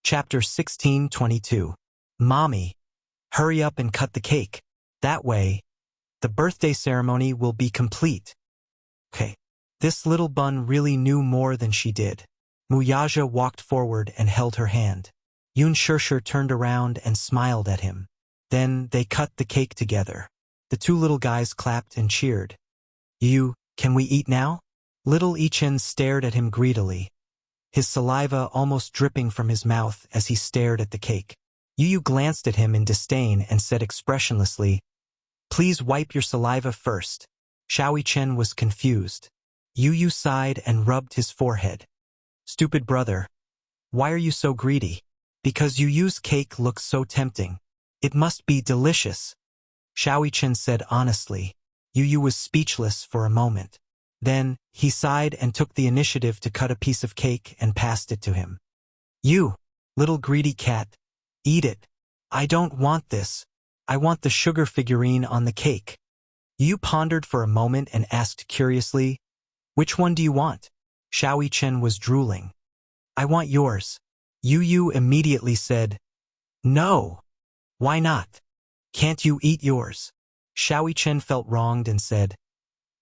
Chapter 16:22. Mommy, hurry up and cut the cake. That way, the birthday ceremony will be complete. Okay. This little bun really knew more than she did. Wuxia walked forward and held her hand. Yun Shishir turned around and smiled at him. Then they cut the cake together. The two little guys clapped and cheered. Can we eat now? Little Ichen stared at him greedily, his saliva almost dripping from his mouth as he stared at the cake. Yu glanced at him in disdain and said expressionlessly, "Please wipe your saliva first." Xiao Chen was confused. Yu sighed and rubbed his forehead. "Stupid brother. Why are you so greedy?" "Because Yu's cake looks so tempting. It must be delicious," Xiao Chen said honestly. Yu was speechless for a moment. Then, he sighed and took the initiative to cut a piece of cake and passed it to him. "You, little greedy cat, eat it." "I don't want this. I want the sugar figurine on the cake." Yu pondered for a moment and asked curiously, "Which one do you want?" Xiao Chen was drooling. "I want yours." Yu immediately said, "No." "Why not? Can't you eat yours?" Xiao Chen felt wronged and said,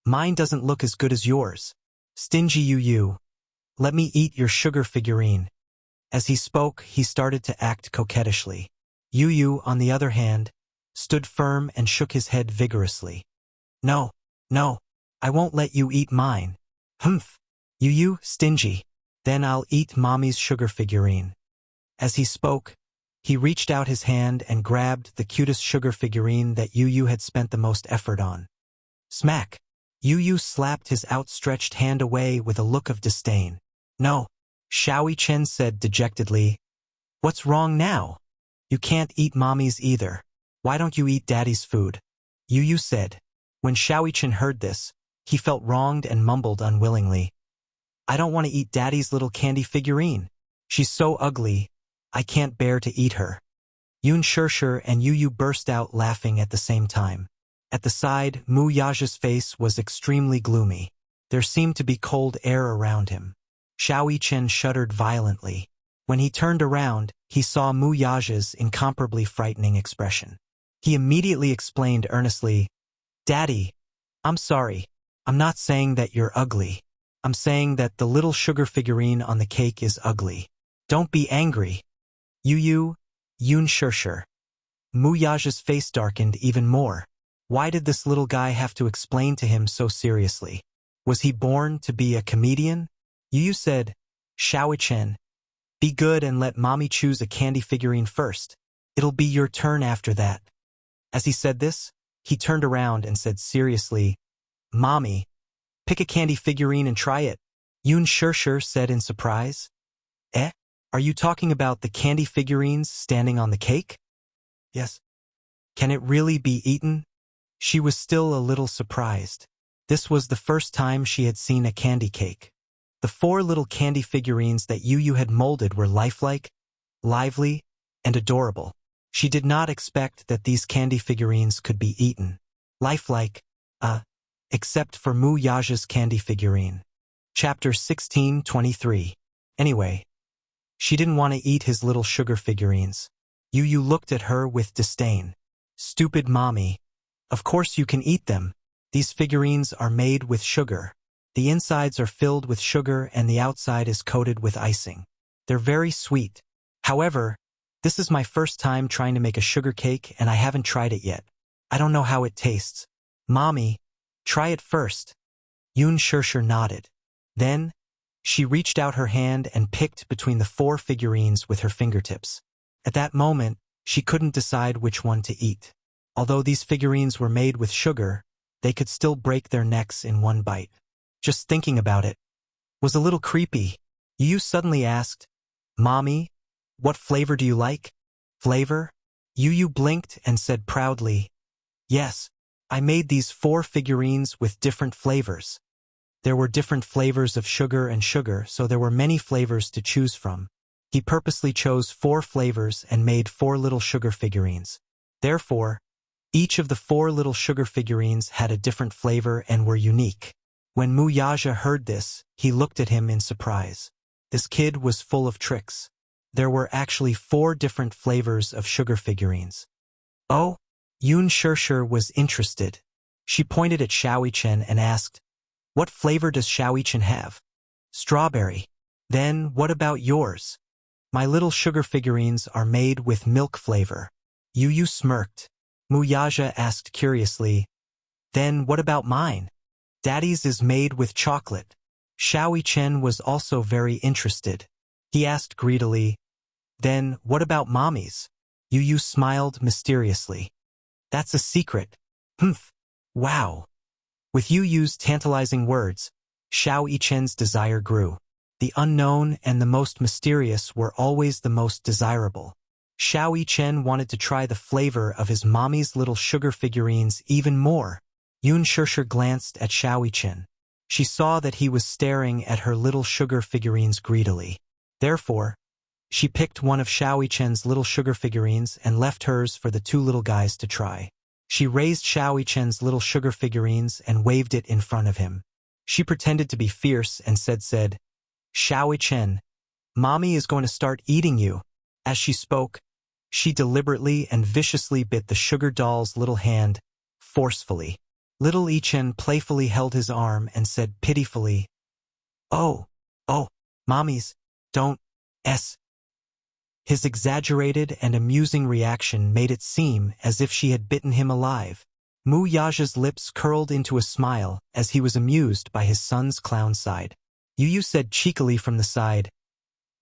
"Mine doesn't look as good as yours." "Stingy Yu. Let me eat your sugar figurine." As he spoke, he started to act coquettishly. Yu, on the other hand, stood firm and shook his head vigorously. No, I won't let you eat mine." "Humph. Yu, stingy. Then I'll eat Mommy's sugar figurine." As he spoke, he reached out his hand and grabbed the cutest sugar figurine that Yu had spent the most effort on. Smack! Yu slapped his outstretched hand away with a look of disdain. "No," Xiao Chen said dejectedly. "What's wrong now? You can't eat Mommy's either. Why don't you eat Daddy's food?" Yu said. When Xiao Chen heard this, he felt wronged and mumbled unwillingly, "I don't want to eat Daddy's little candy figurine. She's so ugly, I can't bear to eat her." Yun Shishir and Yu burst out laughing at the same time. At the side, Wuxia's face was extremely gloomy. There seemed to be cold air around him. Xiao Chen shuddered violently. When he turned around, he saw Wuxia's incomparably frightening expression. He immediately explained earnestly, "Daddy, I'm sorry. I'm not saying that you're ugly. I'm saying that the little sugar figurine on the cake is ugly. Don't be angry." Yun Shishir. Wuxia's face darkened even more. Why did this little guy have to explain to him so seriously? Was he born to be a comedian? Yu said, "Xiao Chen, be good and let Mommy choose a candy figurine first. It'll be your turn after that." As he said this, he turned around and said seriously, "Mommy, pick a candy figurine and try it." Yun Shishir said in surprise. Are you talking about the candy figurines standing on the cake?" "Yes." "Can it really be eaten?" She was still a little surprised. This was the first time she had seen a candy cake. The 4 little candy figurines that Yu had molded were lifelike, lively, and adorable. She did not expect that these candy figurines could be eaten. Lifelike, except for Wuxia's candy figurine. Chapter 16:23. Anyway, she didn't want to eat his little sugar figurines. Yu looked at her with disdain. "Stupid Mommy. Of course you can eat them. These figurines are made with sugar. The insides are filled with sugar and the outside is coated with icing. They're very sweet. However, this is my first time trying to make a sugar cake and I haven't tried it yet. I don't know how it tastes. Mommy, try it first." Yun Shishir nodded. Then, she reached out her hand and picked between the 4 figurines with her fingertips. At that moment, she couldn't decide which one to eat. Although these figurines were made with sugar, they could still break their necks in one bite. Just thinking about it was a little creepy. Yu suddenly asked, "Mommy, what flavor do you like?" "Flavor?" Yu blinked and said proudly, "Yes, I made these 4 figurines with different flavors." There were different flavors of sugar, so there were many flavors to choose from. He purposely chose 4 flavors and made 4 little sugar figurines. Therefore, each of the 4 little sugar figurines had a different flavor and were unique. When Wuxia heard this, he looked at him in surprise. This kid was full of tricks. there were actually 4 different flavors of sugar figurines. Oh, Yun Shirshir was interested. She pointed at Xiao Chen and asked, "What flavor does Xiao Chen have?" "Strawberry." "Then what about yours?" "My little sugar figurines are made with milk flavor." Yu smirked. Muyaja asked curiously, "Then what about mine?" "Daddy's is made with chocolate." Xiao Chen was also very interested. He asked greedily, "Then what about Mommy's?" Yu smiled mysteriously. "That's a secret." "Humph. Wow." With Yu's tantalizing words, Xiao Chen's desire grew. The unknown and the most mysterious were always the most desirable. Xiao Chen wanted to try the flavor of his mommy's little sugar figurines even more. Yun Shirshir glanced at Xiao Chen. She saw that he was staring at her little sugar figurines greedily. Therefore, she picked one of Xiao Chen's little sugar figurines and left hers for the 2 little guys to try. She raised Xiao Chen's little sugar figurines and waved it in front of him. She pretended to be fierce and said, "Xiao Chen, Mommy is going to start eating you." As she spoke, she deliberately and viciously bit the sugar doll's little hand, forcefully. Little Chen playfully held his arm and said pitifully, "Oh, Mommies, don't, s." His exaggerated and amusing reaction made it seem as if she had bitten him alive. Mu Yaja's lips curled into a smile as he was amused by his son's clown side. Yu said cheekily from the side,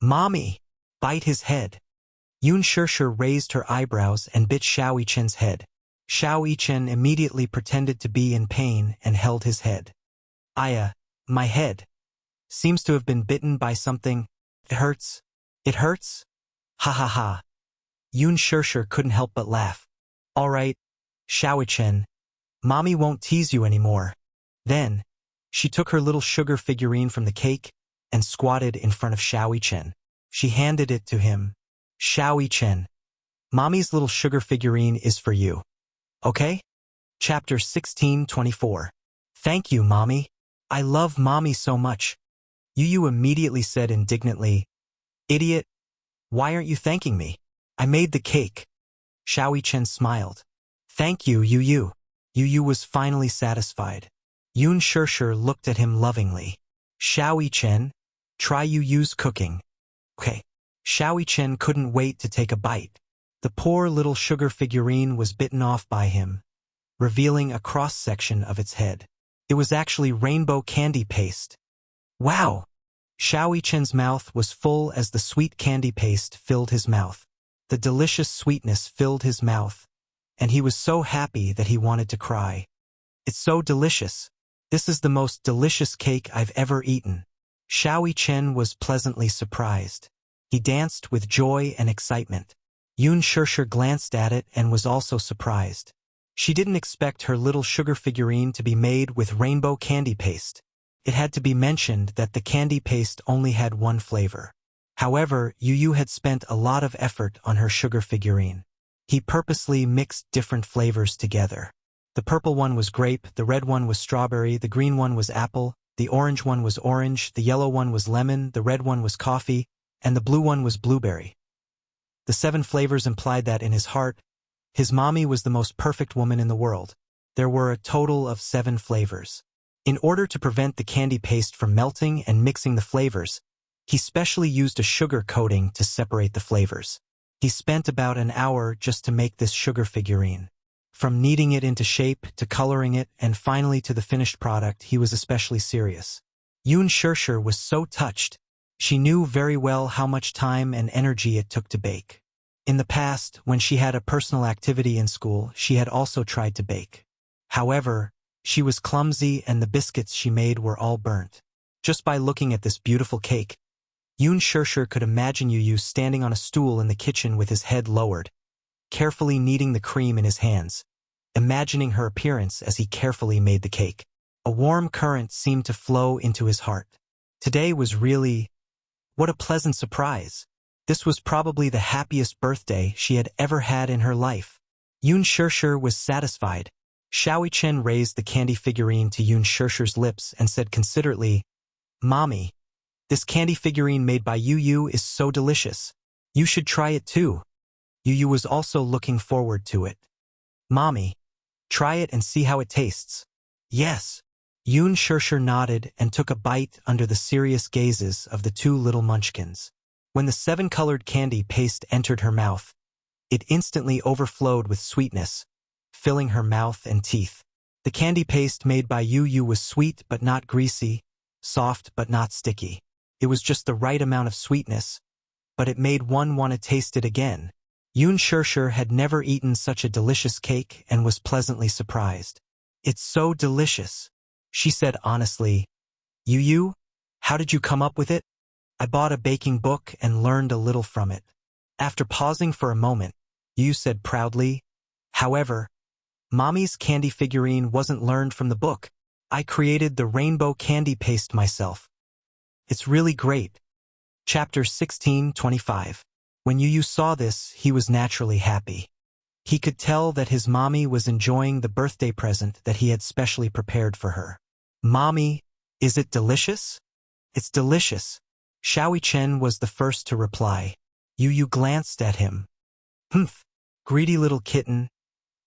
"Mommy, bite his head." Yun Shirshir raised her eyebrows and bit Xiao Chen's head. Xiao Chen immediately pretended to be in pain and held his head. My head seems to have been bitten by something. It hurts. It hurts? Ha ha ha." Yun Shirshir couldn't help but laugh. "All right, Xiao Chen, Mommy won't tease you anymore." Then, she took her little sugar figurine from the cake and squatted in front of Xiao Chen. She handed it to him. "Xiao Chen, Mommy's little sugar figurine is for you. Okay?" Chapter 16:24. "Thank you, Mommy. I love Mommy so much." Yu immediately said indignantly, "Idiot, why aren't you thanking me? I made the cake." Xiao Chen smiled. "Thank you, Yu." Yu was finally satisfied. Yun Shirshir looked at him lovingly. "Xiao Chen, try Yu's cooking." "Okay." Xiao Chen couldn't wait to take a bite. The poor little sugar figurine was bitten off by him, revealing a cross-section of its head. It was actually rainbow candy paste. Wow! Xiao Chen's mouth was full as the sweet candy paste filled his mouth. The delicious sweetness filled his mouth, and he was so happy that he wanted to cry. "It's so delicious. This is the most delicious cake I've ever eaten." Xiao Chen was pleasantly surprised. He danced with joy and excitement. Yun Shirshir glanced at it and was also surprised. She didn't expect her little sugar figurine to be made with rainbow candy paste. It had to be mentioned that the candy paste only had 1 flavor. However, Yu had spent a lot of effort on her sugar figurine. He purposely mixed different flavors together. The purple one was grape, the red one was strawberry, the green one was apple, the orange one was orange, the yellow one was lemon, the red one was coffee, and the blue one was blueberry. The 7 flavors implied that in his heart, his mommy was the most perfect woman in the world. There were a total of 7 flavors. In order to prevent the candy paste from melting and mixing the flavors, he specially used a sugar coating to separate the flavors. He spent about an hour just to make this sugar figurine. From kneading it into shape to coloring it and finally to the finished product, he was especially serious. Yun Shirshir was so touched. She knew very well how much time and energy it took to bake. In the past, when she had a personal activity in school, she had also tried to bake. However, she was clumsy and the biscuits she made were all burnt. Just by looking at this beautiful cake, Yun Shirshir could imagine Yu standing on a stool in the kitchen with his head lowered, carefully kneading the cream in his hands, imagining her appearance as he carefully made the cake. A warm current seemed to flow into his heart. Today was really... what a pleasant surprise. This was probably the happiest birthday she had ever had in her life. Yun Shirshir was satisfied. Xiao Chen raised the candy figurine to Yun Shirshir's lips and said considerately, "Mommy, this candy figurine made by Yu is so delicious. You should try it too. Yu was also looking forward to it. Mommy, try it and see how it tastes. Yes. Yoon Shirshir nodded and took a bite under the serious gazes of the two little munchkins. When the seven-colored candy paste entered her mouth, it instantly overflowed with sweetness, filling her mouth and teeth. The candy paste made by Yu was sweet but not greasy, soft but not sticky. It was just the right amount of sweetness, but it made one want to taste it again. Yoon Shirshir had never eaten such a delicious cake and was pleasantly surprised. It's so delicious, she said honestly. Yu, how did you come up with it? I bought a baking book and learned a little from it. After pausing for a moment, Yu said proudly, however, Mommy's candy figurine wasn't learned from the book. I created the rainbow candy paste myself. It's really great. Chapter 16:25. When Yu saw this, he was naturally happy. He could tell that his mommy was enjoying the birthday present that he had specially prepared for her. Mommy, is it delicious? It's delicious. Xiaoi Chen was the first to reply. Yu glanced at him. Humph, greedy little kitten.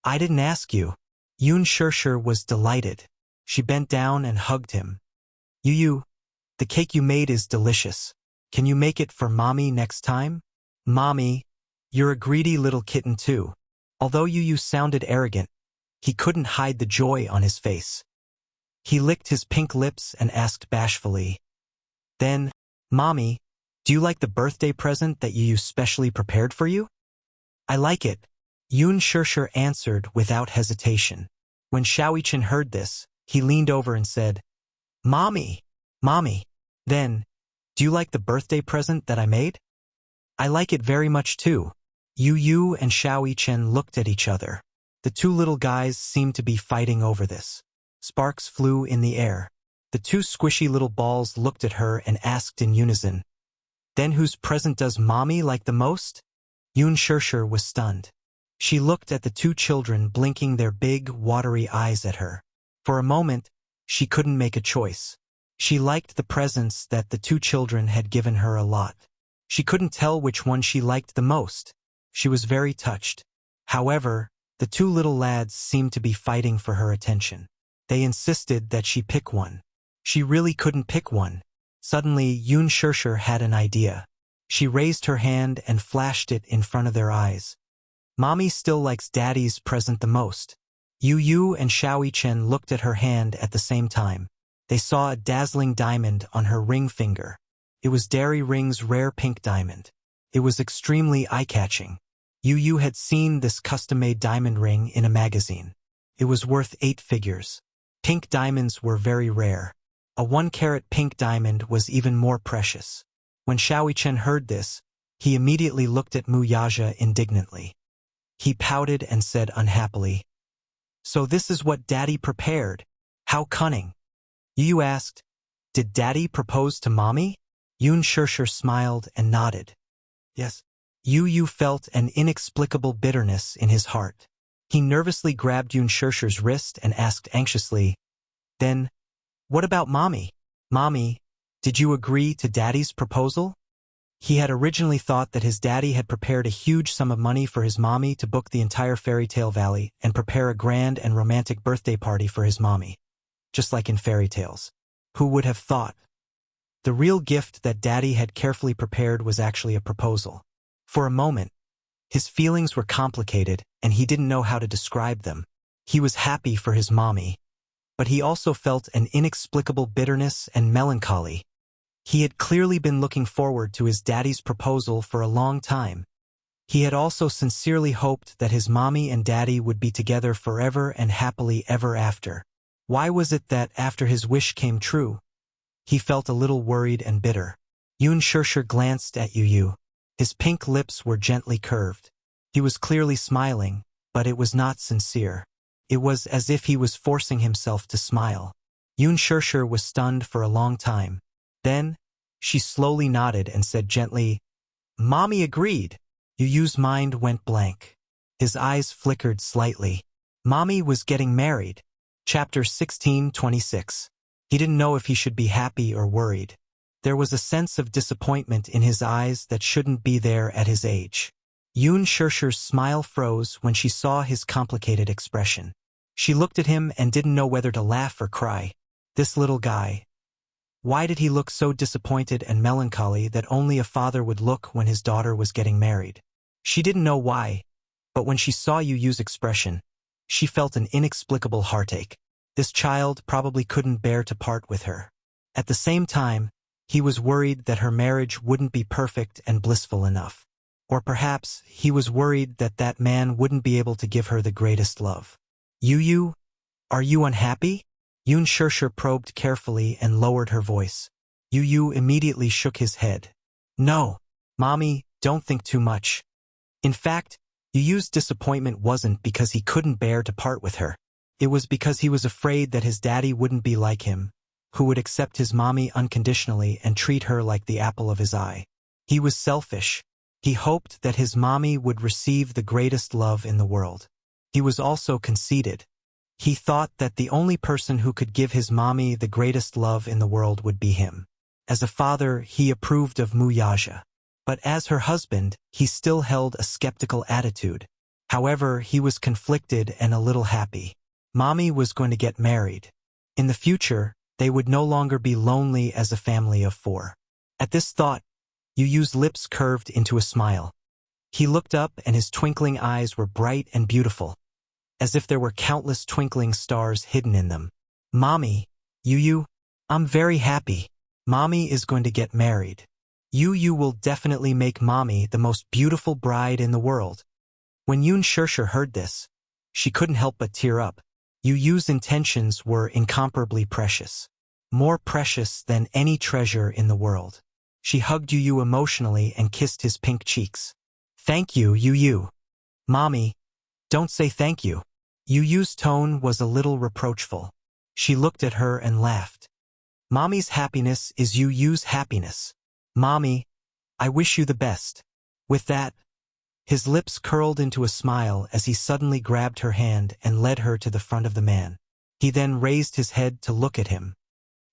I didn't ask you. Yoon Shirshir was delighted. She bent down and hugged him. Yu, the cake you made is delicious. Can you make it for Mommy next time? Mommy, you're a greedy little kitten too. Although Yu sounded arrogant, he couldn't hide the joy on his face. He licked his pink lips and asked bashfully. Then, Mommy, do you like the birthday present that Yu specially prepared for you? I like it, Yoon Shirshir answered without hesitation. When Xiaoi Chen heard this, he leaned over and said, Mommy, then, do you like the birthday present that I made? I like it very much too. Yu and Xiaoi Chen looked at each other. The two little guys seemed to be fighting over this. Sparks flew in the air. The two squishy little balls looked at her and asked in unison, Then whose present does Mommy like the most? Yoon Shirshir was stunned. She looked at the two children blinking their big, watery eyes at her. For a moment, she couldn't make a choice. She liked the presents that the two children had given her a lot. She couldn't tell which one she liked the most. She was very touched. However, the two little lads seemed to be fighting for her attention. They insisted that she pick one. She really couldn't pick one. Suddenly, Yoon Shirshir had an idea. She raised her hand and flashed it in front of their eyes. Mommy still likes Daddy's present the most. Yu and Xiaoi Chen looked at her hand at the same time. They saw a dazzling diamond on her ring finger. It was Dairy Ring's rare pink diamond. It was extremely eye-catching. Yu had seen this custom-made diamond ring in a magazine. It was worth 8 figures. Pink diamonds were very rare. A 1-carat pink diamond was even more precious. When Xiaoi Chen heard this, he immediately looked at Mu Yaja indignantly. He pouted and said unhappily, So this is what Daddy prepared. How cunning. Yu asked, Did Daddy propose to Mommy? Yoon Shirshir smiled and nodded. Yes. Yu felt an inexplicable bitterness in his heart. He nervously grabbed Yoon Shirshir's wrist and asked anxiously, Then, what about Mommy? Mommy, did you agree to Daddy's proposal? He had originally thought that his daddy had prepared a huge sum of money for his mommy to book the entire fairy tale valley and prepare a grand and romantic birthday party for his mommy. Just like in fairy tales. Who would have thought? The real gift that Daddy had carefully prepared was actually a proposal. For a moment, his feelings were complicated and he didn't know how to describe them. He was happy for his mommy, but he also felt an inexplicable bitterness and melancholy. He had clearly been looking forward to his daddy's proposal for a long time. He had also sincerely hoped that his mommy and daddy would be together forever and happily ever after. Why was it that after his wish came true, he felt a little worried and bitter? Yoon Shirshir glanced at Yu. His pink lips were gently curved. He was clearly smiling, but it was not sincere. It was as if he was forcing himself to smile. Yoon Shirshir was stunned for a long time. Then, she slowly nodded and said gently, Mommy agreed. Yu's mind went blank. His eyes flickered slightly. Mommy was getting married. Chapter 16:26. He didn't know if he should be happy or worried. There was a sense of disappointment in his eyes that shouldn't be there at his age. Yoon Shirshir's smile froze when she saw his complicated expression. She looked at him and didn't know whether to laugh or cry. This little guy. Why did he look so disappointed and melancholy that only a father would look when his daughter was getting married? She didn't know why, but when she saw Yu Yu's expression, she felt an inexplicable heartache. This child probably couldn't bear to part with her. At the same time, he was worried that her marriage wouldn't be perfect and blissful enough. Or perhaps he was worried that that man wouldn't be able to give her the greatest love. Yu Yu, are you unhappy? Yoon Shirshir probed carefully and lowered her voice. Yu Yu immediately shook his head. No, Mommy, don't think too much. In fact, Yu Yu's disappointment wasn't because he couldn't bear to part with her. It was because he was afraid that his daddy wouldn't be like him, who would accept his mommy unconditionally and treat her like the apple of his eye. He was selfish. He hoped that his mommy would receive the greatest love in the world. He was also conceited. He thought that the only person who could give his mommy the greatest love in the world would be him. As a father, he approved of Wuxia. But as her husband, he still held a skeptical attitude. However, he was conflicted and a little happy. Mommy was going to get married. In the future, they would no longer be lonely as a family of 4. At this thought, Yu Yu's lips curved into a smile. He looked up and his twinkling eyes were bright and beautiful, as if there were countless twinkling stars hidden in them. Mommy, Yu Yu, I'm very happy. Mommy is going to get married. Yu Yu will definitely make Mommy the most beautiful bride in the world. When Yoon Shirshir heard this, she couldn't help but tear up. Yu Yu's intentions were incomparably precious. More precious than any treasure in the world. She hugged Yu Yu emotionally and kissed his pink cheeks. Thank you, Yu Yu. Mommy, don't say thank you. Yu Yu's tone was a little reproachful. She looked at her and laughed. Mommy's happiness is Yu Yu's happiness. Mommy, I wish you the best. With that, his lips curled into a smile as he suddenly grabbed her hand and led her to the front of the man. He then raised his head to look at him.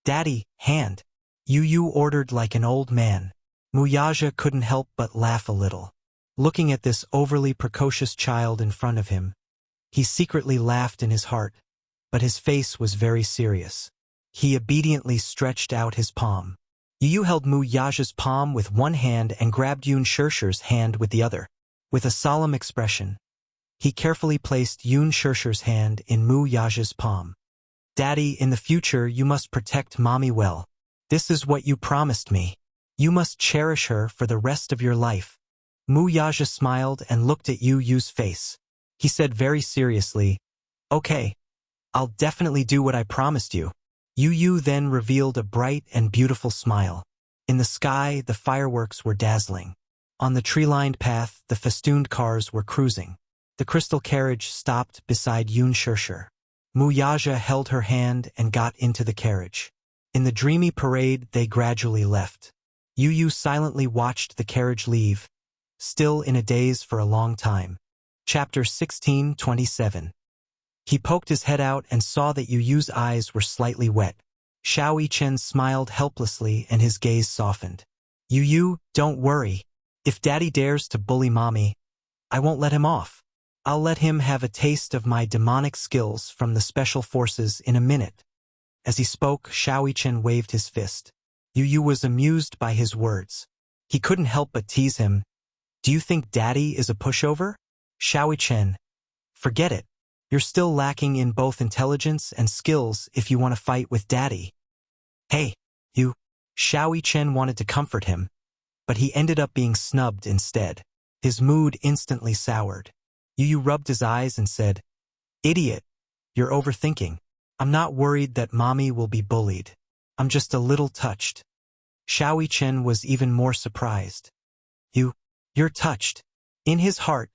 Daddy, hand. Yu Yu ordered like an old man. Wuxia couldn't help but laugh a little. Looking at this overly precocious child in front of him, he secretly laughed in his heart, but his face was very serious. He obediently stretched out his palm. Yu Yu held Wuxia's palm with one hand and grabbed Yoon Shirshir's hand with the other. With a solemn expression, he carefully placed Yoon Shirshir's hand in Wuxia's palm. Daddy, in the future you must protect Mommy well. This is what you promised me. You must cherish her for the rest of your life. Wuxia smiled and looked at Yu Yu's face. He said very seriously, Okay, I'll definitely do what I promised you. Yu Yu then revealed a bright and beautiful smile. In the sky, the fireworks were dazzling. On the tree-lined path, the festooned cars were cruising. The crystal carriage stopped beside Yoon Shirshir. Wuxia held her hand and got into the carriage. In the dreamy parade, they gradually left. Yu Yu silently watched the carriage leave, still in a daze for a long time. Chapter 16:27. He poked his head out and saw that Yu Yu's eyes were slightly wet. Xiao Chen smiled helplessly and his gaze softened. Yu Yu, don't worry. If Daddy dares to bully Mommy, I won't let him off. I'll let him have a taste of my demonic skills from the special forces in a minute. As he spoke, Xiao Chen waved his fist. Yu Yu was amused by his words. He couldn't help but tease him. Do you think Daddy is a pushover? Xiao Chen, forget it. You're still lacking in both intelligence and skills if you want to fight with Daddy. Hey, you. Xiao Chen wanted to comfort him, but he ended up being snubbed instead. His mood instantly soured. Yu Yu rubbed his eyes and said, Idiot, you're overthinking. I'm not worried that Mommy will be bullied. I'm just a little touched. Xiao Chen was even more surprised. You're touched. In his heart,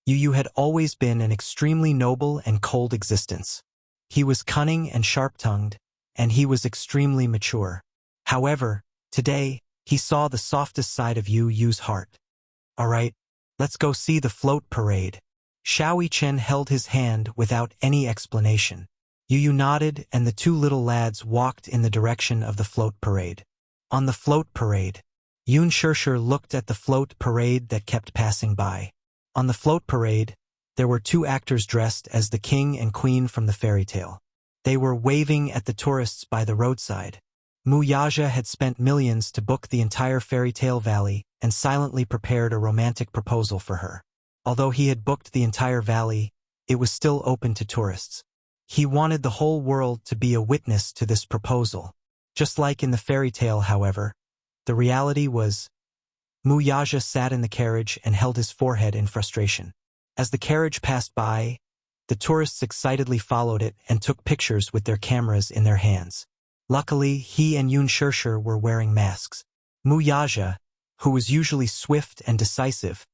Yu Yu had always been an extremely noble and cold existence. He was cunning and sharp-tongued, and he was extremely mature. However, today, he saw the softest side of Yu Yu's heart. All right, let's go see the float parade. Xiao Chen held his hand without any explanation. Yu Yu nodded and the two little lads walked in the direction of the float parade. On the float parade. Yoon Shirshir looked at the float parade that kept passing by. On the float parade, there were two actors dressed as the king and queen from the fairy tale. They were waving at the tourists by the roadside. Wuxia had spent millions to book the entire fairy tale valley and silently prepared a romantic proposal for her. Although he had booked the entire valley, it was still open to tourists. He wanted the whole world to be a witness to this proposal. Just like in the fairy tale, however, the reality was Wuxia sat in the carriage and held his forehead in frustration. As the carriage passed by, the tourists excitedly followed it and took pictures with their cameras in their hands. Luckily, he and Yoon Shirshir were wearing masks. Wuxia, who was usually swift and decisive,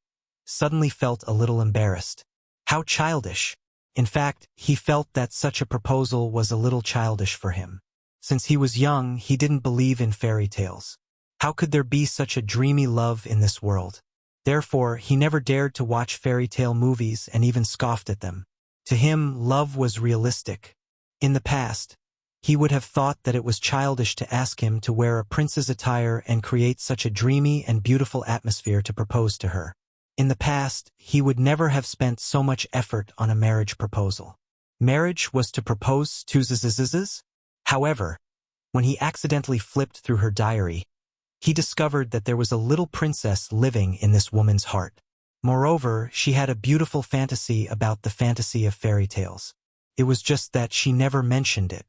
suddenly felt a little embarrassed. How childish! In fact, he felt that such a proposal was a little childish for him. Since he was young, he didn't believe in fairy tales. How could there be such a dreamy love in this world? Therefore, he never dared to watch fairy tale movies and even scoffed at them. To him, love was realistic. In the past, he would have thought that it was childish to ask him to wear a prince's attire and create such a dreamy and beautiful atmosphere to propose to her. In the past, he would never have spent so much effort on a marriage proposal. Marriage was to propose to zzzzzz? However, when he accidentally flipped through her diary, he discovered that there was a little princess living in this woman's heart. Moreover, she had a beautiful fantasy about the fantasy of fairy tales. It was just that she never mentioned it.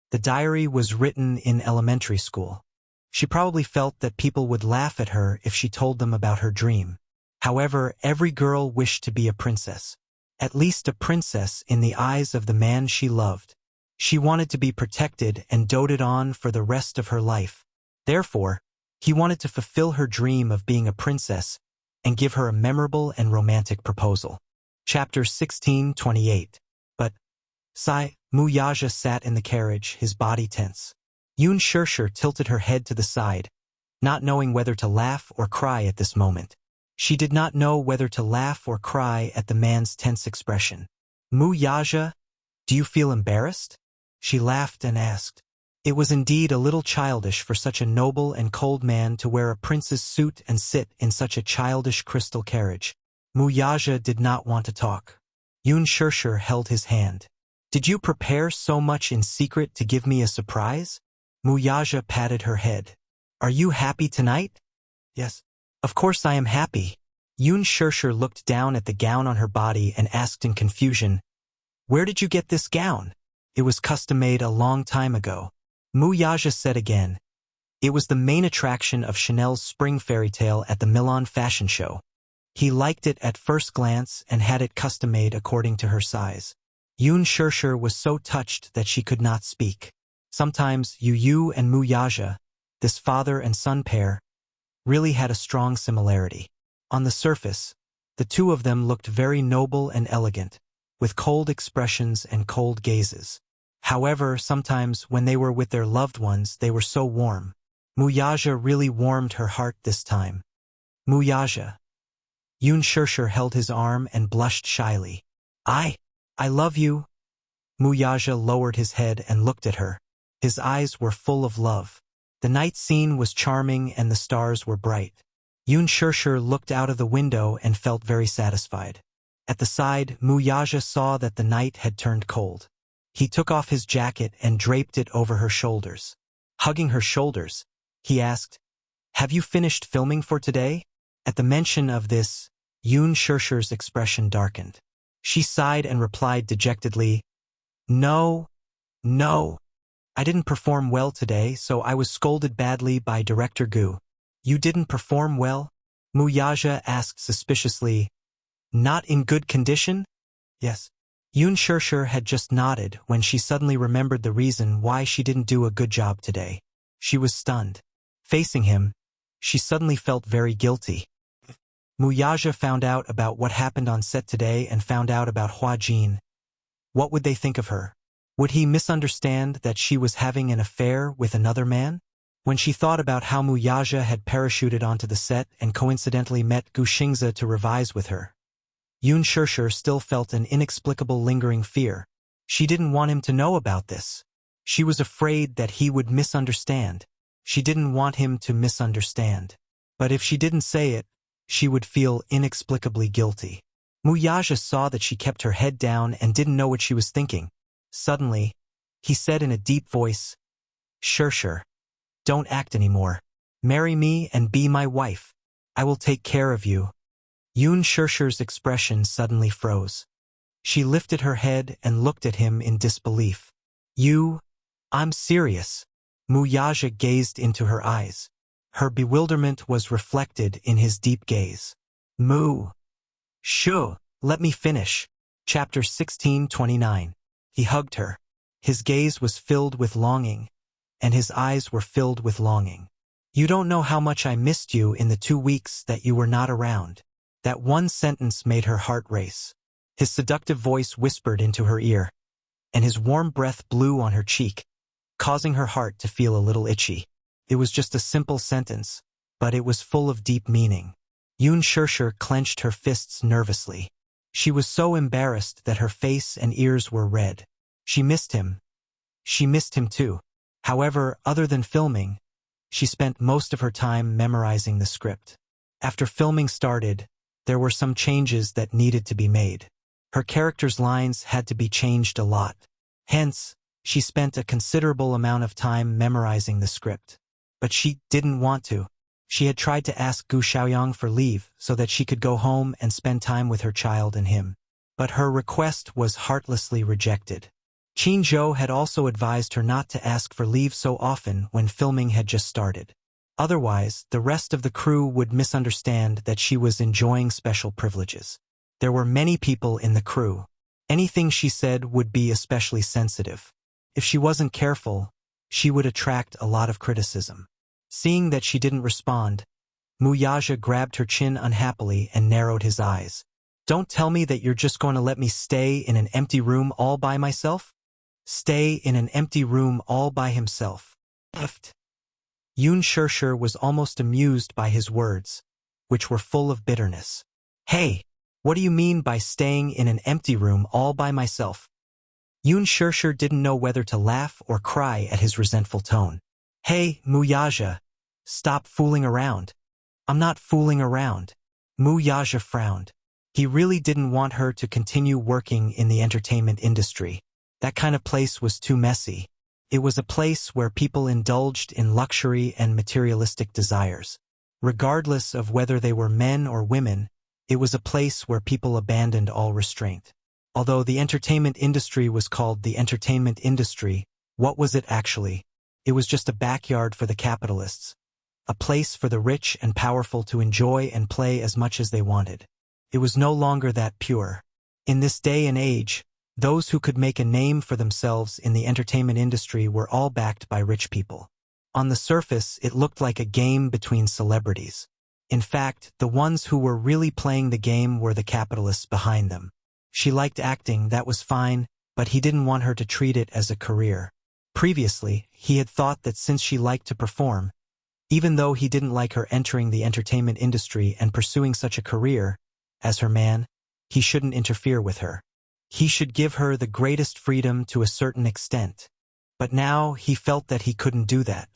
The diary was written in elementary school. She probably felt that people would laugh at her if she told them about her dream. However, every girl wished to be a princess. At least a princess in the eyes of the man she loved. She wanted to be protected and doted on for the rest of her life. Therefore, he wanted to fulfill her dream of being a princess and give her a memorable and romantic proposal. Chapter 16:28. But, Wuxia sat in the carriage, his body tense. Yoon Shirshir tilted her head to the side, not knowing whether to laugh or cry at this moment. She did not know whether to laugh or cry at the man's tense expression. Wuxia, do you feel embarrassed? She laughed and asked. It was indeed a little childish for such a noble and cold man to wear a prince's suit and sit in such a childish crystal carriage. Wuxia did not want to talk. Yoon Shirshir held his hand. Did you prepare so much in secret to give me a surprise? Wuxia patted her head. Are you happy tonight? Yes. Of course I am happy. Yoon Shirshir looked down at the gown on her body and asked in confusion, Where did you get this gown? It was custom-made a long time ago. Wuxia said again. It was the main attraction of Chanel's spring fairy tale at the Milan fashion show. He liked it at first glance and had it custom-made according to her size. Yoon Shirshir was so touched that she could not speak. Sometimes Yu and Wuxia, this father and son pair, really had a strong similarity. On the surface, the two of them looked very noble and elegant, with cold expressions and cold gazes. However, sometimes when they were with their loved ones, they were so warm. Wuxia really warmed her heart this time. Wuxia. Yoon Shirshir held his arm and blushed shyly. I love you. Wuxia lowered his head and looked at her. His eyes were full of love. The night scene was charming and the stars were bright. Yoon Shirshir looked out of the window and felt very satisfied. At the side, Wuxia saw that the night had turned cold. He took off his jacket and draped it over her shoulders. Hugging her shoulders, he asked, Have you finished filming for today? At the mention of this, Yoon Shirshir's expression darkened. She sighed and replied dejectedly, No. I didn't perform well today, so I was scolded badly by director Gu. You didn't perform well? Wuxia asked suspiciously. Not in good condition? Yes. Yoon Shirshir had just nodded when she suddenly remembered the reason why she didn't do a good job today. She was stunned. Facing him, she suddenly felt very guilty. Wuxia found out about what happened on set today and found out about Hua Jin. What would they think of her? Would he misunderstand that she was having an affair with another man? When she thought about how Wuxia had parachuted onto the set and coincidentally met Gu Xingze to revise with her, Yoon Shirshir still felt an inexplicable lingering fear. She didn't want him to know about this. She was afraid that he would misunderstand. She didn't want him to misunderstand. But if she didn't say it, she would feel inexplicably guilty. Wuxia saw that she kept her head down and didn't know what she was thinking. Suddenly, he said in a deep voice, Sure, don't act anymore. Marry me and be my wife. I will take care of you. Yun Shursher's expression suddenly froze. She lifted her head and looked at him in disbelief. I'm serious. Wuxia gazed into her eyes. Her bewilderment was reflected in his deep gaze. Shoo, let me finish. Chapter 16:29. He hugged her. His gaze was filled with longing, and his eyes were filled with longing. You don't know how much I missed you in the 2 weeks that you were not around. That one sentence made her heart race. His seductive voice whispered into her ear, and his warm breath blew on her cheek, causing her heart to feel a little itchy. It was just a simple sentence, but it was full of deep meaning. Yun Shursher clenched her fists nervously. She was so embarrassed that her face and ears were red. She missed him. She missed him too. However, other than filming, she spent most of her time memorizing the script. After filming started, there were some changes that needed to be made. Her character's lines had to be changed a lot. Hence, she spent a considerable amount of time memorizing the script. But she didn't want to. She had tried to ask Gu Xiaoyang for leave so that she could go home and spend time with her child and him. But her request was heartlessly rejected. Qin Zhou had also advised her not to ask for leave so often when filming had just started. Otherwise, the rest of the crew would misunderstand that she was enjoying special privileges. There were many people in the crew. Anything she said would be especially sensitive. If she wasn't careful, she would attract a lot of criticism. Seeing that she didn't respond, Wuxia grabbed her chin unhappily and narrowed his eyes. Don't tell me that you're just going to let me stay in an empty room all by myself? Stay in an empty room all by himself. Yun Shursher was almost amused by his words, which were full of bitterness. Hey, what do you mean by staying in an empty room all by myself? Yun Shursher didn't know whether to laugh or cry at his resentful tone. Hey, Wuxia, stop fooling around. I'm not fooling around. Wuxia frowned. He really didn't want her to continue working in the entertainment industry. That kind of place was too messy. It was a place where people indulged in luxury and materialistic desires. Regardless of whether they were men or women, it was a place where people abandoned all restraint. Although the entertainment industry was called the entertainment industry, what was it actually? It was just a backyard for the capitalists, a place for the rich and powerful to enjoy and play as much as they wanted. It was no longer that pure. In this day and age, those who could make a name for themselves in the entertainment industry were all backed by rich people. On the surface, it looked like a game between celebrities. In fact, the ones who were really playing the game were the capitalists behind them. She liked acting, that was fine, but he didn't want her to treat it as a career. Previously, he had thought that since she liked to perform, even though he didn't like her entering the entertainment industry and pursuing such a career, as her man, he shouldn't interfere with her. He should give her the greatest freedom to a certain extent. But now he felt that he couldn't do that.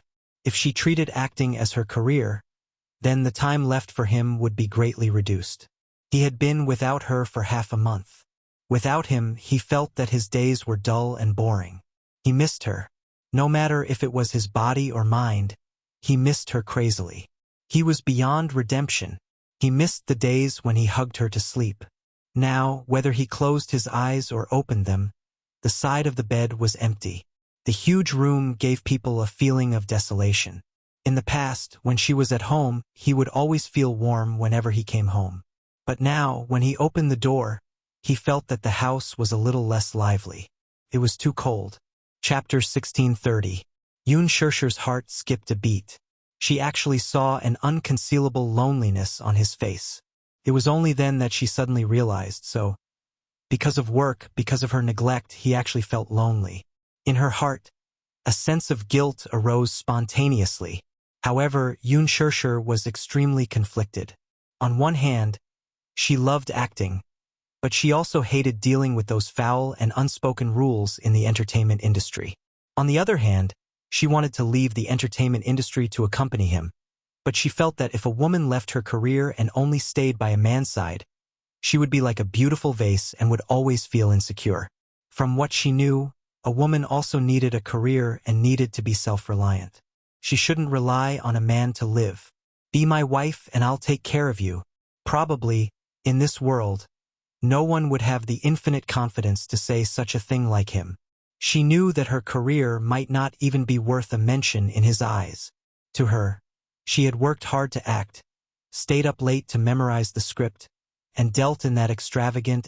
If she treated acting as her career, then the time left for him would be greatly reduced. He had been without her for half a month. Without him, he felt that his days were dull and boring. He missed her. No matter if it was his body or mind, he missed her crazily. He was beyond redemption. He missed the days when he hugged her to sleep. Now, whether he closed his eyes or opened them, the side of the bed was empty. The huge room gave people a feeling of desolation. In the past, when she was at home, he would always feel warm whenever he came home. But now, when he opened the door, he felt that the house was a little less lively. It was too cold. Chapter 16:30. Yun Shursher's heart skipped a beat. She actually saw an unconcealable loneliness on his face. It was only then that she suddenly realized, because of work, because of her neglect, he actually felt lonely. In her heart, a sense of guilt arose spontaneously. However, Yun Shursher was extremely conflicted. On one hand, she loved acting, but she also hated dealing with those foul and unspoken rules in the entertainment industry. On the other hand, She wanted to leave the entertainment industry to accompany him, but she felt that if a woman left her career and only stayed by a man's side, she would be like a beautiful vase and would always feel insecure. From what she knew, a woman also needed a career and needed to be self-reliant. She shouldn't rely on a man to live. Be my wife and I'll take care of you. Probably, in this world, no one would have the infinite confidence to say such a thing like him. She knew that her career might not even be worth a mention in his eyes. To her, she had worked hard to act, stayed up late to memorize the script, and dealt in that extravagant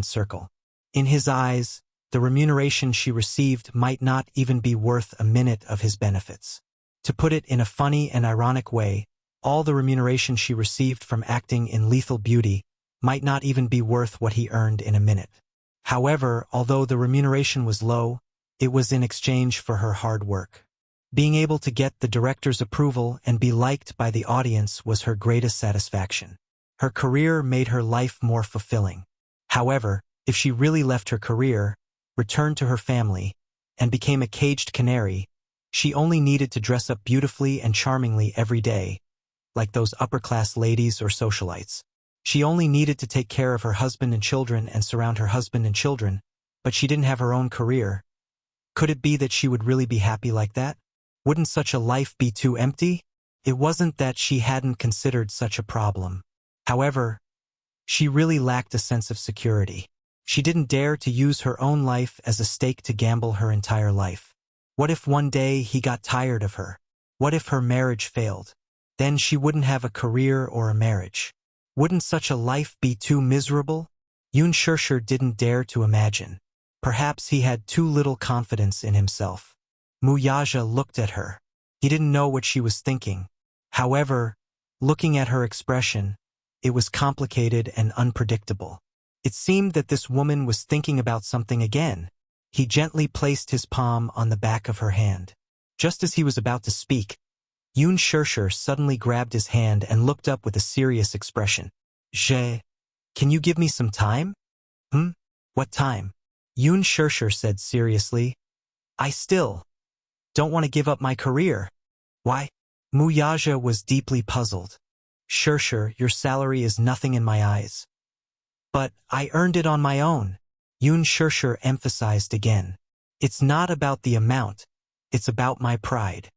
circle. In his eyes, the remuneration she received might not even be worth a minute of his benefits. To put it in a funny and ironic way, all the remuneration she received from acting in Lethal Beauty might not even be worth what he earned in a minute. However, although the remuneration was low, it was in exchange for her hard work. Being able to get the director's approval and be liked by the audience was her greatest satisfaction. Her career made her life more fulfilling. However, if she really left her career, returned to her family, and became a caged canary, she only needed to dress up beautifully and charmingly every day, like those upper-class ladies or socialites. She only needed to take care of her husband and children and surround her husband and children, but she didn't have her own career. Could it be that she would really be happy like that? Wouldn't such a life be too empty? It wasn't that she hadn't considered such a problem. However, she really lacked a sense of security. She didn't dare to use her own life as a stake to gamble her entire life. What if one day he got tired of her? What if her marriage failed? Then she wouldn't have a career or a marriage. Wouldn't such a life be too miserable? Yoon Shurshur didn't dare to imagine. Perhaps he had too little confidence in himself. Muyaja looked at her. He didn't know what she was thinking. However, looking at her expression, it was complicated and unpredictable. It seemed that this woman was thinking about something again. He gently placed his palm on the back of her hand. Just as he was about to speak, Yoon Shurshur suddenly grabbed his hand and looked up with a serious expression. Can you give me some time? What time? Yoon Shurshur said seriously. I still don't want to give up my career. Why? Muyaja was deeply puzzled. Shurshur, your salary is nothing in my eyes. But I earned it on my own. Yoon Shurshur emphasized again. It's not about the amount, it's about my pride.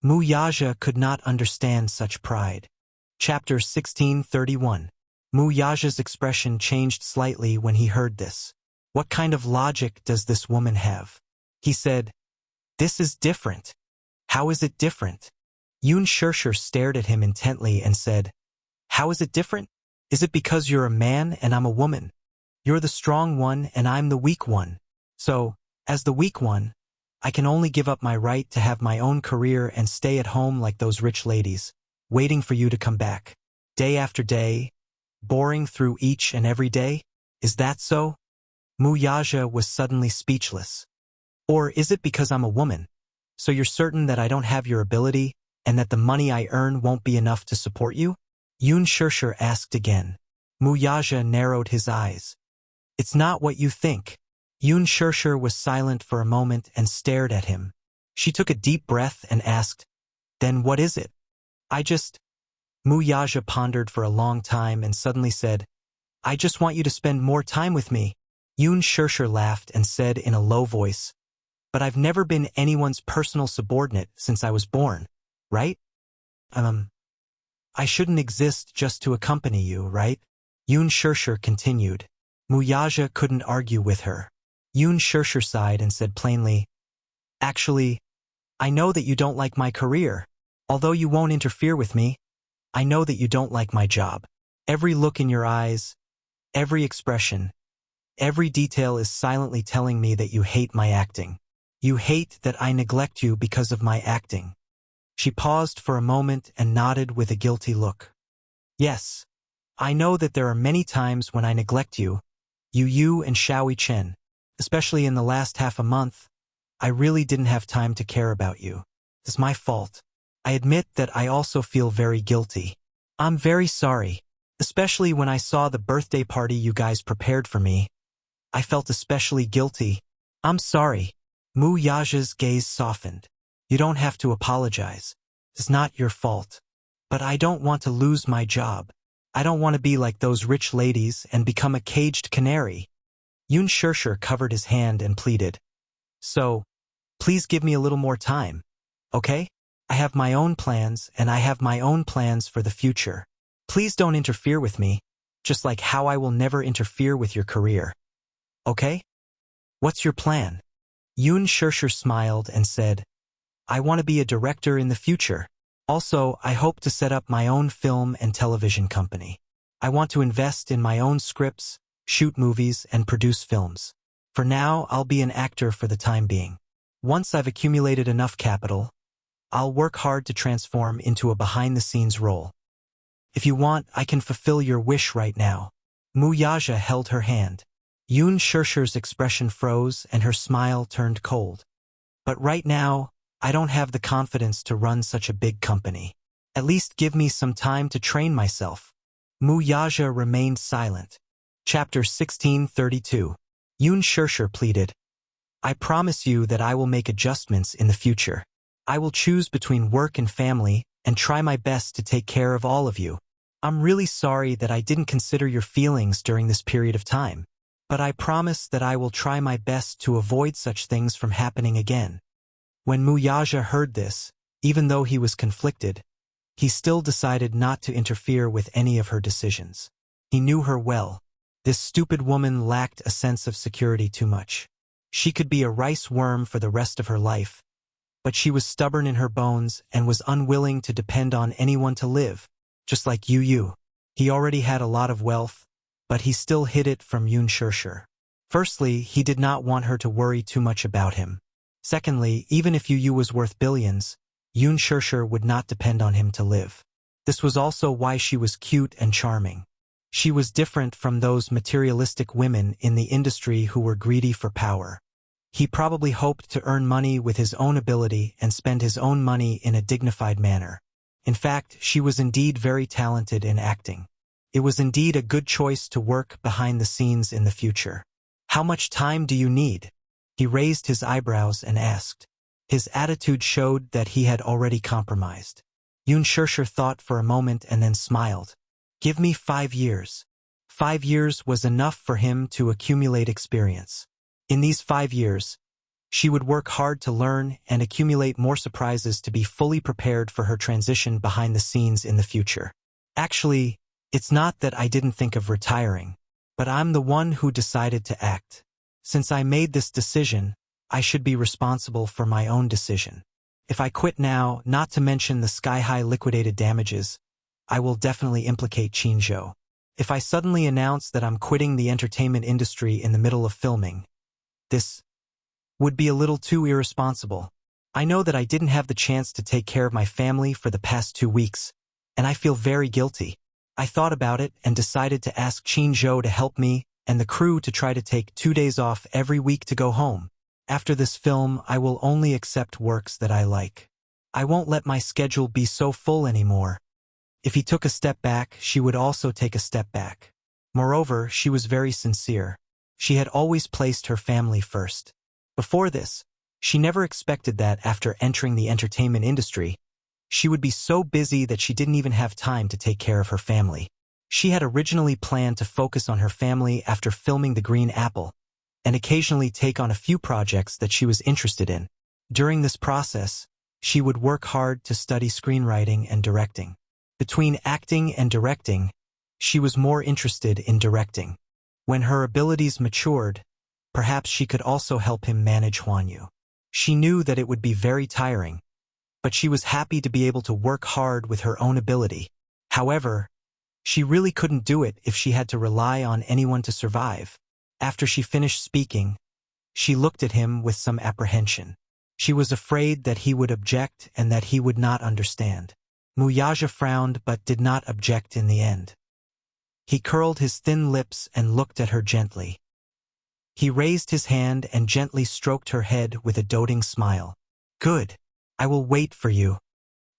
Muyaja could not understand such pride. Chapter 1631. Muyaja's expression changed slightly when he heard this. What kind of logic does this woman have? He said, This is different. How is it different? Yoon Shurshur stared at him intently and said, How is it different? Is it because you're a man and I'm a woman? You're the strong one and I'm the weak one. So, as the weak one, I can only give up my right to have my own career and stay at home like those rich ladies, waiting for you to come back. Day after day, boring through each and every day? Is that so? Muyaja was suddenly speechless. Or is it because I'm a woman? So you're certain that I don't have your ability, and that the money I earn won't be enough to support you? Yoon Shurshur asked again. Muyaja narrowed his eyes. It's not what you think. Yoon Shurshur was silent for a moment and stared at him. She took a deep breath and asked, Then what is it? Muyaja pondered for a long time and suddenly said, I just want you to spend more time with me. Yoon Shurshur laughed and said in a low voice, But I've never been anyone's personal subordinate since I was born, right? I shouldn't exist just to accompany you, right? Yoon Shurshur continued. Muyaja couldn't argue with her. Yoon Shurshur sighed and said plainly, Actually, I know that you don't like my career. Although you won't interfere with me, I know that you don't like my job. Every look in your eyes, every expression, every detail is silently telling me that you hate my acting. You hate that I neglect you because of my acting. She paused for a moment and nodded with a guilty look. Yes, I know that there are many times when I neglect you, you and Xiaoi Chen. Especially in the last half a month, I really didn't have time to care about you. It's my fault. I admit that I also feel very guilty. I'm very sorry, especially when I saw the birthday party you guys prepared for me. I felt especially guilty. I'm sorry. Muyaja's gaze softened. You don't have to apologize. It's not your fault. But I don't want to lose my job. I don't want to be like those rich ladies and become a caged canary. Yoon Shirshir covered his hand and pleaded. So, please give me a little more time, okay? I have my own plans and I have my own plans for the future. Please don't interfere with me, just like how I will never interfere with your career. Okay? What's your plan? Yoon Shirshir smiled and said, I want to be a director in the future. Also, I hope to set up my own film and television company. I want to invest in my own scripts, shoot movies, and produce films. For now, I'll be an actor for the time being. Once I've accumulated enough capital, I'll work hard to transform into a behind-the-scenes role. If you want, I can fulfill your wish right now. Mu Yaja held her hand. Yoon Shirshir's expression froze and her smile turned cold. But right now, I don't have the confidence to run such a big company. At least give me some time to train myself. Mu Yaja remained silent. Chapter 1632. Yoon Shirshir pleaded. I promise you that I will make adjustments in the future. I will choose between work and family and try my best to take care of all of you. I'm really sorry that I didn't consider your feelings during this period of time, but I promise that I will try my best to avoid such things from happening again. When Mu Yaja heard this, even though he was conflicted, he still decided not to interfere with any of her decisions. He knew her well. This stupid woman lacked a sense of security too much. She could be a rice worm for the rest of her life, but she was stubborn in her bones and was unwilling to depend on anyone to live, just like Yu. He already had a lot of wealth, but he still hid it from Yoon Shirshir. Firstly, he did not want her to worry too much about him. Secondly, even if Yu was worth billions, Yoon Shirshir would not depend on him to live. This was also why she was cute and charming. She was different from those materialistic women in the industry who were greedy for power. He probably hoped to earn money with his own ability and spend his own money in a dignified manner. In fact, she was indeed very talented in acting. It was indeed a good choice to work behind the scenes in the future. How much time do you need? He raised his eyebrows and asked. His attitude showed that he had already compromised. Yoon Shirshir thought for a moment and then smiled. Give me 5 years. 5 years was enough for him to accumulate experience. In these 5 years, she would work hard to learn and accumulate more surprises to be fully prepared for her transition behind the scenes in the future. Actually, it's not that I didn't think of retiring, but I'm the one who decided to act. Since I made this decision, I should be responsible for my own decision. If I quit now, not to mention the sky-high liquidated damages, I will definitely implicate Qinzhou. If I suddenly announce that I'm quitting the entertainment industry in the middle of filming, this would be a little too irresponsible. I know that I didn't have the chance to take care of my family for the past 2 weeks, and I feel very guilty. I thought about it and decided to ask Qinzhou to help me and the crew to try to take 2 days off every week to go home. After this film, I will only accept works that I like. I won't let my schedule be so full anymore. If he took a step back, she would also take a step back. Moreover, she was very sincere. She had always placed her family first. Before this, she never expected that after entering the entertainment industry, she would be so busy that she didn't even have time to take care of her family. She had originally planned to focus on her family after filming The Green Apple, and occasionally take on a few projects that she was interested in. During this process, she would work hard to study screenwriting and directing. Between acting and directing, she was more interested in directing. When her abilities matured, perhaps she could also help him manage Huanyu. She knew that it would be very tiring, but she was happy to be able to work hard with her own ability. However, she really couldn't do it if she had to rely on anyone to survive. After she finished speaking, she looked at him with some apprehension. She was afraid that he would object and that he would not understand. Mu Yaja frowned but did not object in the end. He curled his thin lips and looked at her gently. He raised his hand and gently stroked her head with a doting smile. Good. I will wait for you.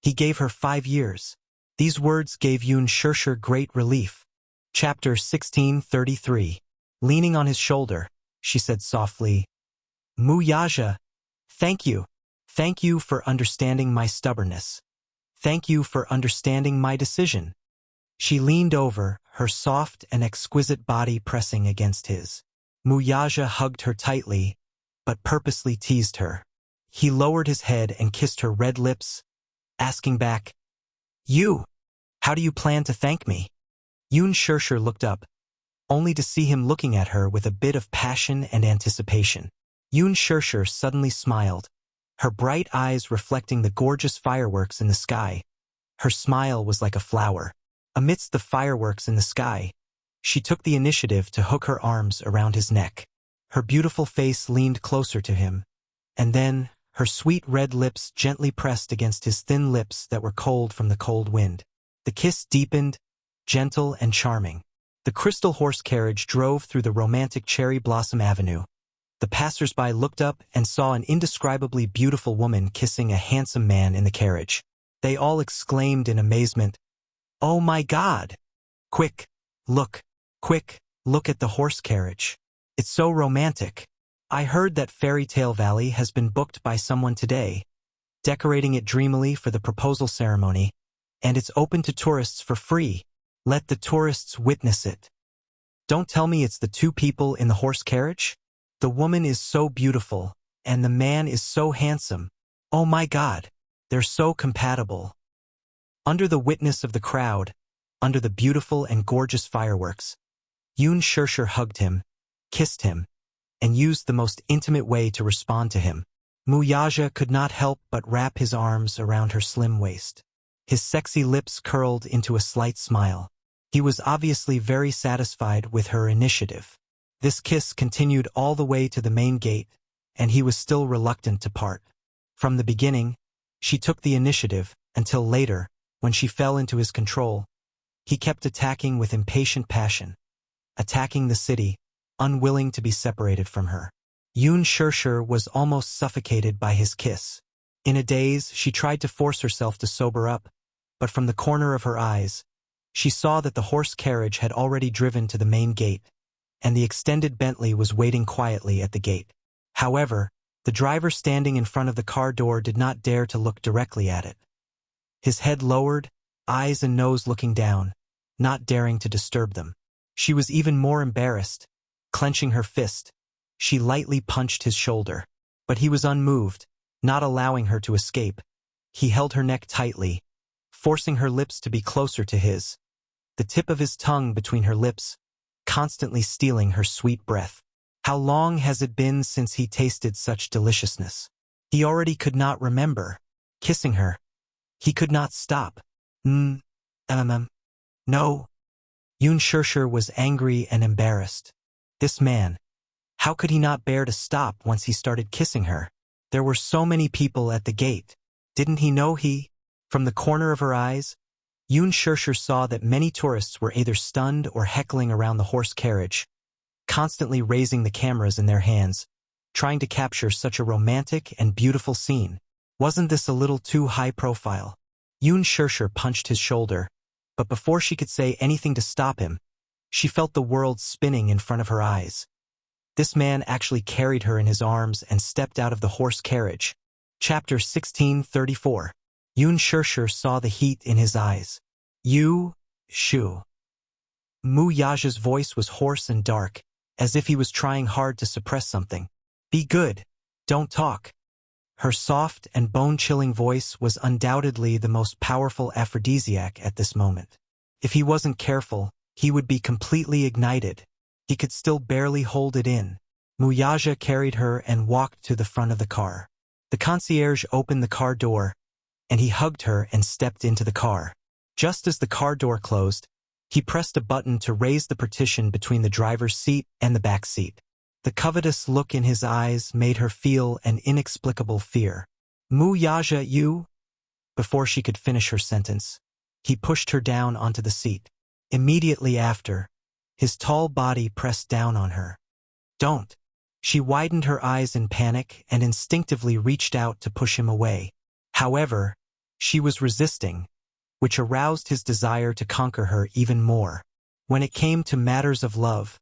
He gave her 5 years. These words gave Yoon Shirshir great relief. Chapter 1633. Leaning on his shoulder, she said softly, Mu Yaja, thank you. Thank you for understanding my stubbornness. Thank you for understanding my decision. She leaned over, her soft and exquisite body pressing against his. Wuxia hugged her tightly, but purposely teased her. He lowered his head and kissed her red lips, asking back, "You, how do you plan to thank me?" Yun Shirshir looked up, only to see him looking at her with a bit of passion and anticipation. Yun Shirshir suddenly smiled, her bright eyes reflecting the gorgeous fireworks in the sky. Her smile was like a flower. Amidst the fireworks in the sky, she took the initiative to hook her arms around his neck. Her beautiful face leaned closer to him, and then her sweet red lips gently pressed against his thin lips that were cold from the cold wind. The kiss deepened, gentle and charming. The crystal horse carriage drove through the romantic cherry blossom avenue. The passers-by looked up and saw an indescribably beautiful woman kissing a handsome man in the carriage. They all exclaimed in amazement, "Oh my God! Quick, look at the horse carriage. It's so romantic. I heard that Fairy Tale Valley has been booked by someone today, decorating it dreamily for the proposal ceremony, and it's open to tourists for free. Let the tourists witness it. Don't tell me it's the two people in the horse carriage? The woman is so beautiful, and the man is so handsome. Oh my God, they're so compatible." Under the witness of the crowd, under the beautiful and gorgeous fireworks, Yun Shirshir hugged him, kissed him, and used the most intimate way to respond to him. Wuxia could not help but wrap his arms around her slim waist. His sexy lips curled into a slight smile. He was obviously very satisfied with her initiative. This kiss continued all the way to the main gate, and he was still reluctant to part. From the beginning, she took the initiative, until later, when she fell into his control, he kept attacking with impatient passion, attacking the city, unwilling to be separated from her. Yun Shirshir was almost suffocated by his kiss. In a daze, she tried to force herself to sober up, but from the corner of her eyes, she saw that the horse carriage had already driven to the main gate, and the extended Bentley was waiting quietly at the gate. However, the driver standing in front of the car door did not dare to look directly at it. His head lowered, eyes and nose looking down, not daring to disturb them. She was even more embarrassed. Clenching her fist, she lightly punched his shoulder. But he was unmoved, not allowing her to escape. He held her neck tightly, forcing her lips to be closer to his, the tip of his tongue between her lips, constantly stealing her sweet breath. How long has it been since he tasted such deliciousness? He already could not remember. Kissing her, he could not stop. No. Yun Shirshir was angry and embarrassed. This man, how could he not bear to stop once he started kissing her? There were so many people at the gate. Didn't he know he? From the corner of her eyes, Yun Shirshir saw that many tourists were either stunned or heckling around the horse carriage, constantly raising the cameras in their hands, trying to capture such a romantic and beautiful scene. Wasn't this a little too high profile? Yun Shirshir punched his shoulder, but before she could say anything to stop him, she felt the world spinning in front of her eyes. This man actually carried her in his arms and stepped out of the horse carriage. Chapter 1634. Yun Shirshir saw the heat in his eyes. You, Shu. Wuxia's voice was hoarse and dark, as if he was trying hard to suppress something. Be good. Don't talk. Her soft and bone-chilling voice was undoubtedly the most powerful aphrodisiac at this moment. If he wasn't careful, he would be completely ignited. He could still barely hold it in. Wuxia carried her and walked to the front of the car. The concierge opened the car door, and he hugged her and stepped into the car. Just as the car door closed, he pressed a button to raise the partition between the driver's seat and the back seat. The covetous look in his eyes made her feel an inexplicable fear. Wuxia, you? Before she could finish her sentence, he pushed her down onto the seat. Immediately after, his tall body pressed down on her. Don't. She widened her eyes in panic and instinctively reached out to push him away. However, she was resisting, which aroused his desire to conquer her even more. When it came to matters of love,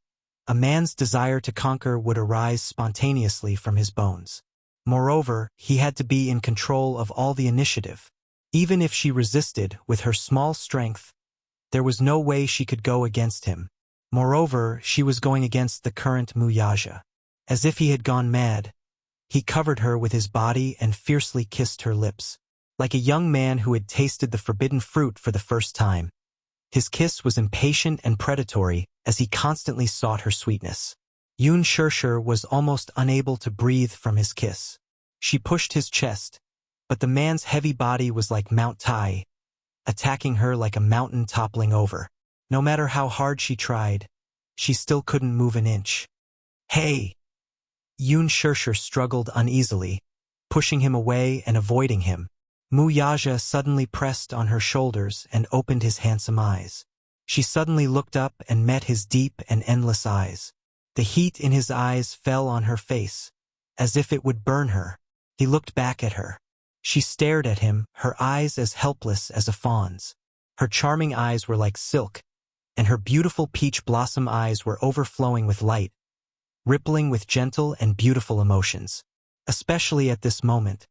a man's desire to conquer would arise spontaneously from his bones. Moreover, he had to be in control of all the initiative. Even if she resisted with her small strength, there was no way she could go against him. Moreover, she was going against the current Wuxia. As if he had gone mad, he covered her with his body and fiercely kissed her lips. Like a young man who had tasted the forbidden fruit for the first time. His kiss was impatient and predatory as he constantly sought her sweetness. Yun Shirshir was almost unable to breathe from his kiss. She pushed his chest, but the man's heavy body was like Mount Tai, attacking her like a mountain toppling over. No matter how hard she tried, she still couldn't move an inch. Hey! Yun Shirshir struggled uneasily, pushing him away and avoiding him. Wuxia suddenly pressed on her shoulders and opened his handsome eyes. She suddenly looked up and met his deep and endless eyes. The heat in his eyes fell on her face, as if it would burn her. He looked back at her. She stared at him, her eyes as helpless as a fawn's. Her charming eyes were like silk, and her beautiful peach blossom eyes were overflowing with light, rippling with gentle and beautiful emotions. Especially at this moment,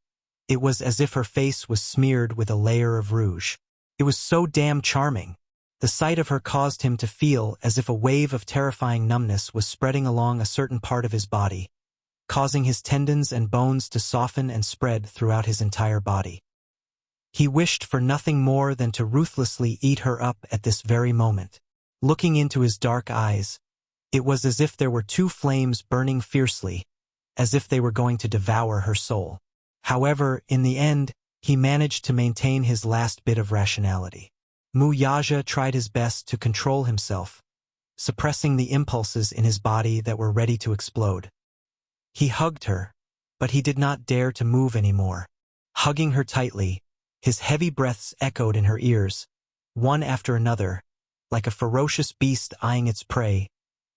it was as if her face was smeared with a layer of rouge. It was so damn charming. The sight of her caused him to feel as if a wave of terrifying numbness was spreading along a certain part of his body, causing his tendons and bones to soften and spread throughout his entire body. He wished for nothing more than to ruthlessly eat her up at this very moment. Looking into his dark eyes, it was as if there were two flames burning fiercely, as if they were going to devour her soul. However, in the end, he managed to maintain his last bit of rationality. Wuxia tried his best to control himself, suppressing the impulses in his body that were ready to explode. He hugged her, but he did not dare to move anymore. Hugging her tightly, his heavy breaths echoed in her ears, one after another, like a ferocious beast eyeing its prey,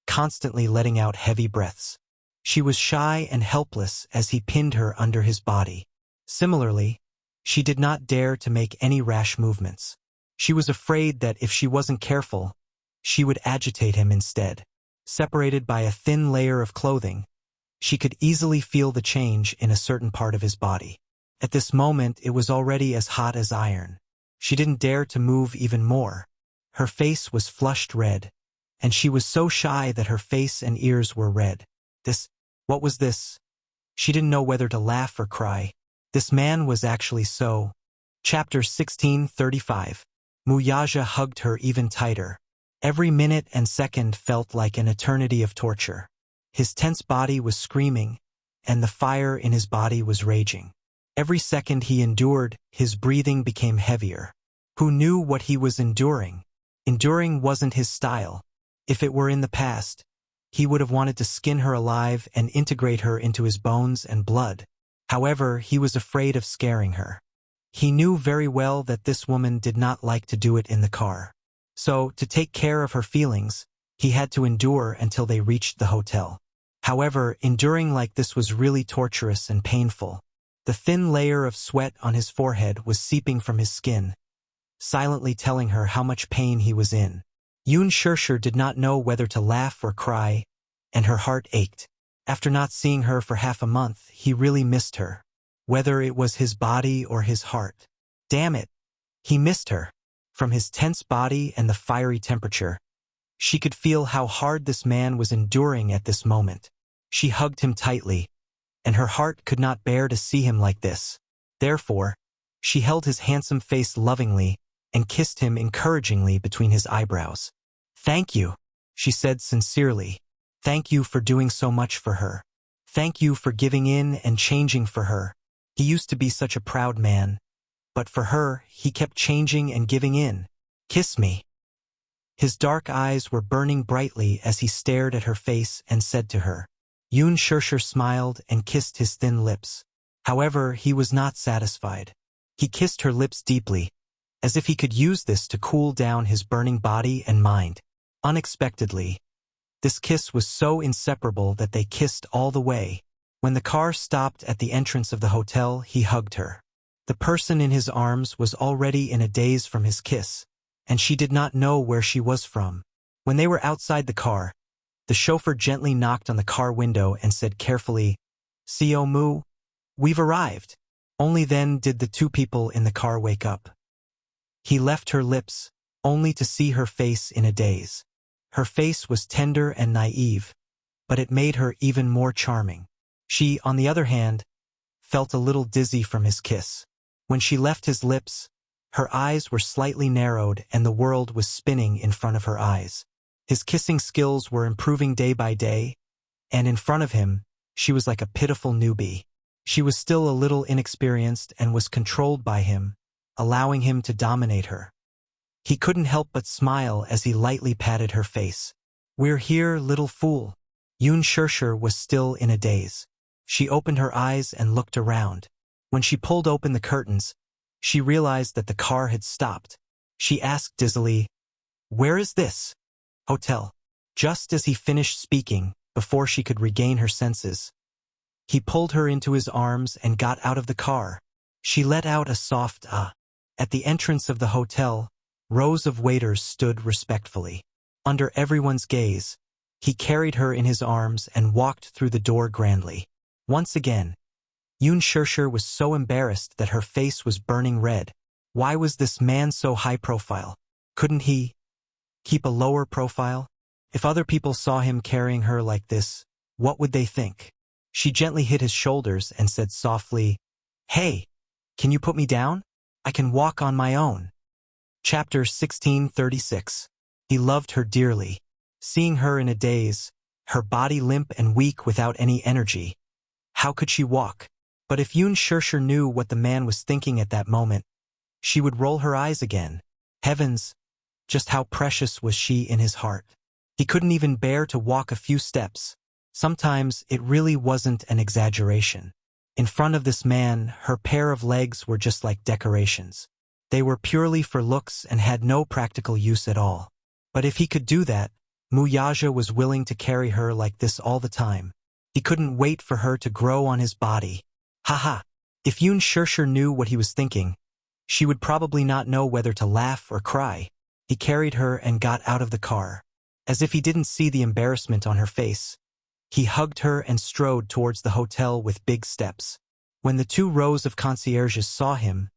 constantly letting out heavy breaths. She was shy and helpless as he pinned her under his body. Similarly, she did not dare to make any rash movements. She was afraid that if she wasn't careful, she would agitate him instead. Separated by a thin layer of clothing, she could easily feel the change in a certain part of his body. At this moment, it was already as hot as iron. She didn't dare to move even more. Her face was flushed red, and she was so shy that her face and ears were red. What was this? She didn't know whether to laugh or cry. This man was actually so. Chapter 1635. Wuxia hugged her even tighter. Every minute and second felt like an eternity of torture. His tense body was screaming, and the fire in his body was raging. Every second he endured, his breathing became heavier. Who knew what he was enduring? Enduring wasn't his style. If it were in the past, he would have wanted to skin her alive and integrate her into his bones and blood. However, he was afraid of scaring her. He knew very well that this woman did not like to do it in the car. So, to take care of her feelings, he had to endure until they reached the hotel. However, enduring like this was really torturous and painful. The thin layer of sweat on his forehead was seeping from his skin, silently telling her how much pain he was in. Yun Shirshir did not know whether to laugh or cry, and her heart ached. After not seeing her for half a month, he really missed her. Whether it was his body or his heart. Damn it! He missed her. From his tense body and the fiery temperature, she could feel how hard this man was enduring at this moment. She hugged him tightly, and her heart could not bear to see him like this. Therefore, she held his handsome face lovingly and kissed him encouragingly between his eyebrows. "Thank you," she said sincerely. "Thank you for doing so much for her. Thank you for giving in and changing for her." He used to be such a proud man, but for her, he kept changing and giving in. "Kiss me." His dark eyes were burning brightly as he stared at her face and said to her. Yun Shirshir smiled and kissed his thin lips. However, he was not satisfied. He kissed her lips deeply, as if he could use this to cool down his burning body and mind. Unexpectedly, this kiss was so inseparable that they kissed all the way. When the car stopped at the entrance of the hotel, he hugged her. The person in his arms was already in a daze from his kiss, and she did not know where she was from. When they were outside the car, the chauffeur gently knocked on the car window and said carefully, "Sio Mu, "We've arrived." Only then did the two people in the car wake up. He left her lips, only to see her face in a daze. Her face was tender and naive, but it made her even more charming. She, on the other hand, felt a little dizzy from his kiss. When she left his lips, her eyes were slightly narrowed and the world was spinning in front of her eyes. His kissing skills were improving day by day, and in front of him, she was like a pitiful newbie. She was still a little inexperienced and was controlled by him, allowing him to dominate her. He couldn't help but smile as he lightly patted her face. "We're here, little fool." Yoon Shirshir was still in a daze. She opened her eyes and looked around. When she pulled open the curtains, she realized that the car had stopped. She asked dizzily, "Where is this?" "Hotel." Just as he finished speaking, before she could regain her senses, he pulled her into his arms and got out of the car. She let out a soft ah. At the entrance of the hotel, rows of waiters stood respectfully. Under everyone's gaze, he carried her in his arms and walked through the door grandly. Once again, Yoon Shirshir was so embarrassed that her face was burning red. Why was this man so high profile? Couldn't he keep a lower profile? If other people saw him carrying her like this, what would they think? She gently hit his shoulders and said softly, "Hey, can you put me down? I can walk on my own." Chapter 1636. He loved her dearly. Seeing her in a daze, her body limp and weak without any energy. How could she walk? But if Yoon Shirshir knew what the man was thinking at that moment, she would roll her eyes again. Heavens, just how precious was she in his heart. He couldn't even bear to walk a few steps. Sometimes it really wasn't an exaggeration. In front of this man, her pair of legs were just like decorations. They were purely for looks and had no practical use at all. But if he could do that, Muyaja was willing to carry her like this all the time. He couldn't wait for her to grow on his body. Haha. If Yoon Shirshir knew what he was thinking, she would probably not know whether to laugh or cry. He carried her and got out of the car. As if he didn't see the embarrassment on her face, he hugged her and strode towards the hotel with big steps. When the 2 rows of concierges saw him,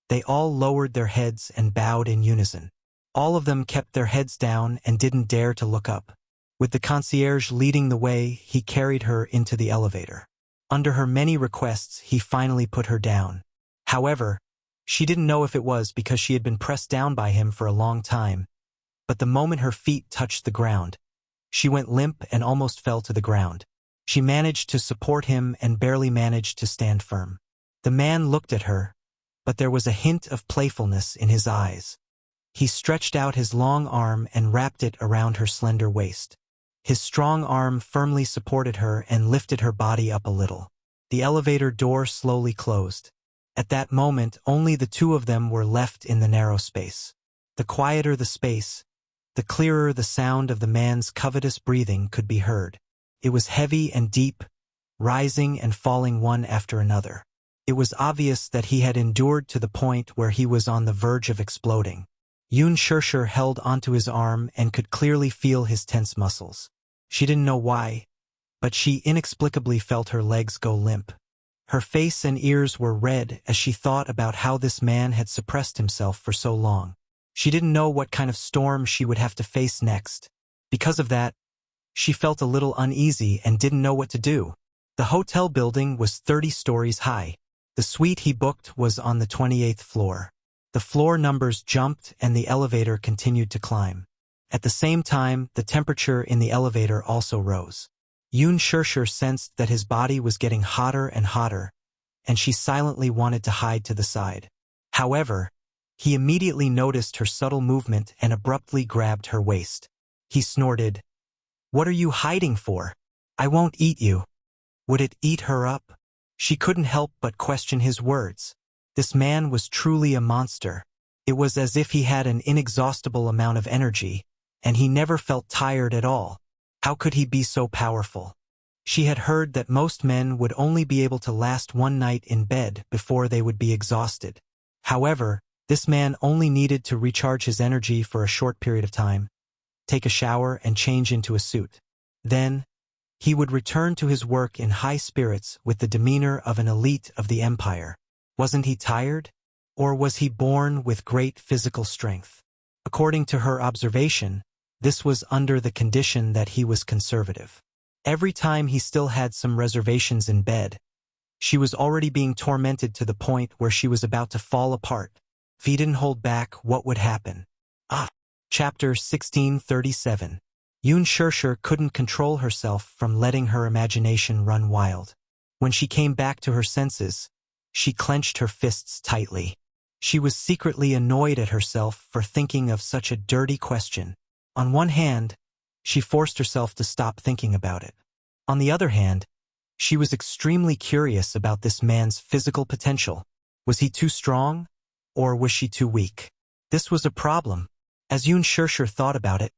they all lowered their heads and bowed in unison. All of them kept their heads down and didn't dare to look up. With the concierge leading the way, he carried her into the elevator. Under her many requests, he finally put her down. However, she didn't know if it was because she had been pressed down by him for a long time. But the moment her feet touched the ground, she went limp and almost fell to the ground. She managed to support him and barely managed to stand firm. The man looked at her, but there was a hint of playfulness in his eyes. He stretched out his long arm and wrapped it around her slender waist. His strong arm firmly supported her and lifted her body up a little. The elevator door slowly closed. At that moment, only the 2 of them were left in the narrow space. The quieter the space, the clearer the sound of the man's covetous breathing could be heard. It was heavy and deep, rising and falling one after another. It was obvious that he had endured to the point where he was on the verge of exploding. Yoon Shirshir held onto his arm and could clearly feel his tense muscles. She didn't know why, but she inexplicably felt her legs go limp. Her face and ears were red as she thought about how this man had suppressed himself for so long. She didn't know what kind of storm she would have to face next. Because of that, she felt a little uneasy and didn't know what to do. The hotel building was 30 stories high. The suite he booked was on the 28th floor. The floor numbers jumped and the elevator continued to climb. At the same time, the temperature in the elevator also rose. Yoon Shirshir sensed that his body was getting hotter and hotter, and she silently wanted to hide to the side. However, he immediately noticed her subtle movement and abruptly grabbed her waist. He snorted, "What are you hiding for? I won't eat you." Would it eat her up? She couldn't help but question his words. This man was truly a monster. It was as if he had an inexhaustible amount of energy, and he never felt tired at all. How could he be so powerful? She had heard that most men would only be able to last one night in bed before they would be exhausted. However, this man only needed to recharge his energy for a short period of time, take a shower and change into a suit. Then, He would return to his work in high spirits with the demeanor of an elite of the empire. Wasn't he tired? Or was he born with great physical strength? According to her observation, this was under the condition that he was conservative. Every time he still had some reservations in bed, she was already being tormented to the point where she was about to fall apart. If he didn't hold back, what would happen? Chapter 1637. Yoon Shirshir couldn't control herself from letting her imagination run wild. When she came back to her senses, she clenched her fists tightly. She was secretly annoyed at herself for thinking of such a dirty question. On one hand, she forced herself to stop thinking about it. On the other hand, she was extremely curious about this man's physical potential. Was he too strong, or was she too weak? This was a problem. As Yoon Shirshir thought about it,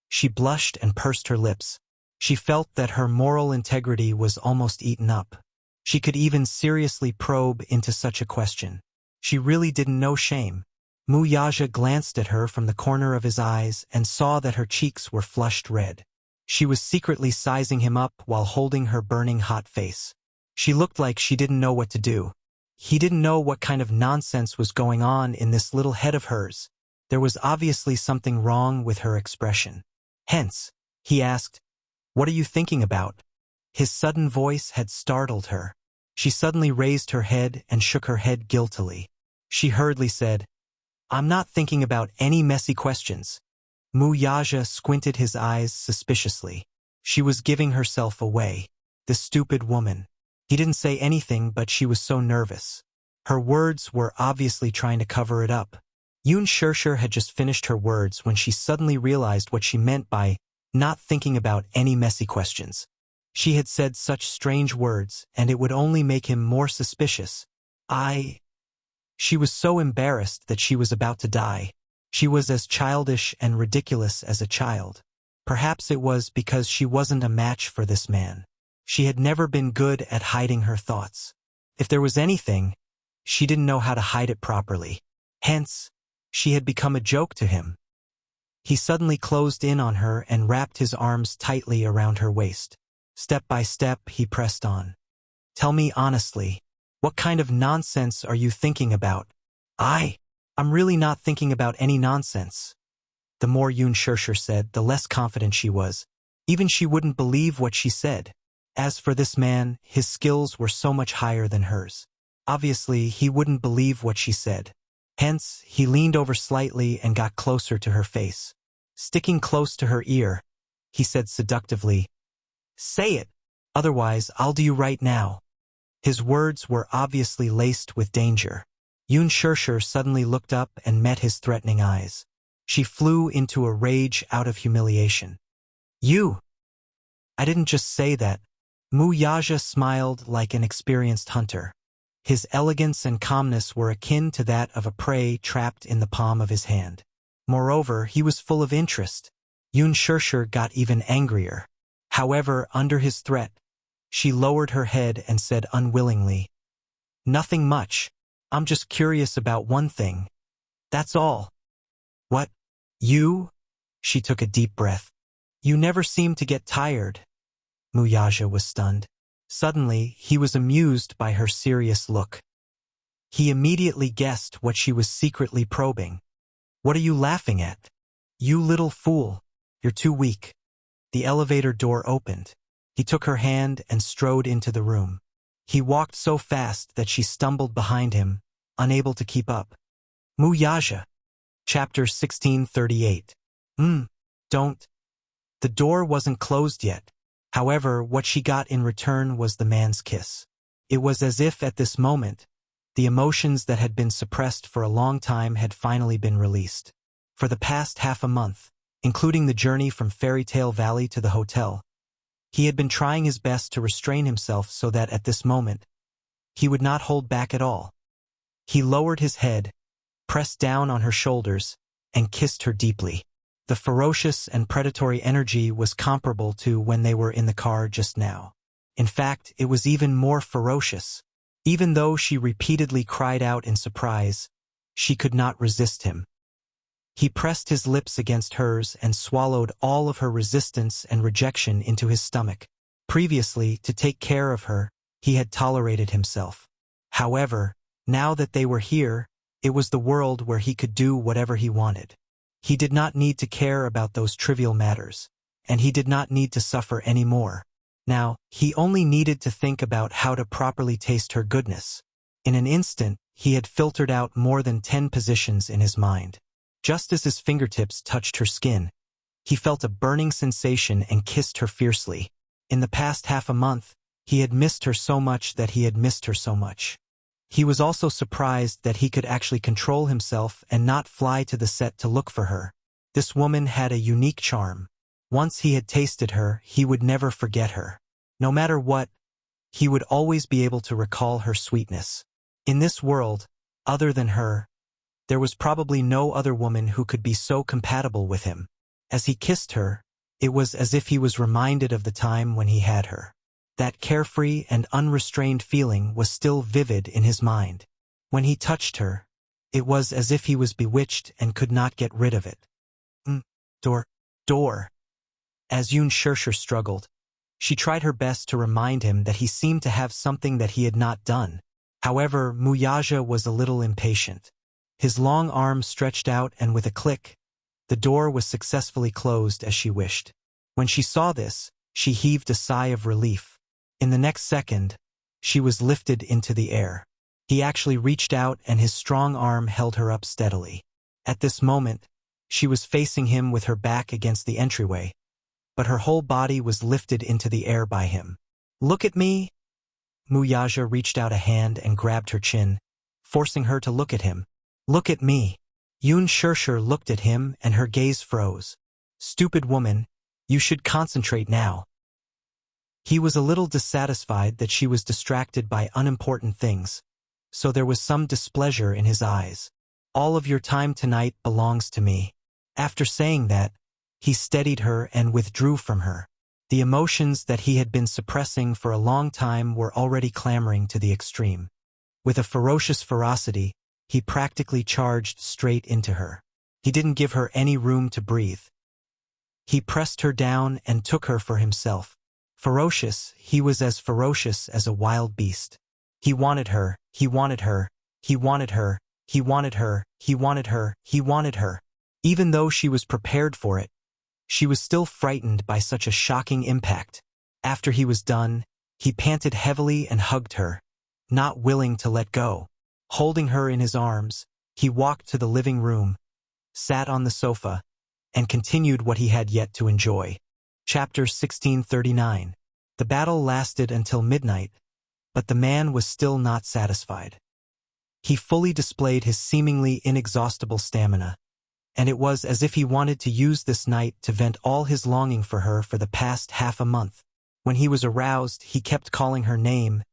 she blushed and pursed her lips. She felt that her moral integrity was almost eaten up. She could even seriously probe into such a question. She really didn't know shame. Mu Yaja glanced at her from the corner of his eyes and saw that her cheeks were flushed red. She was secretly sizing him up while holding her burning hot face. She looked like she didn't know what to do. He didn't know what kind of nonsense was going on in this little head of hers. There was obviously something wrong with her expression. Hence, he asked, "What are you thinking about?" His sudden voice had startled her. She suddenly raised her head and shook her head guiltily. She hurriedly said, "I'm not thinking about any messy questions." Mu Yaja squinted his eyes suspiciously. She was giving herself away. The stupid woman. He didn't say anything, but she was so nervous. Her words were obviously trying to cover it up. Yoon Shirshir had just finished her words when she suddenly realized what she meant by not thinking about any messy questions. She had said such strange words, and it would only make him more suspicious. She was so embarrassed that she was about to die. She was as childish and ridiculous as a child. Perhaps it was because she wasn't a match for this man. She had never been good at hiding her thoughts. If there was anything, she didn't know how to hide it properly. Hence, she had become a joke to him. He suddenly closed in on her and wrapped his arms tightly around her waist. Step by step, he pressed on. "Tell me honestly, what kind of nonsense are you thinking about?" I'm really not thinking about any nonsense." The more Yoon Shirshir said, the less confident she was. Even she wouldn't believe what she said. As for this man, his skills were so much higher than hers. Obviously, he wouldn't believe what she said. Hence, he leaned over slightly and got closer to her face. Sticking close to her ear, he said seductively, "Say it, otherwise I'll do you right now." His words were obviously laced with danger. Yoon Shirshir suddenly looked up and met his threatening eyes. She flew into a rage out of humiliation. "You! I didn't just say that." Mu Yaja smiled like an experienced hunter. His elegance and calmness were akin to that of a prey trapped in the palm of his hand. Moreover, he was full of interest. Yoon Shirshir got even angrier. However, under his threat, she lowered her head and said unwillingly, "Nothing much. I'm just curious about one thing. That's all." "What? You?" She took a deep breath. "You never seem to get tired." Mu Yaja was stunned. Suddenly, he was amused by her serious look. He immediately guessed what she was secretly probing. "What are you laughing at?" "You little fool. You're too weak." The elevator door opened. He took her hand and strode into the room. He walked so fast that she stumbled behind him, unable to keep up. Mu Yaja. Chapter 1638. Don't. The door wasn't closed yet. However, what she got in return was the man's kiss. It was as if at this moment, the emotions that had been suppressed for a long time had finally been released. For the past half a month, including the journey from Fairy Tale Valley to the hotel, he had been trying his best to restrain himself so that at this moment, he would not hold back at all. He lowered his head, pressed down on her shoulders, and kissed her deeply. The ferocious and predatory energy was comparable to when they were in the car just now. In fact, it was even more ferocious. Even though she repeatedly cried out in surprise, she could not resist him. He pressed his lips against hers and swallowed all of her resistance and rejection into his stomach. Previously, to take care of her, he had tolerated himself. However, now that they were here, it was the world where he could do whatever he wanted. He did not need to care about those trivial matters, and he did not need to suffer anymore. Now, he only needed to think about how to properly taste her goodness. In an instant, he had filtered out more than 10 positions in his mind. Just as his fingertips touched her skin, he felt a burning sensation and kissed her fiercely. In the past half a month, he had missed her so much that he had missed her so much. He was also surprised that he could actually control himself and not fly to the set to look for her. This woman had a unique charm. Once he had tasted her, he would never forget her. No matter what, he would always be able to recall her sweetness. In this world, other than her, there was probably no other woman who could be so compatible with him. As he kissed her, it was as if he was reminded of the time when he had her. That carefree and unrestrained feeling was still vivid in his mind. When he touched her, it was as if he was bewitched and could not get rid of it. Door. As Yun Shirshir struggled, she tried her best to remind him that he seemed to have something that he had not done. However, Muyaja was a little impatient. His long arm stretched out and with a click, the door was successfully closed as she wished. When she saw this, she heaved a sigh of relief. In the next second, she was lifted into the air. He actually reached out and his strong arm held her up steadily. At this moment, she was facing him with her back against the entryway, but her whole body was lifted into the air by him. "Look at me!" Muyaja reached out a hand and grabbed her chin, forcing her to look at him. "Look at me!" Yun Shirshir looked at him and her gaze froze. "Stupid woman, you should concentrate now." He was a little dissatisfied that she was distracted by unimportant things, so there was some displeasure in his eyes. "All of your time tonight belongs to me." After saying that, he steadied her and withdrew from her. The emotions that he had been suppressing for a long time were already clamoring to the extreme. With a ferocious ferocity, he practically charged straight into her. He didn't give her any room to breathe. He pressed her down and took her for himself. Ferocious, he was as ferocious as a wild beast. He wanted her, he wanted her, he wanted her, he wanted her, he wanted her, he wanted her. Even though she was prepared for it, she was still frightened by such a shocking impact. After he was done, he panted heavily and hugged her, not willing to let go. Holding her in his arms, he walked to the living room, sat on the sofa, and continued what he had yet to enjoy. Chapter 1639. The battle lasted until midnight, but the man was still not satisfied. He fully displayed his seemingly inexhaustible stamina, and it was as if he wanted to use this night to vent all his longing for her for the past half a month. When he was aroused, he kept calling her name,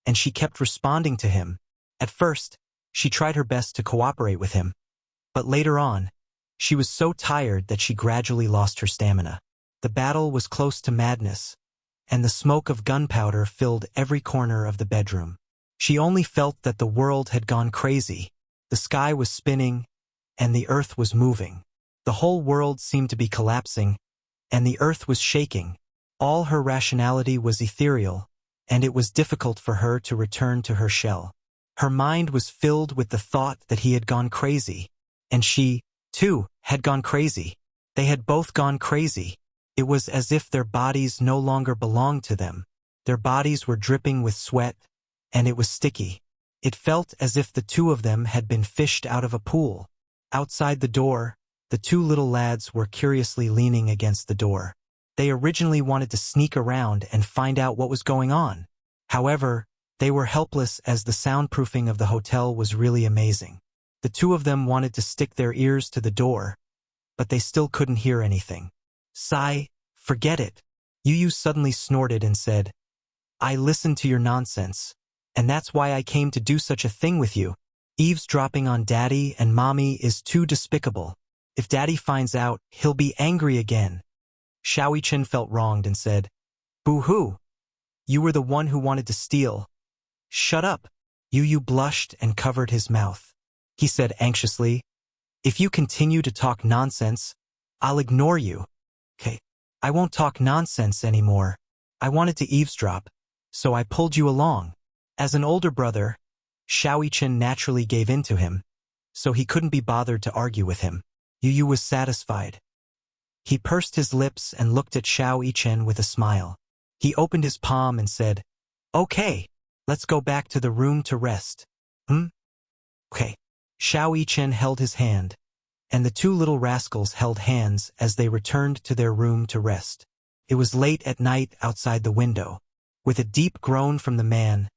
and she kept responding to him. At first, she tried her best to cooperate with him, but later on, she was so tired that she gradually lost her stamina. The battle was close to madness, and the smoke of gunpowder filled every corner of the bedroom. She only felt that the world had gone crazy. The sky was spinning, and the earth was moving. The whole world seemed to be collapsing, and the earth was shaking. All her rationality was ethereal, and it was difficult for her to return to her shell. Her mind was filled with the thought that he had gone crazy, and she, too, had gone crazy. They had both gone crazy. It was as if their bodies no longer belonged to them. Their bodies were dripping with sweat, and it was sticky. It felt as if the two of them had been fished out of a pool. Outside the door, the two little lads were curiously leaning against the door. They originally wanted to sneak around and find out what was going on. However, they were helpless as the soundproofing of the hotel was really amazing. The two of them wanted to stick their ears to the door, but they still couldn't hear anything. "Sigh, forget it." Yu suddenly snorted and said, "I listened to your nonsense, and that's why I came to do such a thing with you. Eavesdropping on Daddy and Mommy is too despicable. If Daddy finds out, he'll be angry again." Xiaoyichen felt wronged and said, "Boo-hoo. You were the one who wanted to steal." "Shut up." Yu blushed and covered his mouth. He said anxiously, "If you continue to talk nonsense, I'll ignore you." "Okay, I won't talk nonsense anymore." I wanted to eavesdrop, so I pulled you along. As an older brother, Xiao Yichen naturally gave in to him, so he couldn't be bothered to argue with him. Yu was satisfied. He pursed his lips and looked at Xiao Yichen with a smile. He opened his palm and said, "Okay, let's go back to the room to rest." Okay. Xiao Yichen held his hand, and the two little rascals held hands as they returned to their room to rest. It was late at night outside the window. With a deep groan from the man,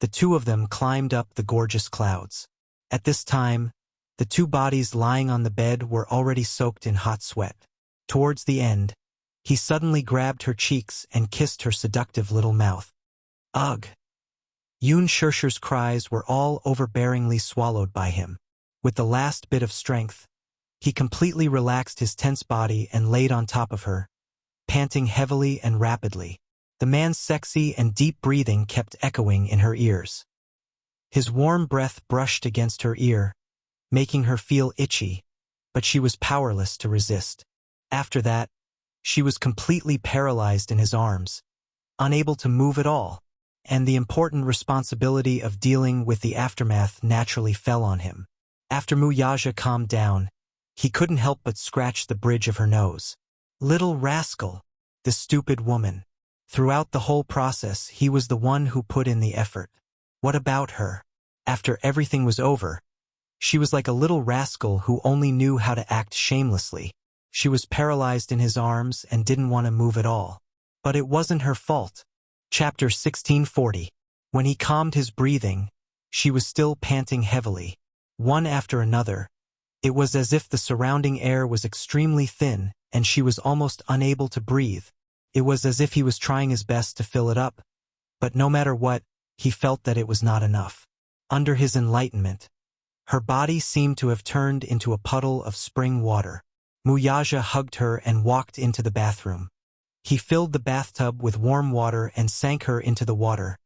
the two of them climbed up the gorgeous clouds. At this time, the two bodies lying on the bed were already soaked in hot sweat. Towards the end, he suddenly grabbed her cheeks and kissed her seductive little mouth. Ugh! Yun Shirshir's cries were all overbearingly swallowed by him. With the last bit of strength, he completely relaxed his tense body and laid on top of her, panting heavily and rapidly. The man's sexy and deep breathing kept echoing in her ears. His warm breath brushed against her ear, making her feel itchy, but she was powerless to resist. After that, she was completely paralyzed in his arms, unable to move at all, and the important responsibility of dealing with the aftermath naturally fell on him. After Wuxia calmed down, he couldn't help but scratch the bridge of her nose. Little rascal, the stupid woman. Throughout the whole process, he was the one who put in the effort. What about her? After everything was over, she was like a little rascal who only knew how to act shamelessly. She was paralyzed in his arms and didn't want to move at all. But it wasn't her fault. Chapter 1640. When he calmed his breathing, she was still panting heavily. One after another, it was as if the surrounding air was extremely thin and she was almost unable to breathe. It was as if he was trying his best to fill it up, but no matter what, he felt that it was not enough. Under his enlightenment, her body seemed to have turned into a puddle of spring water. Wuxia hugged her and walked into the bathroom. He filled the bathtub with warm water and sank her into the water,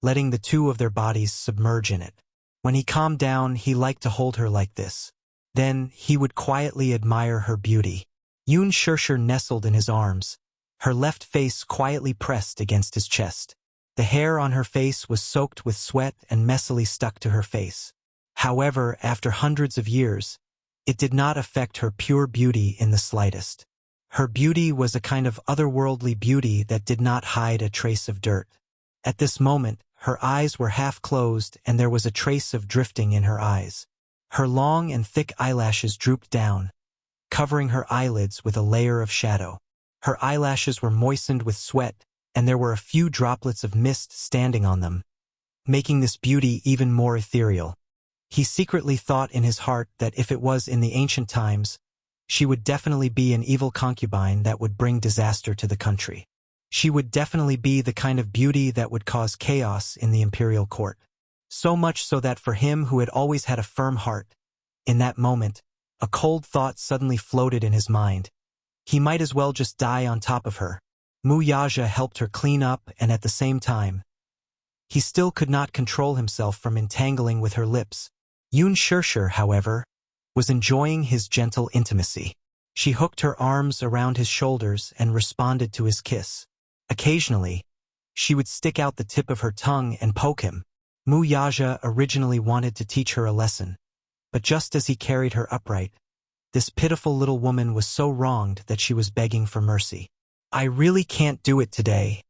letting the two of their bodies submerge in it. When he calmed down, he liked to hold her like this. Then he would quietly admire her beauty. Yun Shirshir nestled in his arms, her left face quietly pressed against his chest. The hair on her face was soaked with sweat and messily stuck to her face. However, after hundreds of years, it did not affect her pure beauty in the slightest. Her beauty was a kind of otherworldly beauty that did not hide a trace of dirt. At this moment, her eyes were half closed and there was a trace of drifting in her eyes. Her long and thick eyelashes drooped down, covering her eyelids with a layer of shadow. Her eyelashes were moistened with sweat, and there were a few droplets of mist standing on them, making this beauty even more ethereal. He secretly thought in his heart that if it was in the ancient times, she would definitely be an evil concubine that would bring disaster to the country. She would definitely be the kind of beauty that would cause chaos in the imperial court. So much so that for him who had always had a firm heart, in that moment, a cold thought suddenly floated in his mind. He might as well just die on top of her. Wuxia helped her clean up and at the same time, he still could not control himself from entangling with her lips. Yun Shirshir, however, was enjoying his gentle intimacy. She hooked her arms around his shoulders and responded to his kiss. Occasionally, she would stick out the tip of her tongue and poke him. Wuxia originally wanted to teach her a lesson, but just as he carried her upright, this pitiful little woman was so wronged that she was begging for mercy. I really can't do it today.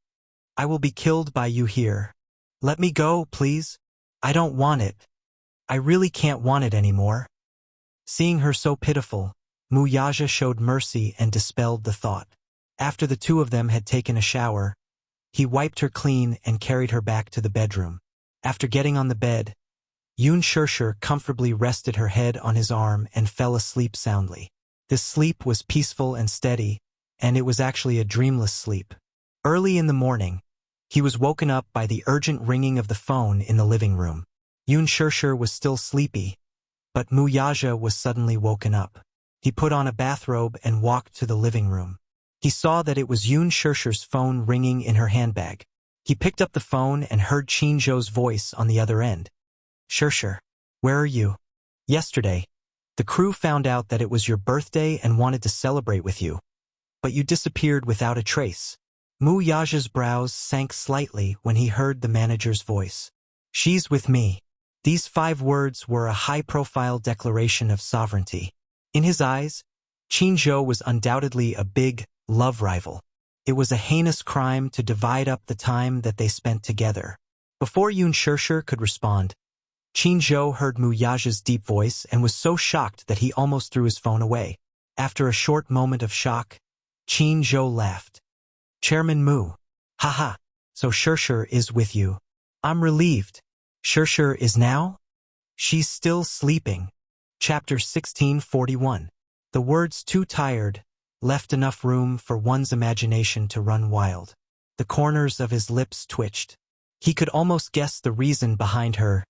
I will be killed by you here. Let me go, please. I don't want it. I really can't want it anymore. Seeing her so pitiful, Wuxia showed mercy and dispelled the thought. After the two of them had taken a shower, he wiped her clean and carried her back to the bedroom. After getting on the bed, Yun Shirshir comfortably rested her head on his arm and fell asleep soundly. This sleep was peaceful and steady, and it was actually a dreamless sleep. Early in the morning, he was woken up by the urgent ringing of the phone in the living room. Yun Shirshir was still sleepy, but Wuxia was suddenly woken up. He put on a bathrobe and walked to the living room. He saw that it was Yun Shirshir's phone ringing in her handbag. He picked up the phone and heard Qinzhou's voice on the other end. Shirshir, where are you? Yesterday, the crew found out that it was your birthday and wanted to celebrate with you, but you disappeared without a trace. Mu Yaja's brows sank slightly when he heard the manager's voice. She's with me. These 5 words were a high-profile declaration of sovereignty. In his eyes, Qin Zhou was undoubtedly a big love rival. It was a heinous crime to divide up the time that they spent together. Before Yun Shirshir could respond, Qin Zhou heard Mu Yaja's deep voice and was so shocked that he almost threw his phone away. After a short moment of shock, Qin Zhou laughed. Chairman Mu. Haha, so Shirshir is with you. I'm relieved. Shirshir is now? She's still sleeping. Chapter 1641. The words too tired left enough room for one's imagination to run wild. The corners of his lips twitched. He could almost guess the reason behind her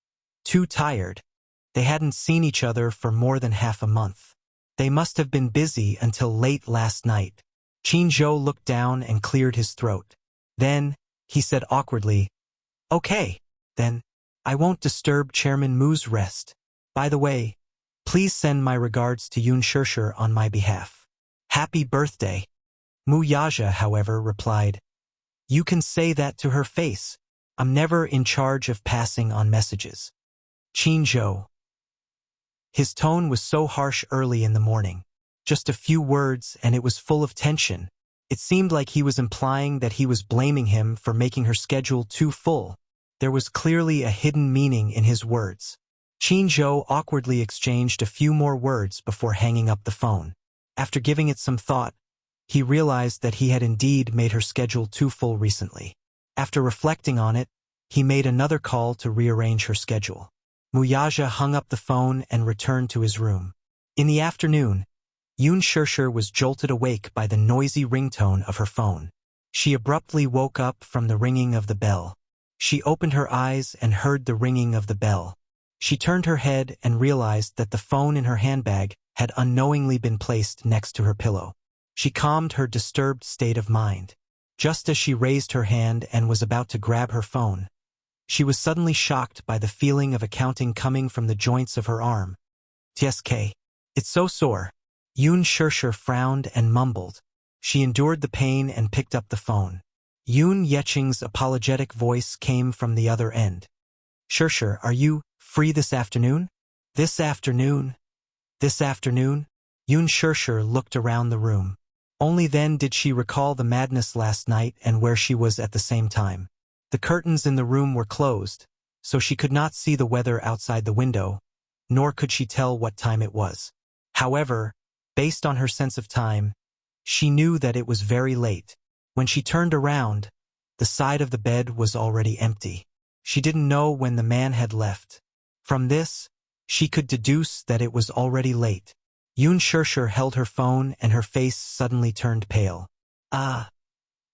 too tired. They hadn't seen each other for more than half a month. They must have been busy until late last night. Qin Zhou looked down and cleared his throat. Then, he said awkwardly, "Okay, then, I won't disturb Chairman Mu's rest. By the way, please send my regards to Yun Shirshir on my behalf. Happy birthday." Mu Yaja, however, replied, "You can say that to her face. I'm never in charge of passing on messages." Qin Zhou. His tone was so harsh early in the morning. Just a few words and it was full of tension. It seemed like he was implying that he was blaming him for making her schedule too full. There was clearly a hidden meaning in his words. Qin Zhou awkwardly exchanged a few more words before hanging up the phone. After giving it some thought, he realized that he had indeed made her schedule too full recently. After reflecting on it, he made another call to rearrange her schedule. Mu Yaja hung up the phone and returned to his room. In the afternoon, Yun Shirshir was jolted awake by the noisy ringtone of her phone. She abruptly woke up from the ringing of the bell. She opened her eyes and heard the ringing of the bell. She turned her head and realized that the phone in her handbag had unknowingly been placed next to her pillow. She calmed her disturbed state of mind. Just as she raised her hand and was about to grab her phone, she was suddenly shocked by the feeling of a counting coming from the joints of her arm. "TSK. It's so sore." Yun Shirshir frowned and mumbled. She endured the pain and picked up the phone. Yun Yeching's apologetic voice came from the other end. "Shirshir, are you free this afternoon?" "This afternoon? This afternoon?" Yun Shirshir looked around the room. Only then did she recall the madness last night and where she was at the same time. The curtains in the room were closed, so she could not see the weather outside the window, nor could she tell what time it was. However, based on her sense of time, she knew that it was very late. When she turned around, the side of the bed was already empty. She didn't know when the man had left. From this, she could deduce that it was already late. Yun Shirshir held her phone and her face suddenly turned pale.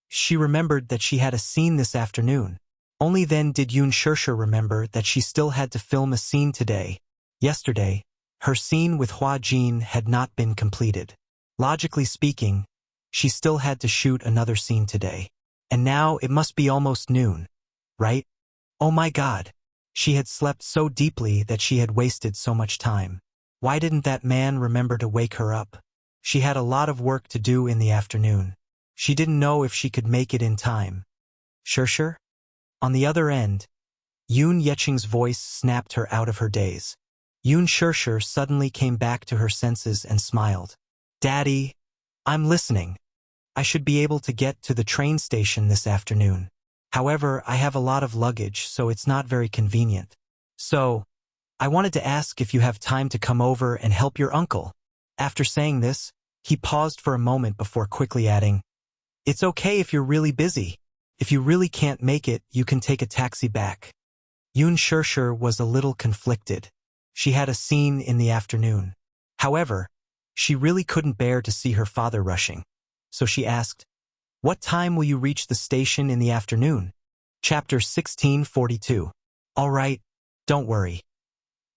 She remembered that she had a scene this afternoon. Only then did Yun Shirshir remember that she still had to film a scene today. Yesterday, her scene with Hua Jin had not been completed. Logically speaking, she still had to shoot another scene today. And now it must be almost noon, right? Oh my God. She had slept so deeply that she had wasted so much time. Why didn't that man remember to wake her up? She had a lot of work to do in the afternoon. She didn't know if she could make it in time. "Shirshir?" On the other end, Yun Yeching's voice snapped her out of her daze. Yun Shirshir suddenly came back to her senses and smiled. "Daddy, I'm listening. I should be able to get to the train station this afternoon. However, I have a lot of luggage, so it's not very convenient. So, I wanted to ask if you have time to come over and help your uncle." After saying this, he paused for a moment before quickly adding, "It's okay if you're really busy. If you really can't make it, you can take a taxi back." Yun Shirshir was a little conflicted. She had a scene in the afternoon. However, she really couldn't bear to see her father rushing. So she asked, "What time will you reach the station in the afternoon?" Chapter 1642. "All right, don't worry.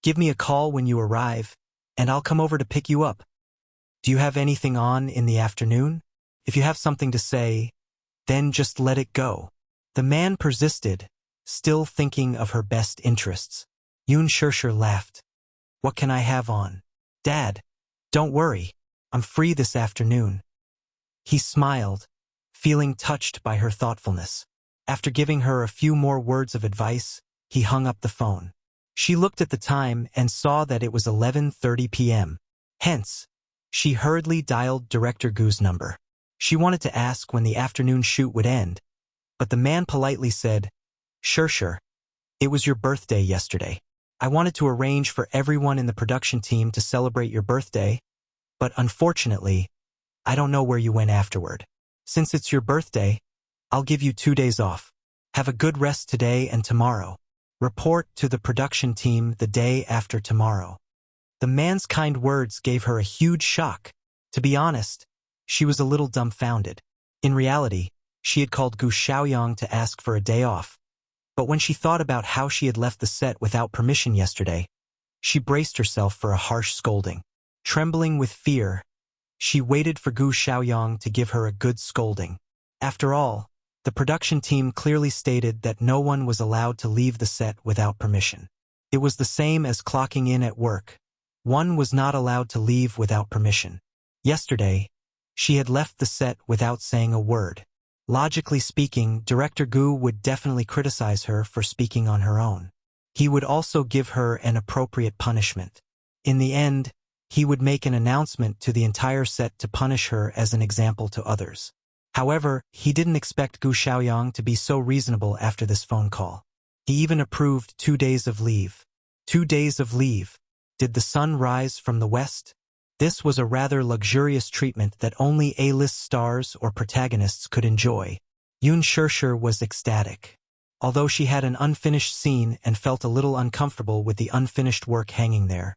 Give me a call when you arrive, and I'll come over to pick you up. Do you have anything on in the afternoon? If you have something to say, then just let it go." The man persisted, still thinking of her best interests. Yun Shirshir laughed. "What can I have on?" "Dad, don't worry. I'm free this afternoon." He smiled, feeling touched by her thoughtfulness. After giving her a few more words of advice, he hung up the phone. She looked at the time and saw that it was 11:30 p.m. Hence, she hurriedly dialed Director Gu's number. She wanted to ask when the afternoon shoot would end, but the man politely said, Sure. It was your birthday yesterday. I wanted to arrange for everyone in the production team to celebrate your birthday, but unfortunately, I don't know where you went afterward. Since it's your birthday, I'll give you 2 days off. Have a good rest today and tomorrow. Report to the production team the day after tomorrow. The man's kind words gave her a huge shock. To be honest, she was a little dumbfounded. In reality, she had called Gu Xiaoyang to ask for a day off. But when she thought about how she had left the set without permission yesterday, she braced herself for a harsh scolding. Trembling with fear, she waited for Gu Xiaoyang to give her a good scolding. After all, the production team clearly stated that no one was allowed to leave the set without permission. It was the same as clocking in at work. One was not allowed to leave without permission. Yesterday, she had left the set without saying a word. Logically speaking, Director Gu would definitely criticize her for speaking on her own. He would also give her an appropriate punishment. In the end, he would make an announcement to the entire set to punish her as an example to others. However, he didn't expect Gu Xiaoyang to be so reasonable after this phone call. He even approved 2 days of leave. 2 days of leave. Did the sun rise from the west? This was a rather luxurious treatment that only A-list stars or protagonists could enjoy. Yun Shirshir was ecstatic. Although she had an unfinished scene and felt a little uncomfortable with the unfinished work hanging there,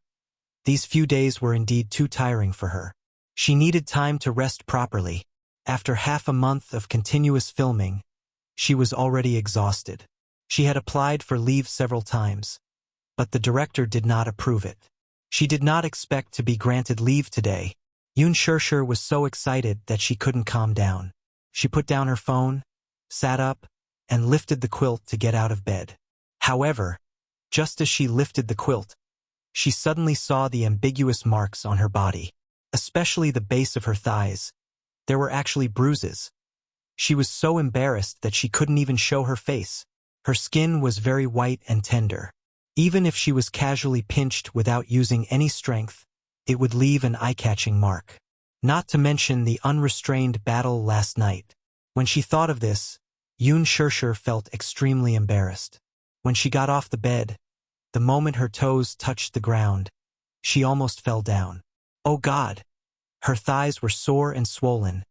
these few days were indeed too tiring for her. She needed time to rest properly. After half a month of continuous filming, she was already exhausted. She had applied for leave several times, but the director did not approve it. She did not expect to be granted leave today. Yun Shirshir was so excited that she couldn't calm down. She put down her phone, sat up, and lifted the quilt to get out of bed. However, just as she lifted the quilt, she suddenly saw the ambiguous marks on her body, especially the base of her thighs. There were actually bruises. She was so embarrassed that she couldn't even show her face. Her skin was very white and tender. Even if she was casually pinched without using any strength, it would leave an eye-catching mark. Not to mention the unrestrained battle last night. When she thought of this, Yun Shirshir felt extremely embarrassed. When she got off the bed, the moment her toes touched the ground, she almost fell down. Oh God! Her thighs were sore and swollen,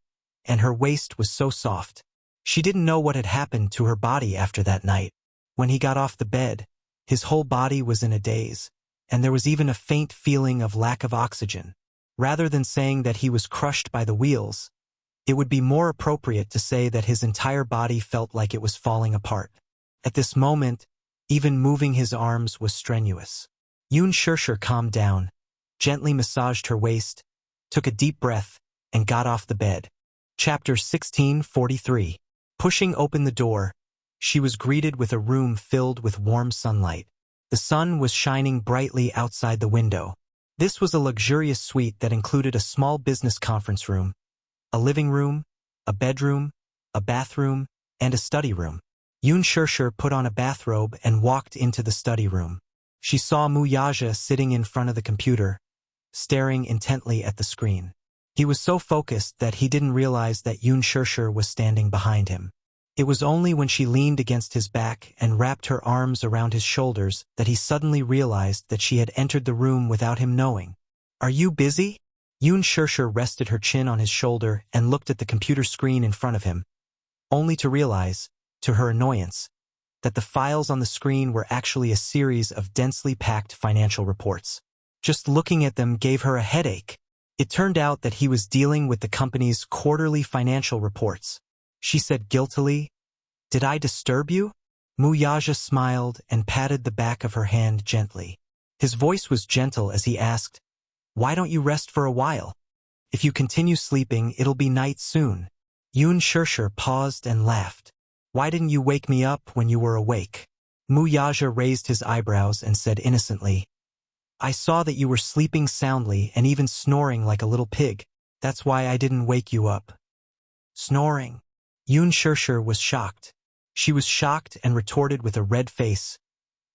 and her waist was so soft. She didn't know what had happened to her body after that night. When he got off the bed, his whole body was in a daze, and there was even a faint feeling of lack of oxygen. Rather than saying that he was crushed by the wheels, it would be more appropriate to say that his entire body felt like it was falling apart. At this moment, even moving his arms was strenuous. Yun Shirshir calmed down, gently massaged her waist, took a deep breath, and got off the bed. Chapter 1643. Pushing open the door, she was greeted with a room filled with warm sunlight. The sun was shining brightly outside the window. This was a luxurious suite that included a small business conference room, a living room, a bedroom, a bathroom, and a study room. Yun Shirshir put on a bathrobe and walked into the study room. She saw Mu Yaja sitting in front of the computer, staring intently at the screen. He was so focused that he didn't realize that Yun Shirshir was standing behind him. It was only when she leaned against his back and wrapped her arms around his shoulders that he suddenly realized that she had entered the room without him knowing. Are you busy? Yun Shirshir rested her chin on his shoulder and looked at the computer screen in front of him, only to realize, to her annoyance, that the files on the screen were actually a series of densely packed financial reports. Just looking at them gave her a headache. It turned out that he was dealing with the company's quarterly financial reports. She said guiltily, "Did I disturb you?" Mu Yaja smiled and patted the back of her hand gently. His voice was gentle as he asked, "Why don't you rest for a while? If you continue sleeping, it'll be night soon." Yun Shirshir paused and laughed. "Why didn't you wake me up when you were awake?" Mu Yaja raised his eyebrows and said innocently, "I saw that you were sleeping soundly and even snoring like a little pig. That's why I didn't wake you up." Snoring. Yoon Shirshir was shocked. She was shocked and retorted with a red face.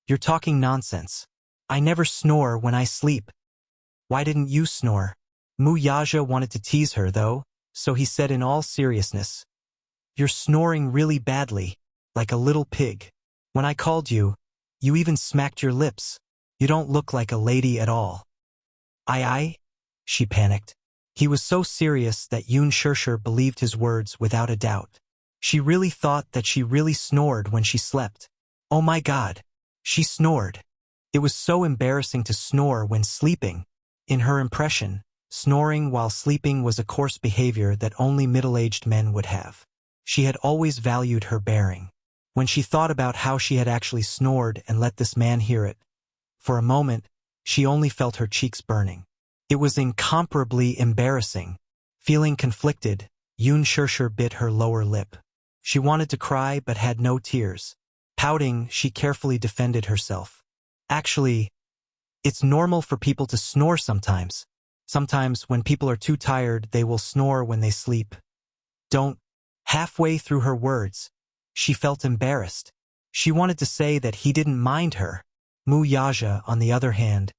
You're talking nonsense. I never snore when I sleep. Why didn't you snore? Mu Yaja wanted to tease her, though, so he said in all seriousness, You're snoring really badly, like a little pig. When I called you, you even smacked your lips. You don't look like a lady at all. I? She panicked. He was so serious that Yoon Shirshir believed his words without a doubt. She really thought that she really snored when she slept. Oh my God. She snored. It was so embarrassing to snore when sleeping. In her impression, snoring while sleeping was a coarse behavior that only middle-aged men would have. She had always valued her bearing. When she thought about how she had actually snored and let this man hear it, for a moment, she only felt her cheeks burning. It was incomparably embarrassing. Feeling conflicted, Yoon Shirshir bit her lower lip. She wanted to cry but had no tears. Pouting, she carefully defended herself. Actually, it's normal for people to snore sometimes. Sometimes when people are too tired, they will snore when they sleep. Don't. Halfway through her words, she felt embarrassed. She wanted to say that he didn't mind her. Mu Yaja, on the other hand,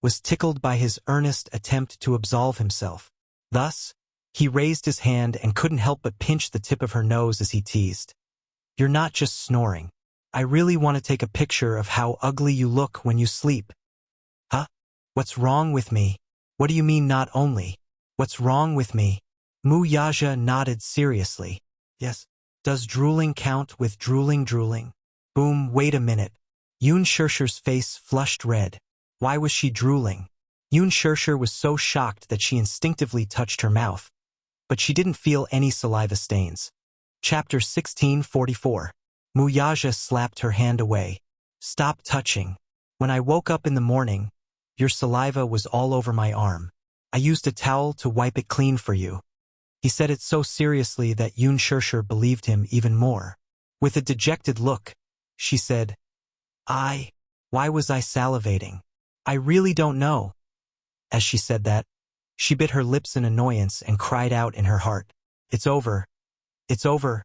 was tickled by his earnest attempt to absolve himself. Thus, he raised his hand and couldn't help but pinch the tip of her nose as he teased. You're not just snoring. I really want to take a picture of how ugly you look when you sleep. Huh? What's wrong with me? What do you mean not only? What's wrong with me? Mu Yaja nodded seriously. Yes. Does drooling count with drooling? Boom, wait a minute. Yoon Shirshir's face flushed red. Why was she drooling? Yoon Shirshir was so shocked that she instinctively touched her mouth. But she didn't feel any saliva stains. Chapter 1644. Mu Yaja slapped her hand away. Stop touching. When I woke up in the morning, your saliva was all over my arm. I used a towel to wipe it clean for you. He said it so seriously that Yoon Shirshir believed him even more. With a dejected look, she said, Why was I salivating? I really don't know. As she said that, she bit her lips in annoyance and cried out in her heart, It's over. It's over.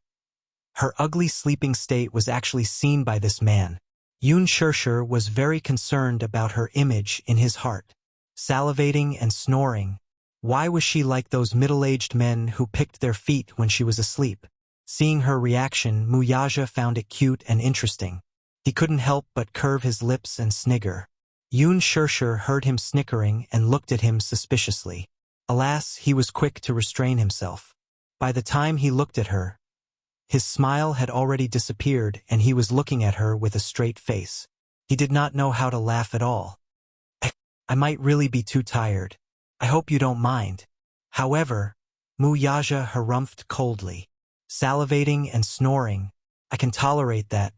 Her ugly sleeping state was actually seen by this man. Yoon Shirshir was very concerned about her image in his heart. Salivating and snoring. Why was she like those middle-aged men who picked their feet when she was asleep? Seeing her reaction, Mu Yaja found it cute and interesting. He couldn't help but curve his lips and snigger. Yoon Shirshir heard him snickering and looked at him suspiciously. Alas, he was quick to restrain himself. By the time he looked at her, his smile had already disappeared and he was looking at her with a straight face. He did not know how to laugh at all. I might really be too tired. I hope you don't mind. However, Mu Yaja harumphed coldly. Salivating and snoring. I can tolerate that.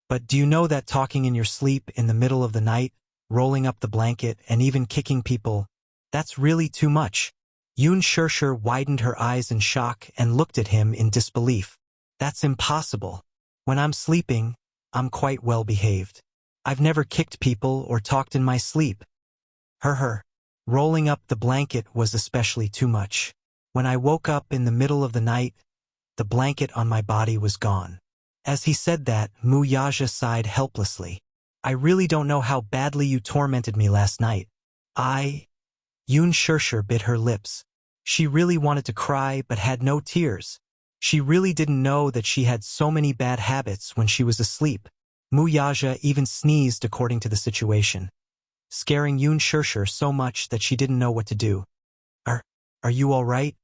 But do you know that talking in your sleep in the middle of the night, rolling up the blanket, and even kicking people, that's really too much? Yoon Shirshir widened her eyes in shock and looked at him in disbelief. That's impossible. When I'm sleeping, I'm quite well behaved. I've never kicked people or talked in my sleep. Rolling up the blanket was especially too much. When I woke up in the middle of the night, the blanket on my body was gone. As he said that, Mu Yaja sighed helplessly. I really don't know how badly you tormented me last night. Yoon Shirshir bit her lips. She really wanted to cry but had no tears. She really didn't know that she had so many bad habits when she was asleep. Mu Yaja even sneezed according to the situation, scaring Yoon Shirshir so much that she didn't know what to do. Are you all right?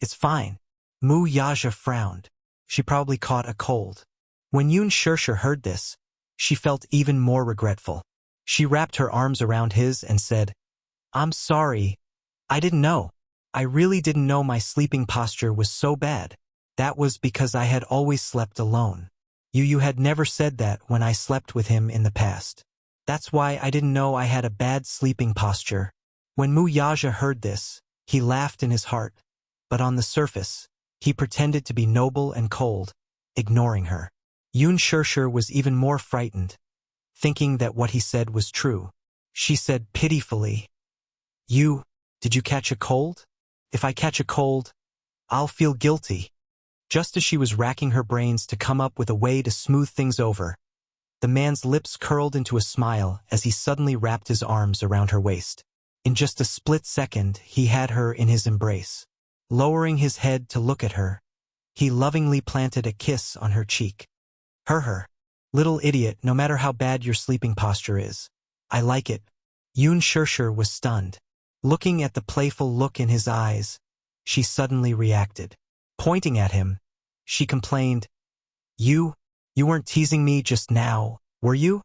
It's fine. Mu Yaja frowned. She probably caught a cold. When Yoon Shirshir heard this, she felt even more regretful. She wrapped her arms around his and said, I'm sorry. I didn't know. I really didn't know my sleeping posture was so bad. That was because I had always slept alone. You had never said that when I slept with him in the past. That's why I didn't know I had a bad sleeping posture. When Mu Yaja heard this, he laughed in his heart, but on the surface, he pretended to be noble and cold, ignoring her. Yoon Shirshir was even more frightened, thinking that what he said was true. She said pitifully, Did you catch a cold? If I catch a cold, I'll feel guilty. Just as she was racking her brains to come up with a way to smooth things over, the man's lips curled into a smile as he suddenly wrapped his arms around her waist. In just a split second, he had her in his embrace. Lowering his head to look at her, he lovingly planted a kiss on her cheek. Her. Little idiot, no matter how bad your sleeping posture is. I like it. Yoon Shirshir was stunned. Looking at the playful look in his eyes, she suddenly reacted. Pointing at him, she complained, You weren't teasing me just now, were you?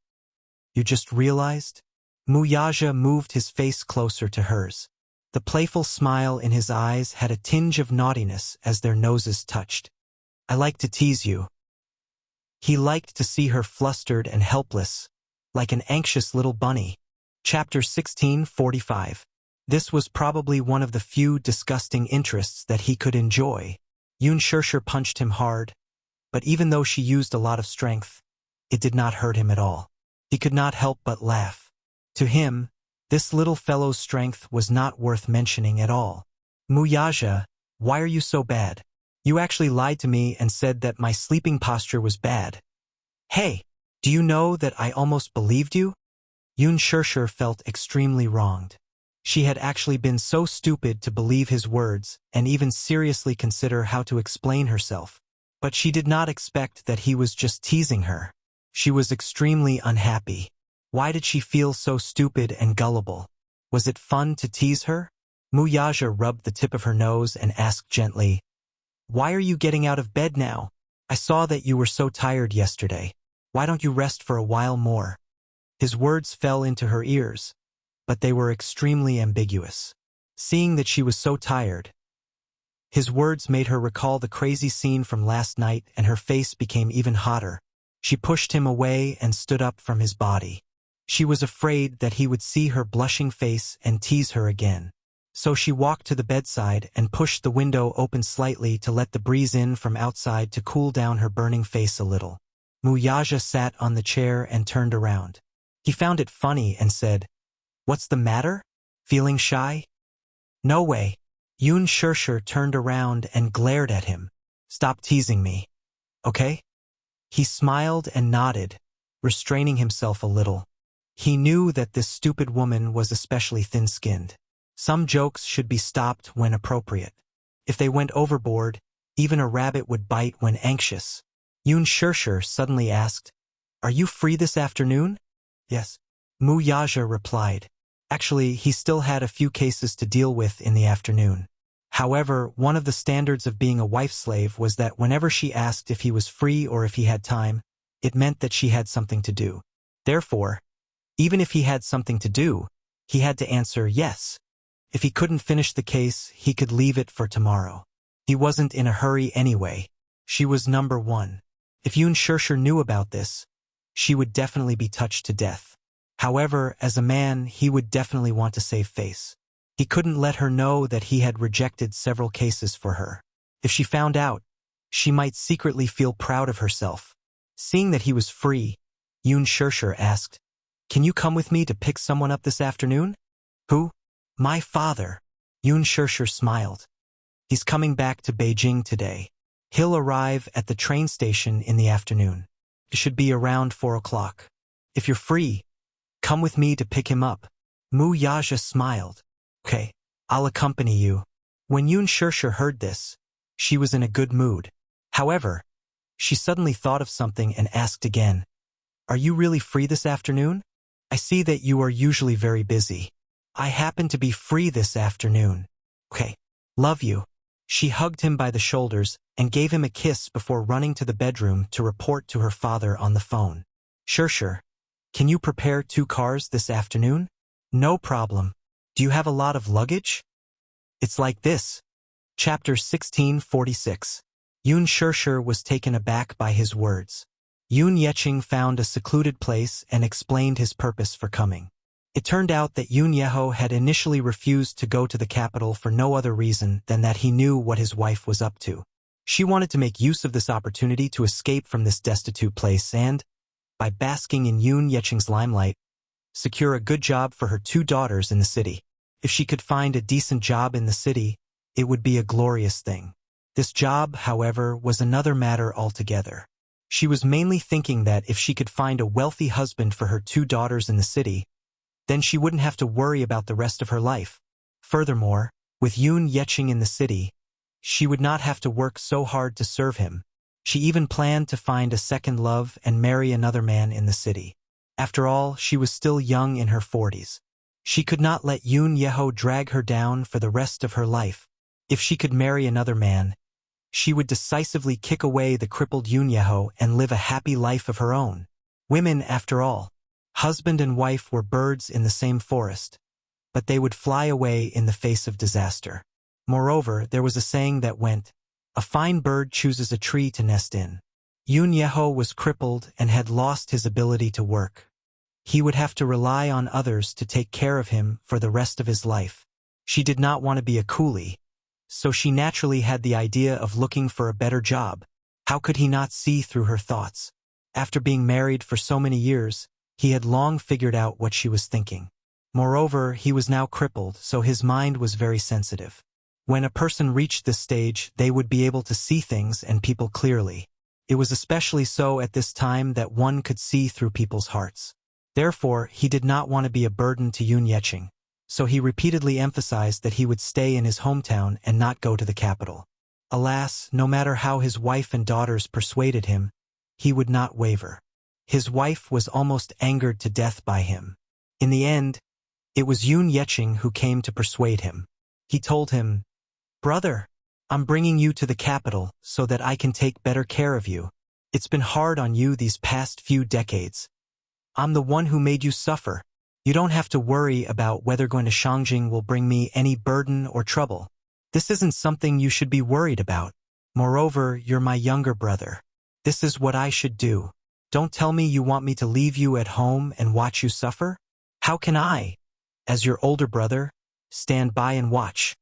You just realized? Muyaja moved his face closer to hers. The playful smile in his eyes had a tinge of naughtiness as their noses touched. I like to tease you. He liked to see her flustered and helpless, like an anxious little bunny. Chapter 1645. This was probably one of the few disgusting interests that he could enjoy. Yoon Shirshir punched him hard, but even though she used a lot of strength, it did not hurt him at all. He could not help but laugh. To him, this little fellow's strength was not worth mentioning at all. Muyaja, why are you so bad? You actually lied to me and said that my sleeping posture was bad. Hey, do you know that I almost believed you? Yoon Shirshir felt extremely wronged. She had actually been so stupid to believe his words and even seriously consider how to explain herself. But she did not expect that he was just teasing her. She was extremely unhappy. Why did she feel so stupid and gullible? Was it fun to tease her? Muyaja rubbed the tip of her nose and asked gently, Why are you getting out of bed now? I saw that you were so tired yesterday. Why don't you rest for a while more? His words fell into her ears, but they were extremely ambiguous. Seeing that she was so tired, his words made her recall the crazy scene from last night, and her face became even hotter. She pushed him away and stood up from his body. She was afraid that he would see her blushing face and tease her again. So she walked to the bedside and pushed the window open slightly to let the breeze in from outside to cool down her burning face a little. Muyaja sat on the chair and turned around. He found it funny and said, What's the matter? Feeling shy? No way. Yoon Shirshir turned around and glared at him. Stop teasing me. Okay? He smiled and nodded, restraining himself a little. He knew that this stupid woman was especially thin-skinned. Some jokes should be stopped when appropriate. If they went overboard, even a rabbit would bite when anxious. Yoon Shirshir suddenly asked, Are you free this afternoon? Yes. Muyaja replied. Actually, he still had a few cases to deal with in the afternoon. However, one of the standards of being a wife-slave was that whenever she asked if he was free or if he had time, it meant that she had something to do. Therefore, even if he had something to do, he had to answer yes. If he couldn't finish the case, he could leave it for tomorrow. He wasn't in a hurry anyway. She was number one. If Yoon Shirshir knew about this, she would definitely be touched to death. However, as a man, he would definitely want to save face. He couldn't let her know that he had rejected several cases for her. If she found out, she might secretly feel proud of herself. Seeing that he was free, Yoon Shirshir asked, Can you come with me to pick someone up this afternoon? Who? My father. Yoon Shirshir smiled. He's coming back to Beijing today. He'll arrive at the train station in the afternoon. It should be around 4 o'clock. If you're free, come with me to pick him up. Muyaja smiled. Okay, I'll accompany you. When Yoon Shirshir heard this, she was in a good mood. However, she suddenly thought of something and asked again, Are you really free this afternoon? I see that you are usually very busy. I happen to be free this afternoon. Okay, love you. She hugged him by the shoulders and gave him a kiss before running to the bedroom to report to her father on the phone. Shirshir, can you prepare 2 cars this afternoon? No problem. Do you have a lot of luggage? It's like this. Chapter 1646. Yoon Shirshir was taken aback by his words. Yoon Yeching found a secluded place and explained his purpose for coming. It turned out that Yoon Yeho had initially refused to go to the capital for no other reason than that he knew what his wife was up to. She wanted to make use of this opportunity to escape from this destitute place and, by basking in Yoon Yeching's limelight, secure a good job for her 2 daughters in the city. If she could find a decent job in the city, it would be a glorious thing. This job, however, was another matter altogether. She was mainly thinking that if she could find a wealthy husband for her 2 daughters in the city, then she wouldn't have to worry about the rest of her life. Furthermore, with Yoon Yeching in the city, she would not have to work so hard to serve him. She even planned to find a second love and marry another man in the city. After all, she was still young in her 40s. She could not let Yoon Yeho drag her down for the rest of her life. If she could marry another man, she would decisively kick away the crippled Yoon Yeho and live a happy life of her own. Women, after all, husband and wife were birds in the same forest, but they would fly away in the face of disaster. Moreover, there was a saying that went, "A fine bird chooses a tree to nest in." Yoon Yeho was crippled and had lost his ability to work. He would have to rely on others to take care of him for the rest of his life. She did not want to be a coolie, so she naturally had the idea of looking for a better job. How could he not see through her thoughts? After being married for so many years, he had long figured out what she was thinking. Moreover, he was now crippled, so his mind was very sensitive. When a person reached this stage, they would be able to see things and people clearly. It was especially so at this time that one could see through people's hearts. Therefore, he did not want to be a burden to Yoon Yeching, so he repeatedly emphasized that he would stay in his hometown and not go to the capital. Alas, no matter how his wife and daughters persuaded him, he would not waver. His wife was almost angered to death by him. In the end, it was Yoon Yeching who came to persuade him. He told him, "Brother, I'm bringing you to the capital so that I can take better care of you. It's been hard on you these past few decades. I'm the one who made you suffer. You don't have to worry about whether going to Shangjing will bring me any burden or trouble. This isn't something you should be worried about. Moreover, you're my younger brother. This is what I should do. Don't tell me you want me to leave you at home and watch you suffer. How can I, as your older brother, stand by and watch?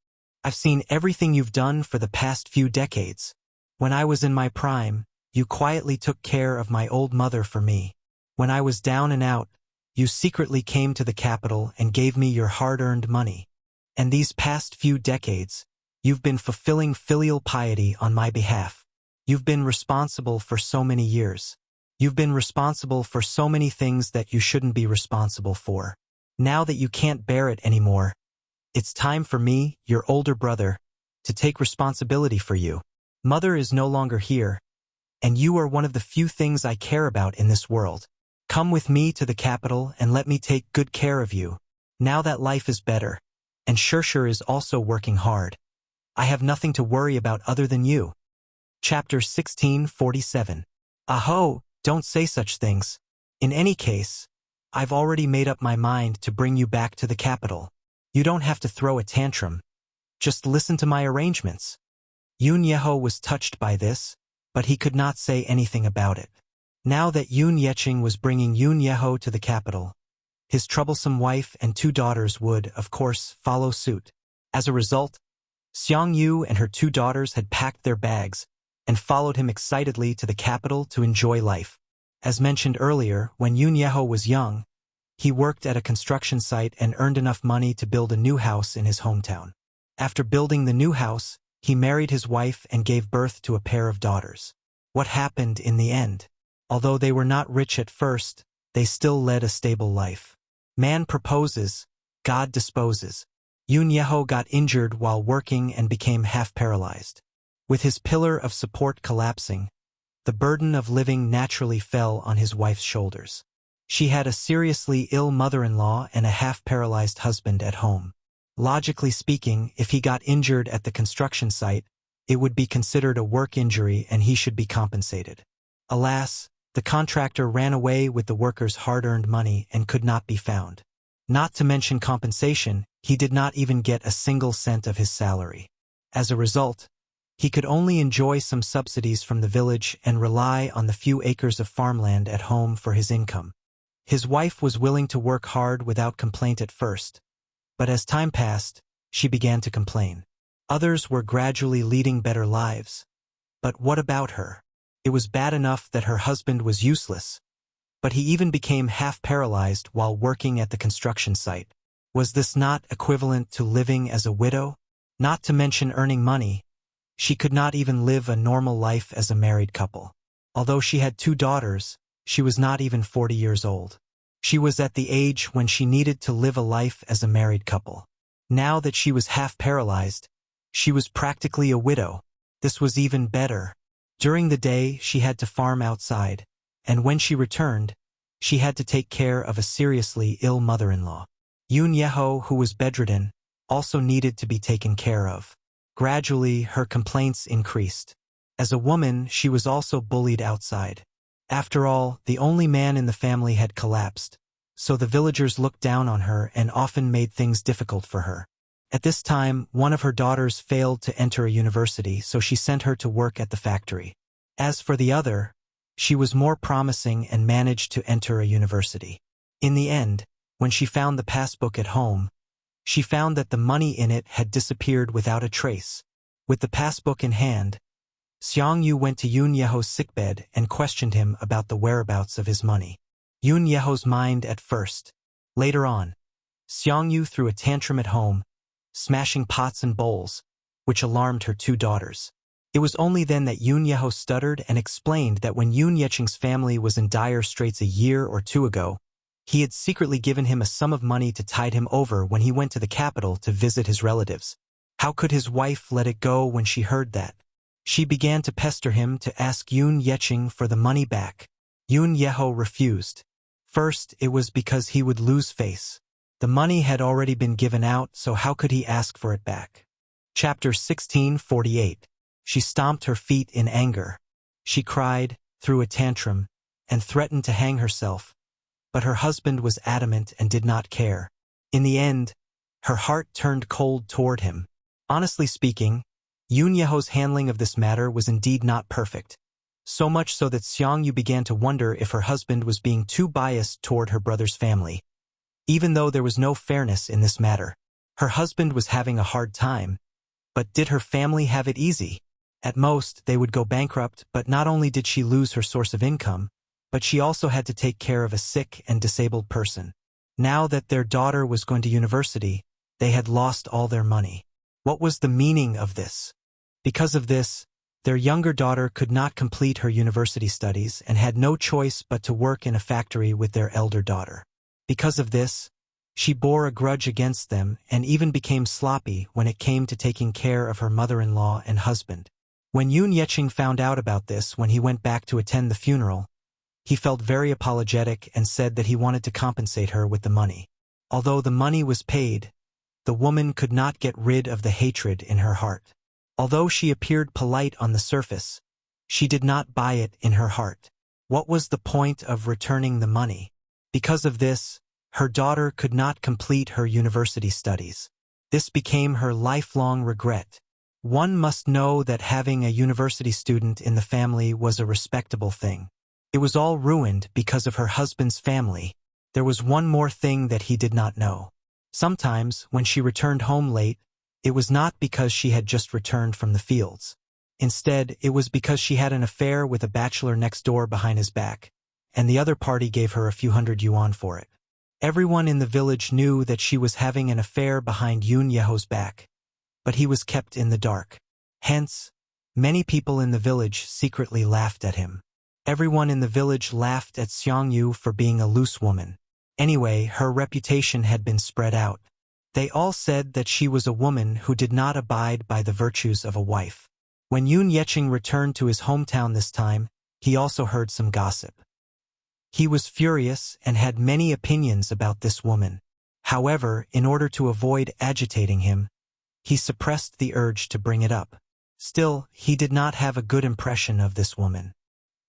I've seen everything you've done for the past few decades. When I was in my prime, you quietly took care of my old mother for me. When I was down and out, you secretly came to the capital and gave me your hard-earned money. And these past few decades, you've been fulfilling filial piety on my behalf. You've been responsible for so many years. You've been responsible for so many things that you shouldn't be responsible for. Now that you can't bear it anymore, it's time for me, your older brother, to take responsibility for you. Mother is no longer here, and you are one of the few things I care about in this world. Come with me to the capital and let me take good care of you. Now that life is better, and Shirshir is also working hard, I have nothing to worry about other than you." Chapter 1647. Aho, don't say such things. In any case, I've already made up my mind to bring you back to the capital. You don't have to throw a tantrum. Just listen to my arrangements. Yoon Yeho was touched by this, but he could not say anything about it. Now that Yoon Yeching was bringing Yoon Yeho to the capital, his troublesome wife and 2 daughters would, of course, follow suit. As a result, Xiang Yu and her 2 daughters had packed their bags and followed him excitedly to the capital to enjoy life. As mentioned earlier, when Yoon Yeho was young, he worked at a construction site and earned enough money to build a new house in his hometown. After building the new house, he married his wife and gave birth to a pair of daughters. What happened in the end? Although they were not rich at first, they still led a stable life. Man proposes, God disposes. Yoon Yeho got injured while working and became half-paralyzed. With his pillar of support collapsing, the burden of living naturally fell on his wife's shoulders. She had a seriously ill mother-in-law and a half-paralyzed husband at home. Logically speaking, if he got injured at the construction site, it would be considered a work injury and he should be compensated. Alas, the contractor ran away with the workers' hard-earned money and could not be found. Not to mention compensation, he did not even get a single cent of his salary. As a result, he could only enjoy some subsidies from the village and rely on the few acres of farmland at home for his income. His wife was willing to work hard without complaint at first, but as time passed, she began to complain. Others were gradually leading better lives. But what about her? It was bad enough that her husband was useless, but he even became half-paralyzed while working at the construction site. Was this not equivalent to living as a widow? Not to mention earning money, She could not even live a normal life as a married couple. Although she had 2 daughters, she was not even 40 years old. She was at the age when she needed to live a life as a married couple. Now that she was half paralyzed, she was practically a widow. This was even better. During the day, she had to farm outside, and when she returned, she had to take care of a seriously ill mother-in-law. Yoon Yeho, who was bedridden, also needed to be taken care of. Gradually, her complaints increased. As a woman, she was also bullied outside. After all, the only man in the family had collapsed, so the villagers looked down on her and often made things difficult for her. At this time, one of her daughters failed to enter a university, so she sent her to work at the factory. As for the other, she was more promising and managed to enter a university. In the end, when she found the passbook at home, she found that the money in it had disappeared without a trace. With the passbook in hand, Seong-yu went to Yoon Yeho's sickbed and questioned him about the whereabouts of his money. Yoon Yeho's mind at first. Later on, Seong-yu threw a tantrum at home, smashing pots and bowls, which alarmed her 2 daughters. It was only then that Yoon Yeho stuttered and explained that when Yoon Yeching's family was in dire straits a year or 2 ago, he had secretly given him a sum of money to tide him over when he went to the capital to visit his relatives. How could his wife let it go when she heard that? She began to pester him to ask Yoon Yeching for the money back. Yoon Yeho refused. First, it was because he would lose face. The money had already been given out, so how could he ask for it back? Chapter 1648. She stomped her feet in anger. She cried, threw a tantrum, and threatened to hang herself. But her husband was adamant and did not care. In the end, her heart turned cold toward him. Honestly speaking, Yoon Yeho's handling of this matter was indeed not perfect. So much so that Seong-yu began to wonder if her husband was being too biased toward her brother's family. Even though there was no fairness in this matter, her husband was having a hard time. But did her family have it easy? At most, they would go bankrupt, but not only did she lose her source of income, but she also had to take care of a sick and disabled person. Now that their daughter was going to university, they had lost all their money. What was the meaning of this? Because of this, their younger daughter could not complete her university studies and had no choice but to work in a factory with their elder daughter. Because of this, she bore a grudge against them and even became sloppy when it came to taking care of her mother-in-law and husband. When Yoon Yeching found out about this when he went back to attend the funeral, he felt very apologetic and said that he wanted to compensate her with the money. Although the money was paid, the woman could not get rid of the hatred in her heart. Although she appeared polite on the surface, she did not buy it in her heart. What was the point of returning the money? Because of this, her daughter could not complete her university studies. This became her lifelong regret. One must know that having a university student in the family was a respectable thing. It was all ruined because of her husband's family. There was one more thing that he did not know. Sometimes, when she returned home late, it was not because she had just returned from the fields. Instead, it was because she had an affair with a bachelor next door behind his back, and the other party gave her a few hundred yuan for it. Everyone in the village knew that she was having an affair behind Yoon Yeho's back, but he was kept in the dark. Hence, many people in the village secretly laughed at him. Everyone in the village laughed at Seong-yu for being a loose woman. Anyway, her reputation had been spread out. They all said that she was a woman who did not abide by the virtues of a wife. When Yoon Yeching returned to his hometown this time, he also heard some gossip. He was furious and had many opinions about this woman. However, in order to avoid agitating him, he suppressed the urge to bring it up. Still, he did not have a good impression of this woman.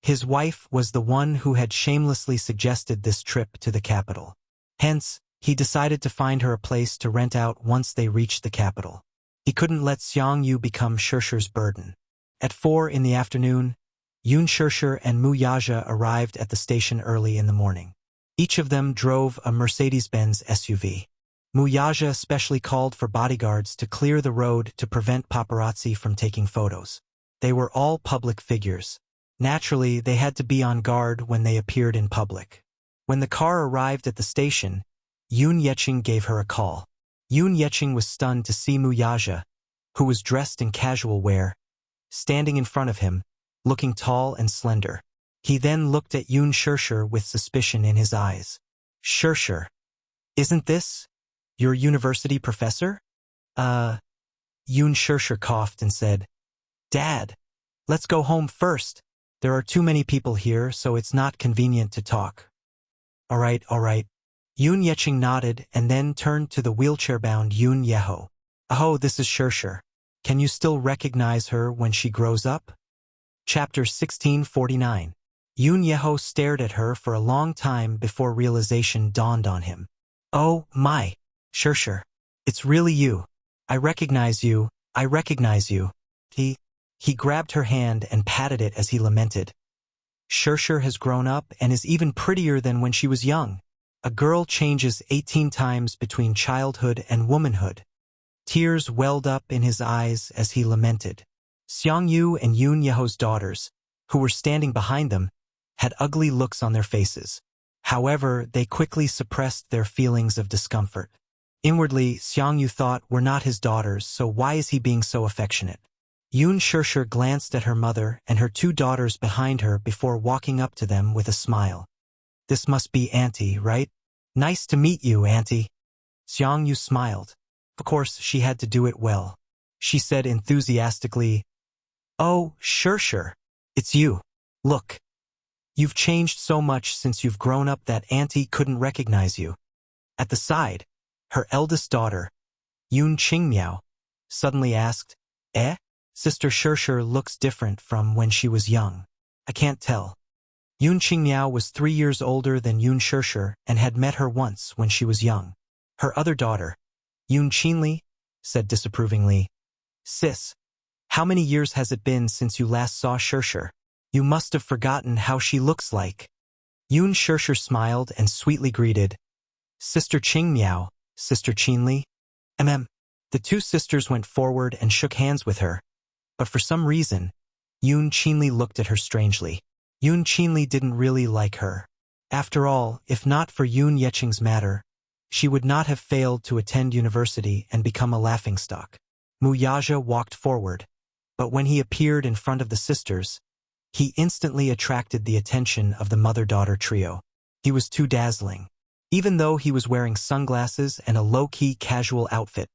His wife was the one who had shamelessly suggested this trip to the capital. Hence, he decided to find her a place to rent out once they reached the capital. He couldn't let Seong-yu become Shirshir's burden. At 4 in the afternoon, Yoon Shirshir and Mu Yaja arrived at the station early in the morning. Each of them drove a Mercedes-Benz SUV. Mu Yaja especially called for bodyguards to clear the road to prevent paparazzi from taking photos. They were all public figures. Naturally, they had to be on guard when they appeared in public. When the car arrived at the station, Yoon Yeching gave her a call. Yoon Yeching was stunned to see Mu Yaja, who was dressed in casual wear, standing in front of him, looking tall and slender. He then looked at Yoon Shirshir with suspicion in his eyes. Shirshir, isn't this your university professor? Yoon Shirshir coughed and said, Dad, let's go home first. There are too many people here, so it's not convenient to talk. All right. Yoon Yeching nodded and then turned to the wheelchair-bound Yoon Yeho. Oh, this is Shirshir. Can you still recognize her when she grows up? Chapter 1649. Yoon Yeho stared at her for a long time before realization dawned on him. Oh, my, Shirshir. It's really you. I recognize you. He grabbed her hand and patted it as he lamented. Shirshir has grown up and is even prettier than when she was young. A girl changes 18 times between childhood and womanhood. Tears welled up in his eyes as he lamented. Seongyu and Yoon Yeho's daughters, who were standing behind them, had ugly looks on their faces. However, they quickly suppressed their feelings of discomfort. Inwardly, Seongyu thought, we're not his daughters, so why is he being so affectionate? Yoon Shirshir glanced at her mother and her two daughters behind her before walking up to them with a smile. This must be Auntie, right? Nice to meet you, Auntie. Seongyu smiled. Of course, she had to do it well. She said enthusiastically, Oh, Shirshir, it's you. Look. You've changed so much since you've grown up that Auntie couldn't recognize you. At the side, her eldest daughter, Yoon Qingmiao, suddenly asked, Sister Shirshir looks different from when she was young. I can't tell. Yoon Qingmiao was 3 years older than Yoon Shirshir and had met her once when she was young. Her other daughter, Yoon Qinli, said disapprovingly, Sis, how many years has it been since you last saw Shirshir? You must have forgotten how she looks like. Yoon Shirshir smiled and sweetly greeted, Sister Qingmiao, Sister Qinli. The two sisters went forward and shook hands with her. But for some reason, Yoon Qinli looked at her strangely. Yoon Qinli didn't really like her. After all, if not for Yoon Yeching's matter, she would not have failed to attend university and become a laughingstock. Muyaja walked forward, but when he appeared in front of the sisters, he instantly attracted the attention of the mother-daughter trio. He was too dazzling. Even though he was wearing sunglasses and a low-key casual outfit,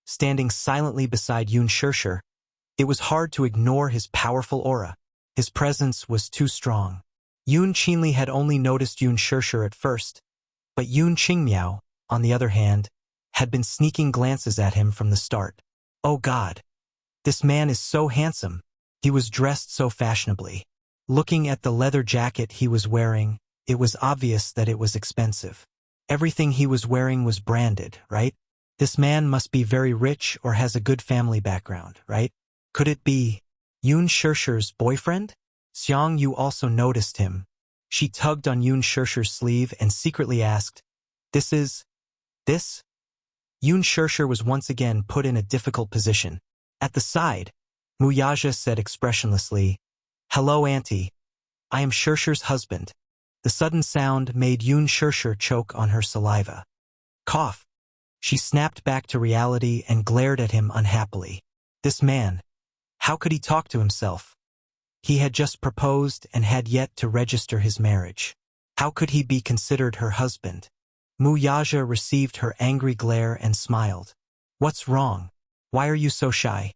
standing silently beside Yoon Shirshir, it was hard to ignore his powerful aura. His presence was too strong. Yoon Qinli had only noticed Yoon Shirshir at first, but Yoon Qingmiao, on the other hand, had been sneaking glances at him from the start. Oh God! This man is so handsome. He was dressed so fashionably. Looking at the leather jacket he was wearing, it was obvious that it was expensive. Everything he was wearing was branded, right? This man must be very rich or has a good family background, right? Could it be Yoon Shirshir's boyfriend? Seongyu also noticed him. She tugged on Yoon Shirshir's sleeve and secretly asked, This? Yoon Shirshir was once again put in a difficult position. At the side, Muyaja said expressionlessly, Hello, Auntie. I am Shirshir's husband. The sudden sound made Yoon Shirshir choke on her saliva. Cough. She snapped back to reality and glared at him unhappily. This man. How could he talk to himself? He had just proposed and had yet to register his marriage. How could he be considered her husband? Muyaja received her angry glare and smiled. What's wrong? Why are you so shy?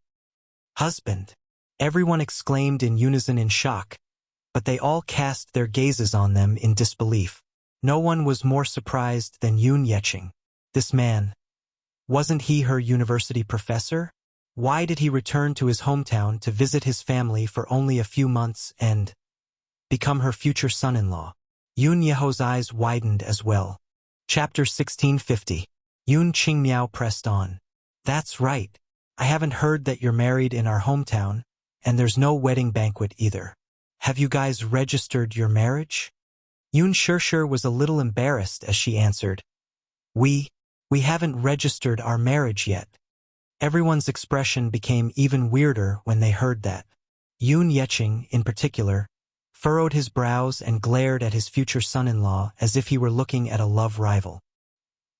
Husband. Everyone exclaimed in unison in shock, but they all cast their gazes on them in disbelief. No one was more surprised than Yoon Yeching. This man. Wasn't he her university professor? Why did he return to his hometown to visit his family for only a few months and become her future son-in-law? Yoon Yeho's eyes widened as well. Chapter 1650. Yoon Qingmiao pressed on. That's right. I haven't heard that you're married in our hometown, and there's no wedding banquet either. Have you guys registered your marriage? Yoon Shirshir was a little embarrassed as she answered. We haven't registered our marriage yet. Everyone's expression became even weirder when they heard that. Yoon Yeching, in particular, furrowed his brows and glared at his future son-in-law as if he were looking at a love rival.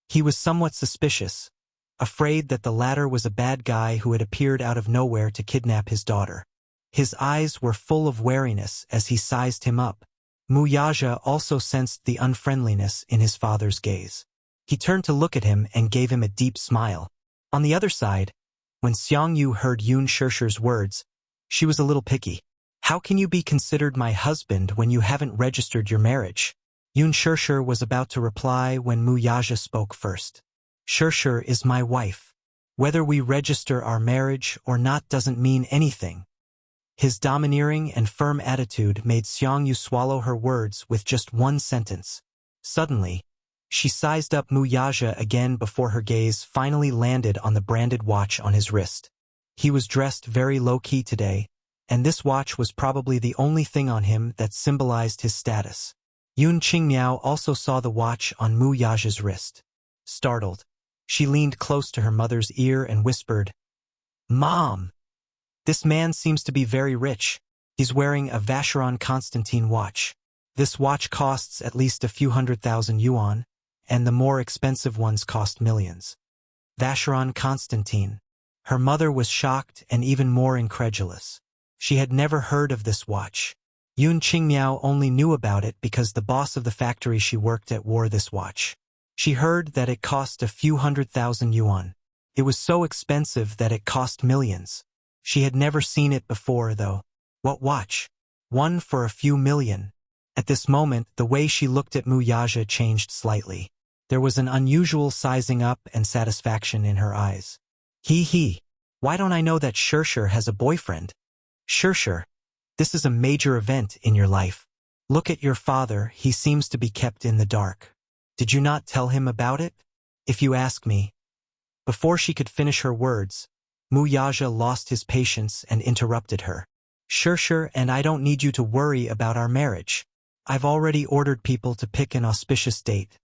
He was somewhat suspicious, afraid that the latter was a bad guy who had appeared out of nowhere to kidnap his daughter. His eyes were full of wariness as he sized him up. Wuxia also sensed the unfriendliness in his father's gaze. He turned to look at him and gave him a deep smile. On the other side, when Xiangyu heard Yun Shishir's words, she was a little picky. How can you be considered my husband when you haven't registered your marriage? Yun Shishir was about to reply when Wuxia spoke first. Shishir is my wife. Whether we register our marriage or not doesn't mean anything. His domineering and firm attitude made Xiangyu swallow her words with just one sentence. Suddenly, she sized up Wuxia again before her gaze finally landed on the branded watch on his wrist. He was dressed very low-key today, and this watch was probably the only thing on him that symbolized his status. Yun Qingmiao also saw the watch on Wuxia's wrist. Startled, she leaned close to her mother's ear and whispered, "Mom! This man seems to be very rich. He's wearing a Vacheron Constantine watch. This watch costs at least a few 100,000 yuan, and the more expensive ones cost millions." Vacheron Constantine. Her mother was shocked and even more incredulous. She had never heard of this watch. Yun Qingmiao only knew about it because the boss of the factory she worked at wore this watch. She heard that it cost a few 100,000 yuan. It was so expensive that it cost millions. She had never seen it before, though. What watch? One for a few million. At this moment, the way she looked at Wuxia changed slightly. There was an unusual sizing up and satisfaction in her eyes. He. Why don't I know that Shishir has a boyfriend? Shishir, this is a major event in your life. Look at your father, he seems to be kept in the dark. Did you not tell him about it? If you ask me. Before she could finish her words, Wuxia lost his patience and interrupted her. Shishir and I don't need you to worry about our marriage. I've already ordered people to pick an auspicious date.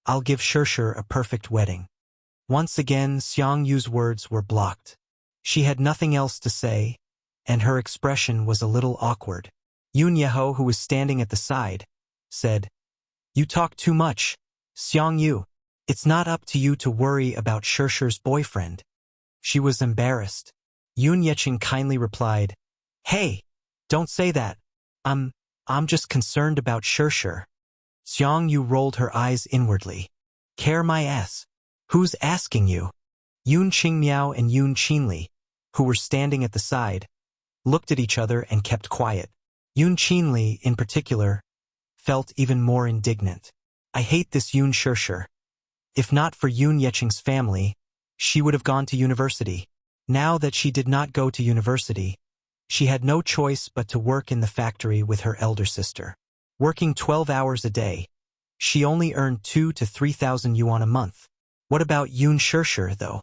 I'll give Shishir a perfect wedding. Once again, Xiangyu's words were blocked. She had nothing else to say, and her expression was a little awkward. Yun Yeho, who was standing at the side, said, "You talk too much, Xiangyu. It's not up to you to worry about Shishir's boyfriend." She was embarrassed. Yun Yeqing kindly replied, "Hey, don't say that. I'm just concerned about Shishir." Xiangyu rolled her eyes inwardly. "Care my ass. Who's asking you?" Yun Qingmiao and Yun Qinli, who were standing at the side, looked at each other and kept quiet. Yun Qinli, in particular, felt even more indignant. "I hate this Yun Shishir. If not for Yun Yeqing's family, she would have gone to university. Now that she did not go to university, she had no choice but to work in the factory with her elder sister. Working 12 hours a day, she only earned 2,000 to 3,000 yuan a month. What about Yun Shishir, though?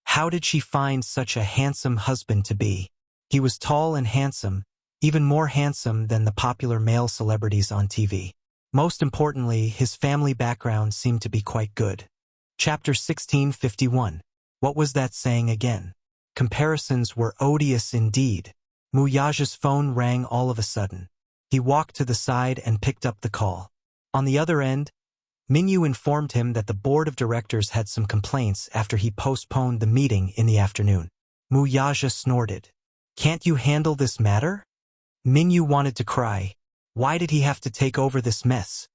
How did she find such a handsome husband to be? He was tall and handsome, even more handsome than the popular male celebrities on TV. Most importantly, his family background seemed to be quite good. Chapter 1651. What was that saying again? Comparisons were odious indeed. Wuxia's phone rang all of a sudden. He walked to the side and picked up the call. On the other end, Minyu informed him that the board of directors had some complaints after he postponed the meeting in the afternoon. Wuxia snorted. "Can't you handle this matter?" Minyu wanted to cry. Why did he have to take over this mess?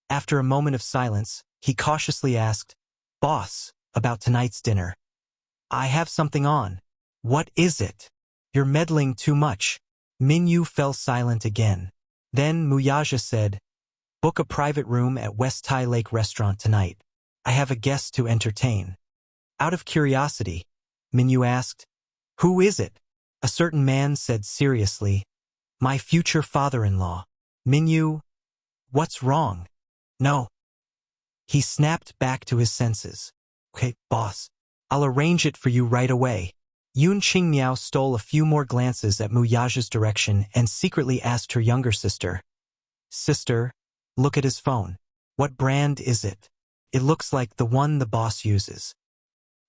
After a moment of silence, he cautiously asked, "Boss, about tonight's dinner. I have something on." "What is it?" "You're meddling too much." Minyu fell silent again. Then Wuxia said, "Book a private room at West Tai Lake Restaurant tonight. I have a guest to entertain." Out of curiosity, Minyu asked, "Who is it?" A certain man said seriously, "My future father-in-law." Minyu, "What's wrong?" "No." He snapped back to his senses. "Okay, boss. I'll arrange it for you right away." Yun Qingmiao stole a few more glances at Wuxia's direction and secretly asked her younger sister, "Sister, look at his phone. What brand is it? It looks like the one the boss uses."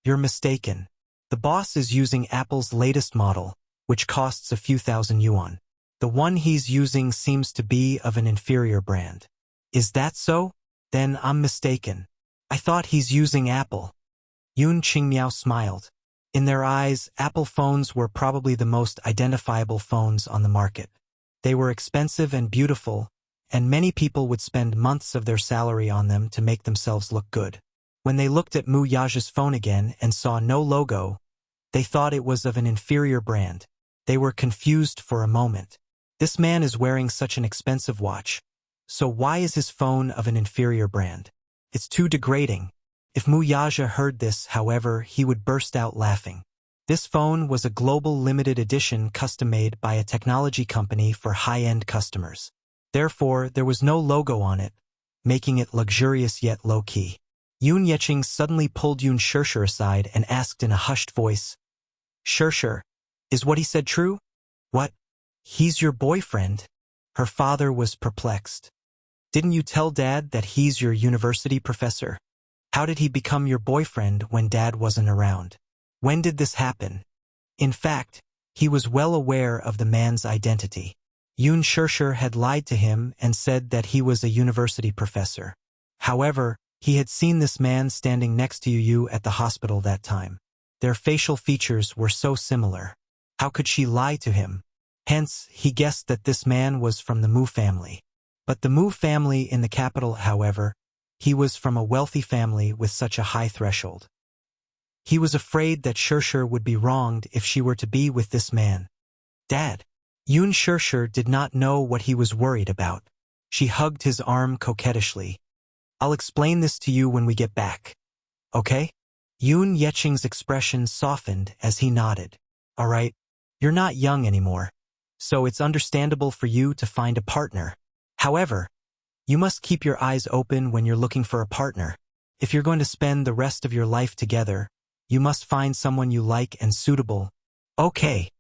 "You're mistaken. The boss is using Apple's latest model, which costs a few thousand yuan. The one he's using seems to be of an inferior brand." "Is that so? Then I'm mistaken. I thought he's using Apple." Yun Qingmiao smiled. In their eyes, Apple phones were probably the most identifiable phones on the market. They were expensive and beautiful, and many people would spend months of their salary on them to make themselves look good. When they looked at Mu Yaja's phone again and saw no logo, they thought it was of an inferior brand. They were confused for a moment. This man is wearing such an expensive watch, so why is his phone of an inferior brand? It's too degrading. If Mu Yaja heard this, however, he would burst out laughing. This phone was a global limited edition custom-made by a technology company for high-end customers. Therefore, there was no logo on it, making it luxurious yet low-key. Yoon Yeching suddenly pulled Yoon Shirshir aside and asked in a hushed voice, "Shirshir, is what he said true?" "What? He's your boyfriend?" Her father was perplexed. "Didn't you tell Dad that he's your university professor? How did he become your boyfriend when Dad wasn't around? When did this happen?" In fact, he was well aware of the man's identity. Yoon Shirshir had lied to him and said that he was a university professor. However, he had seen this man standing next to Yu at the hospital that time. Their facial features were so similar. How could she lie to him? Hence, he guessed that this man was from the Mu family. But the Mu family in the capital, however, he was from a wealthy family with such a high threshold. He was afraid that Shirshir would be wronged if she were to be with this man. "Dad." Yoon Shirshir did not know what he was worried about. She hugged his arm coquettishly. "I'll explain this to you when we get back. Okay?" Yoon Yeching's expression softened as he nodded. "All right, you're not young anymore, so it's understandable for you to find a partner. However, you must keep your eyes open when you're looking for a partner. If you're going to spend the rest of your life together, you must find someone you like and suitable." Okay,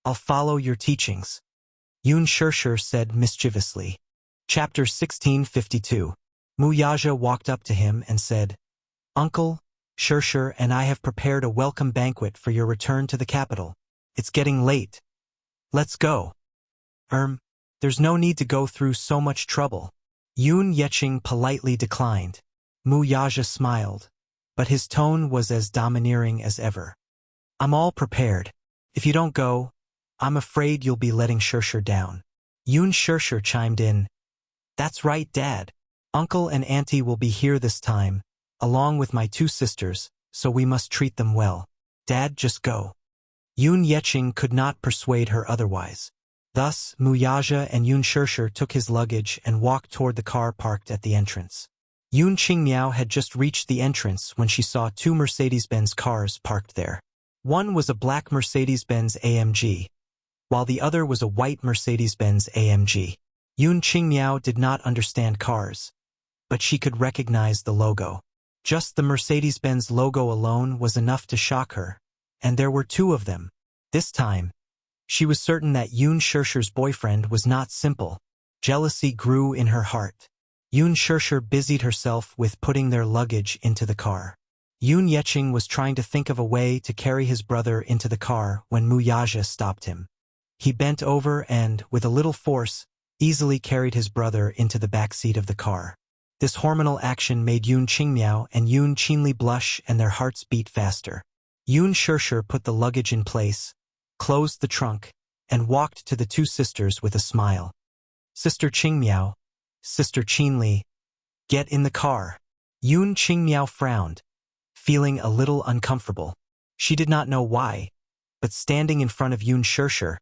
I'll follow your teachings," Yoon Shirshir said mischievously. Chapter 1652. Mu Yaja walked up to him and said, "Uncle, Shirshir and I have prepared a welcome banquet for your return to the capital. It's getting late. Let's go." There's no need to go through so much trouble." Yoon Yeching politely declined. Mu Yaja smiled, but his tone was as domineering as ever. "I'm all prepared. If you don't go, I'm afraid you'll be letting Shirshir down." Yoon Shirshir chimed in, "That's right, Dad. Uncle and Auntie will be here this time, along with my 2 sisters, so we must treat them well. Dad, just go." Yoon Yeching could not persuade her otherwise. Thus, Mu Yaja and Yoon Shirshir took his luggage and walked toward the car parked at the entrance. Yoon Qingmiao had just reached the entrance when she saw 2 Mercedes-Benz cars parked there. One was a black Mercedes-Benz AMG, while the other was a white Mercedes-Benz AMG. Yoon Qingmiao did not understand cars, but she could recognize the logo. Just the Mercedes-Benz logo alone was enough to shock her, and there were 2 of them. This time, she was certain that Yoon Shirshir's boyfriend was not simple. Jealousy grew in her heart. Yoon Shirshir busied herself with putting their luggage into the car. Yoon Yeching was trying to think of a way to carry his brother into the car when Mu Yaja stopped him. He bent over and, with a little force, easily carried his brother into the back seat of the car. This hormonal action made Yoon Qingmiao and Yoon Qinli blush and their hearts beat faster. Yoon Shirshir put the luggage in place, closed the trunk, and walked to the 2 sisters with a smile. "Sister Qingmiao, Sister Qinli, get in the car." Yoon Qingmiao frowned, feeling a little uncomfortable. She did not know why, but standing in front of Yoon Shirshir,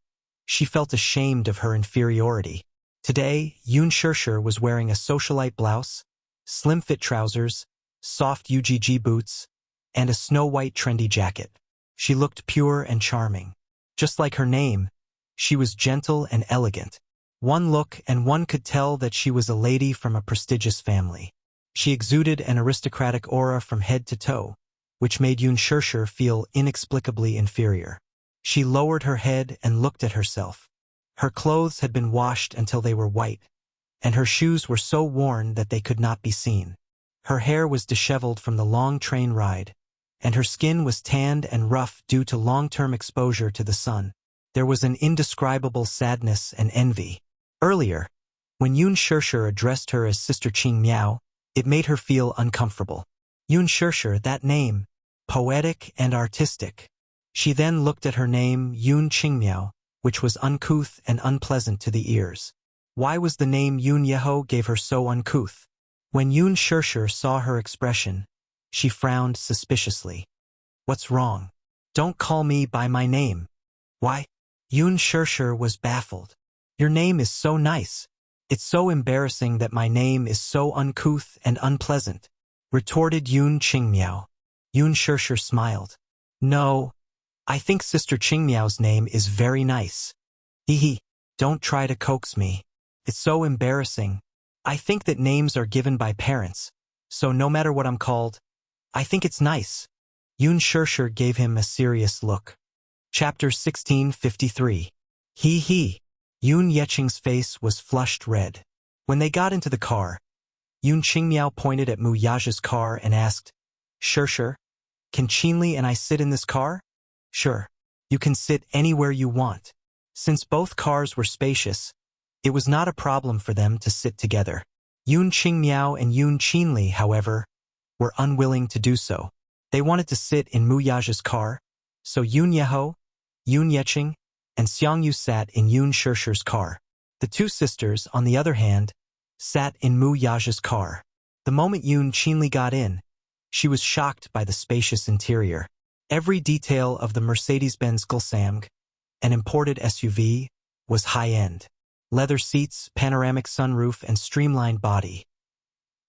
she felt ashamed of her inferiority. Today, Yoon Shirshir was wearing a socialite blouse, slim-fit trousers, soft UGG boots, and a snow-white trendy jacket. She looked pure and charming. Just like her name, she was gentle and elegant. One look and one could tell that she was a lady from a prestigious family. She exuded an aristocratic aura from head to toe, which made Yoon Shirshir feel inexplicably inferior. She lowered her head and looked at herself. Her clothes had been washed until they were white, and her shoes were so worn that they could not be seen. Her hair was disheveled from the long train ride, and her skin was tanned and rough due to long-term exposure to the sun. There was an indescribable sadness and envy. Earlier, when Yoon Shirshir addressed her as Sister Qingmiao, it made her feel uncomfortable. Yoon Shirshir, that name, poetic and artistic. She then looked at her name Yun Qingmiao, which was uncouth and unpleasant to the ears. Why was the name Yun Yeho gave her so uncouth? When Yun Shirshir saw her expression, she frowned suspiciously. What's wrong? Don't call me by my name. Why? Yun Shirshir was baffled. Your name is so nice. It's so embarrassing that my name is so uncouth and unpleasant, retorted Yun Qingmiao. Yun Shirshir smiled. No, I think Sister Qingmiao's name is very nice. Hee, don't try to coax me. It's so embarrassing. I think that names are given by parents, so no matter what I'm called, I think it's nice. Yun Shirshir gave him a serious look. Chapter 1653. Hee. Yun Yeching's face was flushed red. When they got into the car, Yun Qingmiao pointed at Mu Yaja's car and asked, Shirshir, can Qinli and I sit in this car? Sure, you can sit anywhere you want. Since both cars were spacious, it was not a problem for them to sit together. Yun Qingmiao and Yun Qinli, however, were unwilling to do so. They wanted to sit in Mu Yaja's car, so Yun Yeho, Yun Yeching, and Xiang Yu sat in Yun Shirshir's car. The two sisters, on the other hand, sat in Mu Yaja's car. The moment Yun Qinli got in, she was shocked by the spacious interior. Every detail of the Mercedes-Benz Gulsamg, an imported SUV, was high-end. Leather seats, panoramic sunroof, and streamlined body.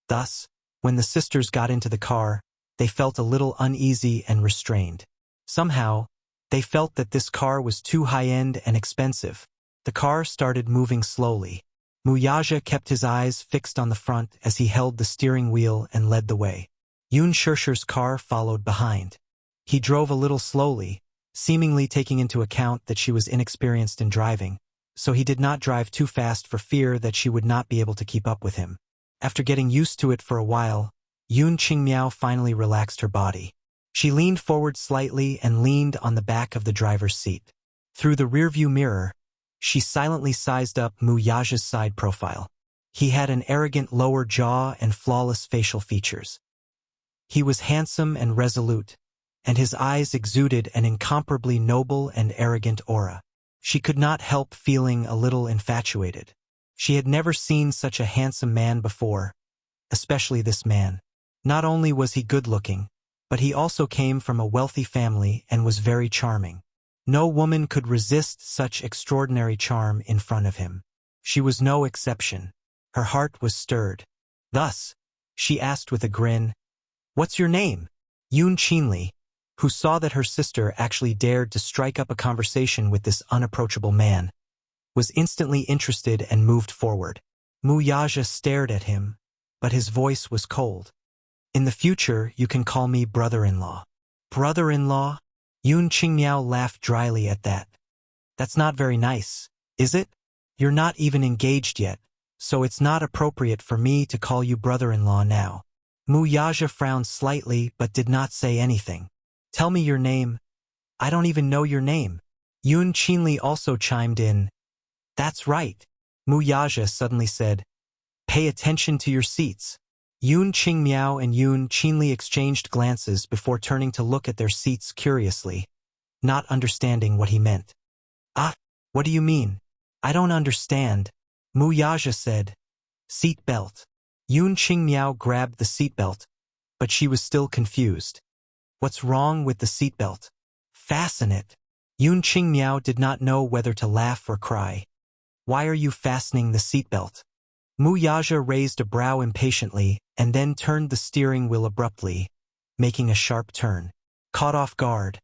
Thus, when the sisters got into the car, they felt a little uneasy and restrained. Somehow, they felt that this car was too high-end and expensive. The car started moving slowly. Mu Yaja kept his eyes fixed on the front as he held the steering wheel and led the way. Yun Shirshir's car followed behind. He drove a little slowly, seemingly taking into account that she was inexperienced in driving, so he did not drive too fast for fear that she would not be able to keep up with him. After getting used to it for a while, Yun Qingmiao finally relaxed her body. She leaned forward slightly and leaned on the back of the driver's seat. Through the rearview mirror, she silently sized up Mu Yaja's side profile. He had an arrogant lower jaw and flawless facial features. He was handsome and resolute, and his eyes exuded an incomparably noble and arrogant aura. She could not help feeling a little infatuated. She had never seen such a handsome man before, especially this man. Not only was he good-looking, but he also came from a wealthy family and was very charming. No woman could resist such extraordinary charm in front of him. She was no exception. Her heart was stirred. Thus, she asked with a grin, "What's your name?" Yun Qinli, who saw that her sister actually dared to strike up a conversation with this unapproachable man, was instantly interested and moved forward. Mu Yaja stared at him, but his voice was cold. "In the future, you can call me brother-in-law." "Brother-in-law?" Yun Qingmiao laughed dryly at that. "That's not very nice, is it? You're not even engaged yet, so it's not appropriate for me to call you brother-in-law now." Mu Yaja frowned slightly but did not say anything. "Tell me your name." "I don't even know your name." Yun Qinli also chimed in. "That's right." Mu Yaja suddenly said, "Pay attention to your seats." Yun Qingmiao and Yun Qinli exchanged glances before turning to look at their seats curiously, not understanding what he meant. "Ah, what do you mean?" "I don't understand." Mu Yaja said. "Seat belt." Yun Qingmiao grabbed the seatbelt, but she was still confused. "What's wrong with the seatbelt?" "Fasten it." Yun Qingmiao did not know whether to laugh or cry. "Why are you fastening the seatbelt?" Mu Yaja raised a brow impatiently and then turned the steering wheel abruptly, making a sharp turn. Caught off guard,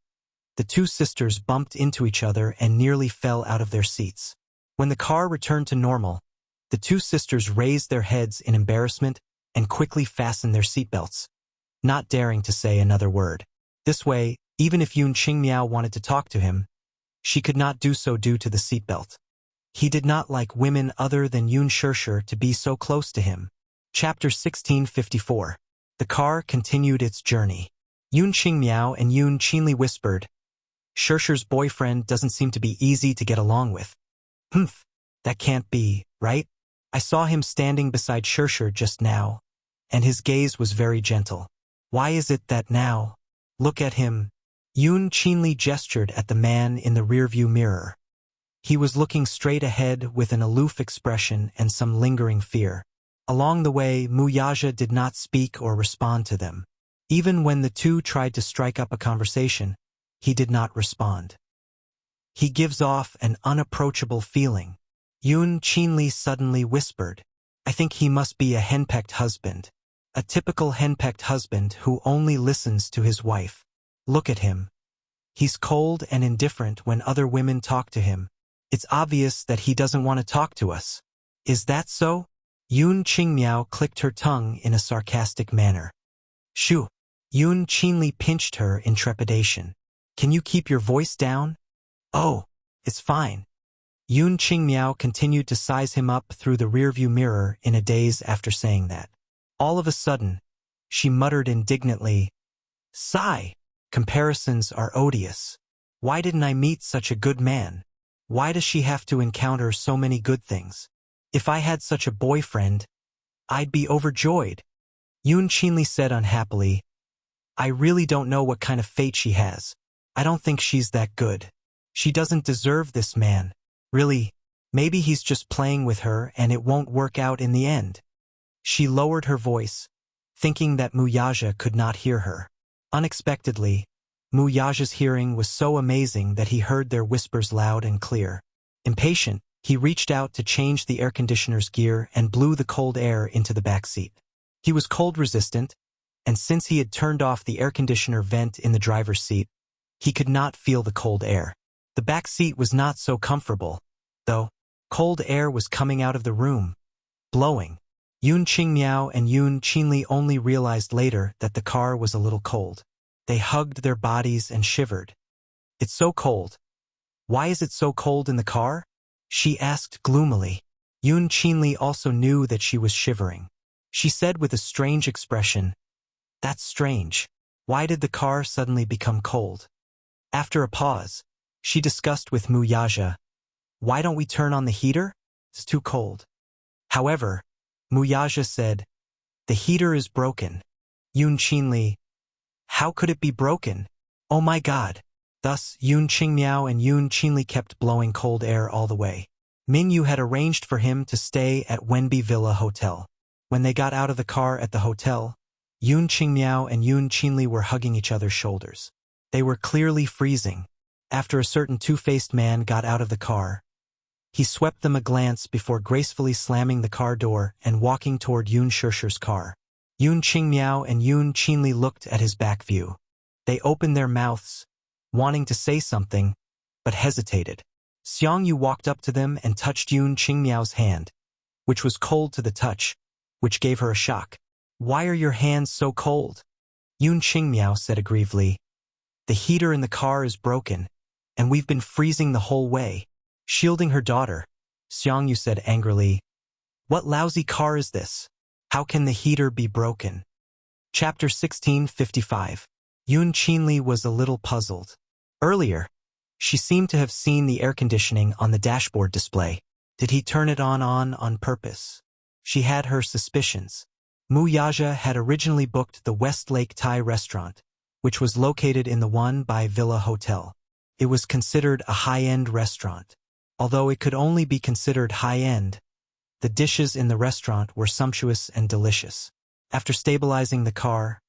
the two sisters bumped into each other and nearly fell out of their seats. When the car returned to normal, the two sisters raised their heads in embarrassment and quickly fastened their seatbelts, not daring to say another word. This way, even if Yun Qingmiao wanted to talk to him, she could not do so due to the seatbelt. He did not like women other than Yun Shirshir to be so close to him. Chapter 1654. The car continued its journey. Yun Qingmiao and Yun Qinli whispered, "Shirshir's boyfriend doesn't seem to be easy to get along with." "Humph, that can't be, right? I saw him standing beside Shirshir just now, and his gaze was very gentle. Why is it that now?" Look at him. Yoon Chinli gestured at the man in the rearview mirror. He was looking straight ahead with an aloof expression and some lingering fear. Along the way, Wuxia did not speak or respond to them. Even when the two tried to strike up a conversation, he did not respond. He gives off an unapproachable feeling. Yoon Chinli suddenly whispered, I think he must be a henpecked husband. A typical henpecked husband who only listens to his wife. Look at him. He's cold and indifferent when other women talk to him. It's obvious that he doesn't want to talk to us. Is that so? Yoon Qingmiao clicked her tongue in a sarcastic manner. Shoo! Yoon Chinli pinched her in trepidation. Can you keep your voice down? Oh, it's fine. Yoon Qingmiao continued to size him up through the rearview mirror in a daze after saying that. All of a sudden, she muttered indignantly, Sigh! Comparisons are odious. Why didn't I meet such a good man? Why does she have to encounter so many good things? If I had such a boyfriend, I'd be overjoyed. Yoon Chinli said unhappily, I really don't know what kind of fate she has. I don't think she's that good. She doesn't deserve this man. Really, maybe he's just playing with her and it won't work out in the end. She lowered her voice, thinking that Wuxia could not hear her. Unexpectedly, Wuxia's hearing was so amazing that he heard their whispers loud and clear. Impatient, he reached out to change the air conditioner's gear and blew the cold air into the back seat. He was cold-resistant, and since he had turned off the air conditioner vent in the driver's seat, he could not feel the cold air. The back seat was not so comfortable, though. Cold air was coming out of the room, blowing. Yoon Qingmiao and Yoon Chinli only realized later that the car was a little cold. They hugged their bodies and shivered. It's so cold. Why is it so cold in the car? She asked gloomily. Yoon Chinli also knew that she was shivering. She said with a strange expression, That's strange. Why did the car suddenly become cold? After a pause, she discussed with Wuxia, Why don't we turn on the heater? It's too cold. However, Wuxia said, The heater is broken. Yoon Chinli, How could it be broken? Oh my God. Thus, Yoon Qingmiao and Yoon Chinli kept blowing cold air all the way. Minyu had arranged for him to stay at Wenbi Villa Hotel. When they got out of the car at the hotel, Yoon Qingmiao and Yoon Chinli were hugging each other's shoulders. They were clearly freezing. After a certain two-faced man got out of the car, he swept them a glance before gracefully slamming the car door and walking toward Yoon Shusher's car. Yoon Qingmiao and Yoon Chinli looked at his back view. They opened their mouths, wanting to say something, but hesitated. Xiangyu walked up to them and touched Yoon Qingmiao's hand, which was cold to the touch, which gave her a shock. Why are your hands so cold? Yoon Qingmiao said aggrievedly. The heater in the car is broken, and we've been freezing the whole way. Shielding her daughter, Xiangyu said angrily, What lousy car is this? How can the heater be broken? Chapter 1655. Yoon Chinli was a little puzzled. Earlier, she seemed to have seen the air conditioning on the dashboard display. Did he turn it on purpose? She had her suspicions. Wuxia had originally booked the Westlake Thai restaurant, which was located in the One by Villa Hotel. It was considered a high-end restaurant. Although it could only be considered high-end, the dishes in the restaurant were sumptuous and delicious. After stabilizing the car,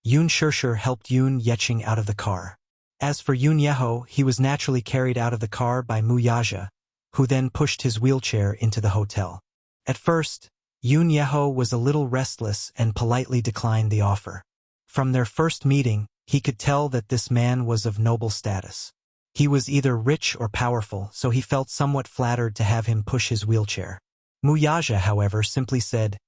Yoon Shusher helped Yoon Yeching out of the car. As for Yoon Yeho, he was naturally carried out of the car by Wuxia, who then pushed his wheelchair into the hotel. At first, Yoon Yeho was a little restless and politely declined the offer. From their first meeting, he could tell that this man was of noble status. He was either rich or powerful, so he felt somewhat flattered to have him push his wheelchair. Wuxia, however, simply said,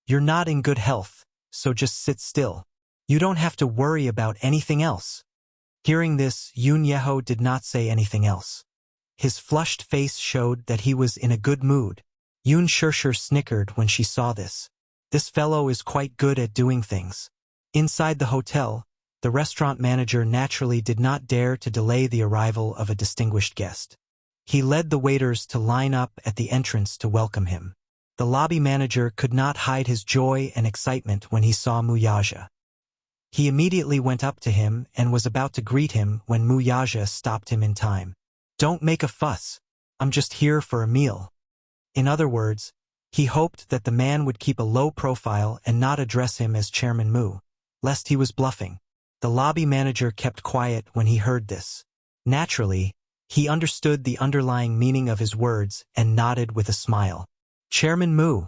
You're not in good health, so just sit still. You don't have to worry about anything else. Hearing this, Yoon Yeho did not say anything else. His flushed face showed that he was in a good mood. Yoon Shusher snickered when she saw this. This fellow is quite good at doing things. Inside the hotel, the restaurant manager naturally did not dare to delay the arrival of a distinguished guest. He led the waiters to line up at the entrance to welcome him. The lobby manager could not hide his joy and excitement when he saw Wuxia. He immediately went up to him and was about to greet him when Mu Yaja stopped him in time. "Don't make a fuss. I'm just here for a meal." In other words, he hoped that the man would keep a low profile and not address him as Chairman Mu, lest he was bluffing. The lobby manager kept quiet when he heard this. Naturally, he understood the underlying meaning of his words and nodded with a smile. "Chairman Mu,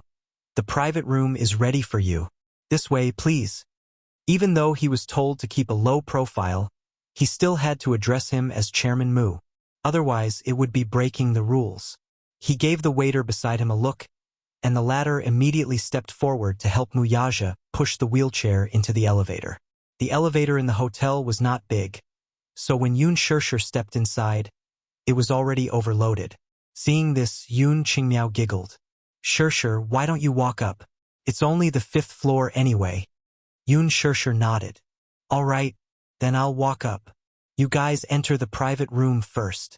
the private room is ready for you. This way, please." Even though he was told to keep a low profile, he still had to address him as Chairman Mu. Otherwise, it would be breaking the rules. He gave the waiter beside him a look, and the latter immediately stepped forward to help Mu Yaja push the wheelchair into the elevator. The elevator in the hotel was not big, so when Yun Shirshir stepped inside, it was already overloaded. Seeing this, Yun Qingmiao giggled. "Shirshir, why don't you walk up? It's only the 5th floor anyway." Yun Shirshir nodded. "All right, then I'll walk up. You guys enter the private room first."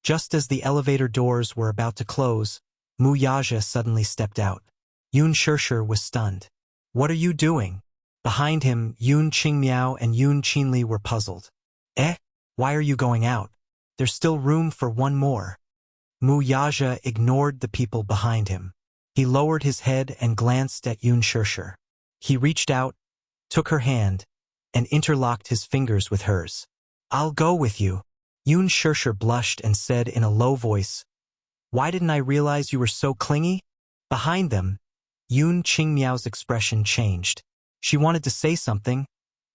Just as the elevator doors were about to close, Mu Yaja suddenly stepped out. Yun Shirshir was stunned. "What are you doing?" Behind him, Yun Qingmiao and Yun Qinli were puzzled. Why are you going out? There's still room for one more." Mu Yaja ignored the people behind him. He lowered his head and glanced at Yun Shirshir. He reached out, took her hand, and interlocked his fingers with hers. "I'll go with you." Yun Shirshir blushed and said in a low voice, "Why didn't I realize you were so clingy?" Behind them, Yun Qingmiao's expression changed. She wanted to say something,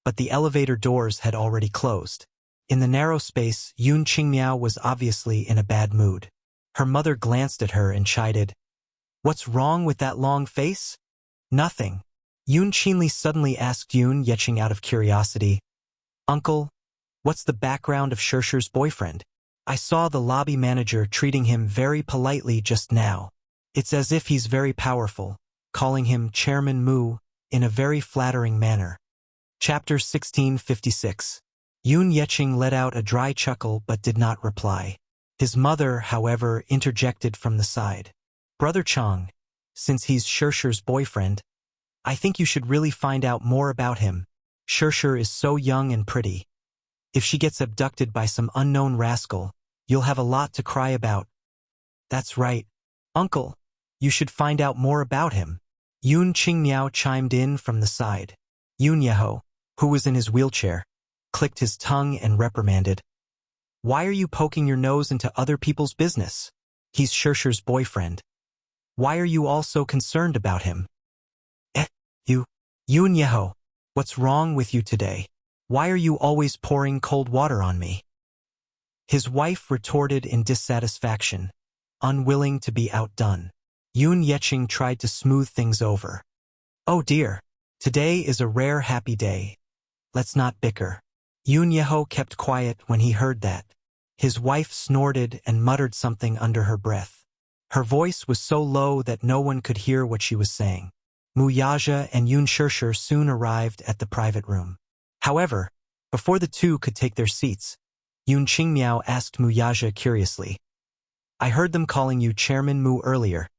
but the elevator doors had already closed. In the narrow space, Yun Qingmiao was obviously in a bad mood. Her mother glanced at her and chided, "What's wrong with that long face?" "Nothing." Yun Qinli suddenly asked Yun Yeching out of curiosity, "Uncle, what's the background of Shirshir's boyfriend? I saw the lobby manager treating him very politely just now. It's as if he's very powerful, calling him Chairman Mu in a very flattering manner." Chapter 1656. Yun Yeching let out a dry chuckle but did not reply. His mother, however, interjected from the side. "Brother Chang, since he's Shirshir's boyfriend, I think you should really find out more about him. Shirshir is so young and pretty. If she gets abducted by some unknown rascal, you'll have a lot to cry about." "That's right. Uncle, you should find out more about him." Yun Qingmiao chimed in from the side. Yun Yeho, who was in his wheelchair, clicked his tongue and reprimanded, "Why are you poking your nose into other people's business? He's Shirshir's boyfriend. Why are you all so concerned about him?" Yun Yeho, what's wrong with you today? Why are you always pouring cold water on me?" His wife retorted in dissatisfaction, unwilling to be outdone. Yun Yeching tried to smooth things over. "Oh dear, today is a rare happy day. Let's not bicker." Yun Yeho kept quiet when he heard that. His wife snorted and muttered something under her breath. Her voice was so low that no one could hear what she was saying. Mu Yaja and Yun Shirshir soon arrived at the private room. However, before the two could take their seats, Yun Qingmiao asked Mu Yaja curiously, "I heard them calling you Chairman Mu earlier.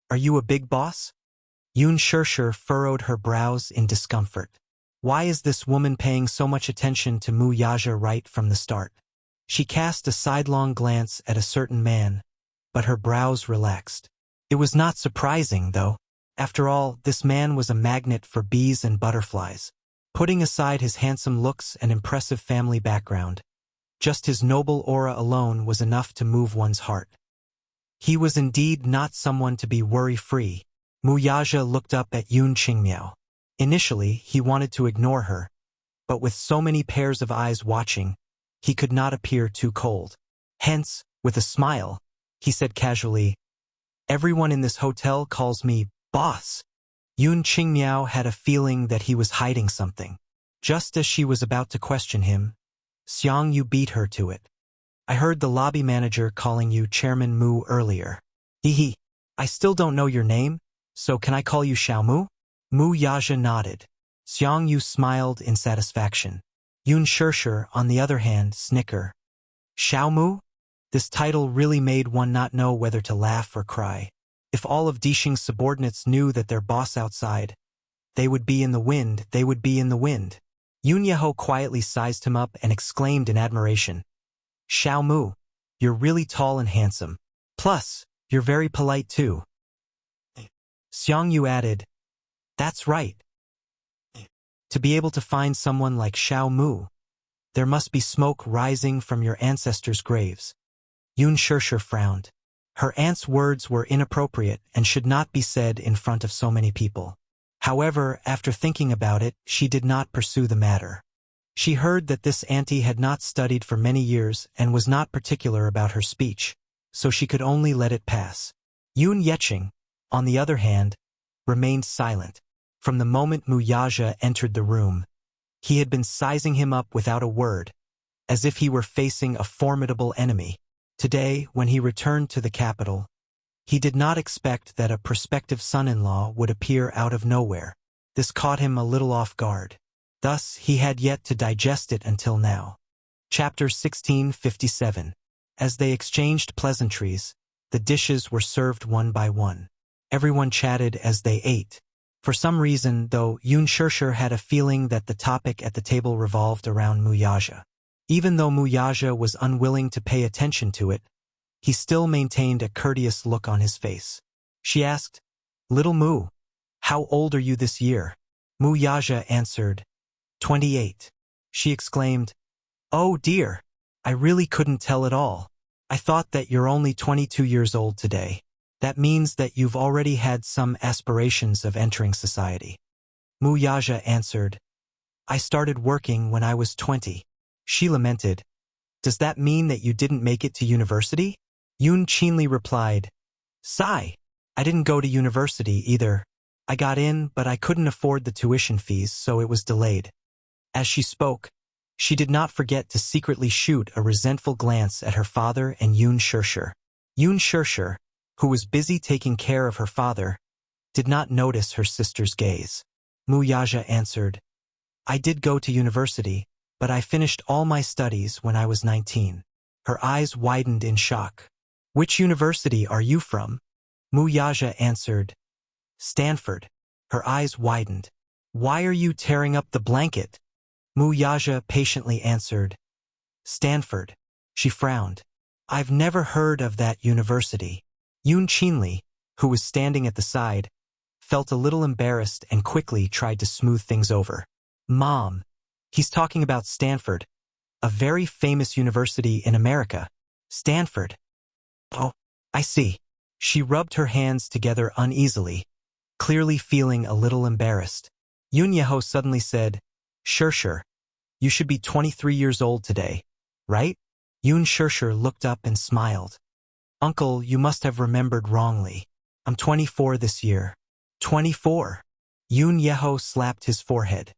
Are you a big boss?" Yun Shirshir furrowed her brows in discomfort. Why is this woman paying so much attention to Mu Yaja right from the start? She cast a sidelong glance at a certain man, but her brows relaxed. It was not surprising, though. After all, this man was a magnet for bees and butterflies. Putting aside his handsome looks and impressive family background, just his noble aura alone was enough to move one's heart. He was indeed not someone to be worry-free. Mu Yaja looked up at Yun Qingmiao. Initially, he wanted to ignore her, but with so many pairs of eyes watching, he could not appear too cold. Hence, with a smile, he said casually, "Everyone in this hotel calls me boss." Yun Qingmiao had a feeling that he was hiding something. Just as she was about to question him, Xiang Yu beat her to it. "I heard the lobby manager calling you Chairman Mu earlier." I still don't know your name, so can I call you Xiao Mu?" Mu Yaja nodded. Xiang Yu smiled in satisfaction. Yun Shirshir, on the other hand, snickered. "Xiao Mu?" This title really made one not know whether to laugh or cry. If all of Dixing's subordinates knew that their boss outside, They would be in the wind, they would be in the wind. Yun Yeho quietly sized him up and exclaimed in admiration, Xiao Mu, you're really tall and handsome. Plus, you're very polite too. Xiang Yu added, that's right. To be able to find someone like Xiao Mu, there must be smoke rising from your ancestors' graves. Yun Shirshir frowned. Her aunt's words were inappropriate and should not be said in front of so many people. However, after thinking about it, she did not pursue the matter. She heard that this auntie had not studied for many years and was not particular about her speech, so she could only let it pass. Yun Yeqing, on the other hand, remained silent. From the moment Mu Yaja entered the room, he had been sizing him up without a word, as if he were facing a formidable enemy. Today, when he returned to the capital, he did not expect that a prospective son-in-law would appear out of nowhere. This caught him a little off guard. Thus, he had yet to digest it until now. Chapter 1657. As they exchanged pleasantries, the dishes were served one by one. Everyone chatted as they ate. For some reason, though, Yun Shirshir had a feeling that the topic at the table revolved around Mu Yaja. Even though Mu Yaja was unwilling to pay attention to it, he still maintained a courteous look on his face. She asked, Little Mu, how old are you this year? Mu Yaja answered, 28. She exclaimed, Oh dear, I really couldn't tell at all. I thought that you're only 22 years old today. That means that you've already had some aspirations of entering society. Mu Yaja answered, I started working when I was 20. She lamented, Does that mean that you didn't make it to university? Yun Qinli replied, Sigh, I didn't go to university either. I got in, but I couldn't afford the tuition fees, so it was delayed. As she spoke, she did not forget to secretly shoot a resentful glance at her father and Yun Shirshir. Yun Shirshir, who was busy taking care of her father, did not notice her sister's gaze. Mu Yaja answered, I did go to university, but I finished all my studies when I was 19. Her eyes widened in shock. Which university are you from? Mu Yaja answered, Stanford. Her eyes widened. Why are you tearing up the blanket? Mu Yaja patiently answered, Stanford. She frowned. I've never heard of that university. Yun Qinli, who was standing at the side, felt a little embarrassed and quickly tried to smooth things over. Mom, he's talking about Stanford, a very famous university in America. Stanford. Oh, I see. She rubbed her hands together uneasily, clearly feeling a little embarrassed. Yun Yeho suddenly said, Shirshir, you should be 23 years old today, right? Yun Shirshir looked up and smiled. Uncle, you must have remembered wrongly. I'm 24 this year. 24. Yun Yeho slapped his forehead.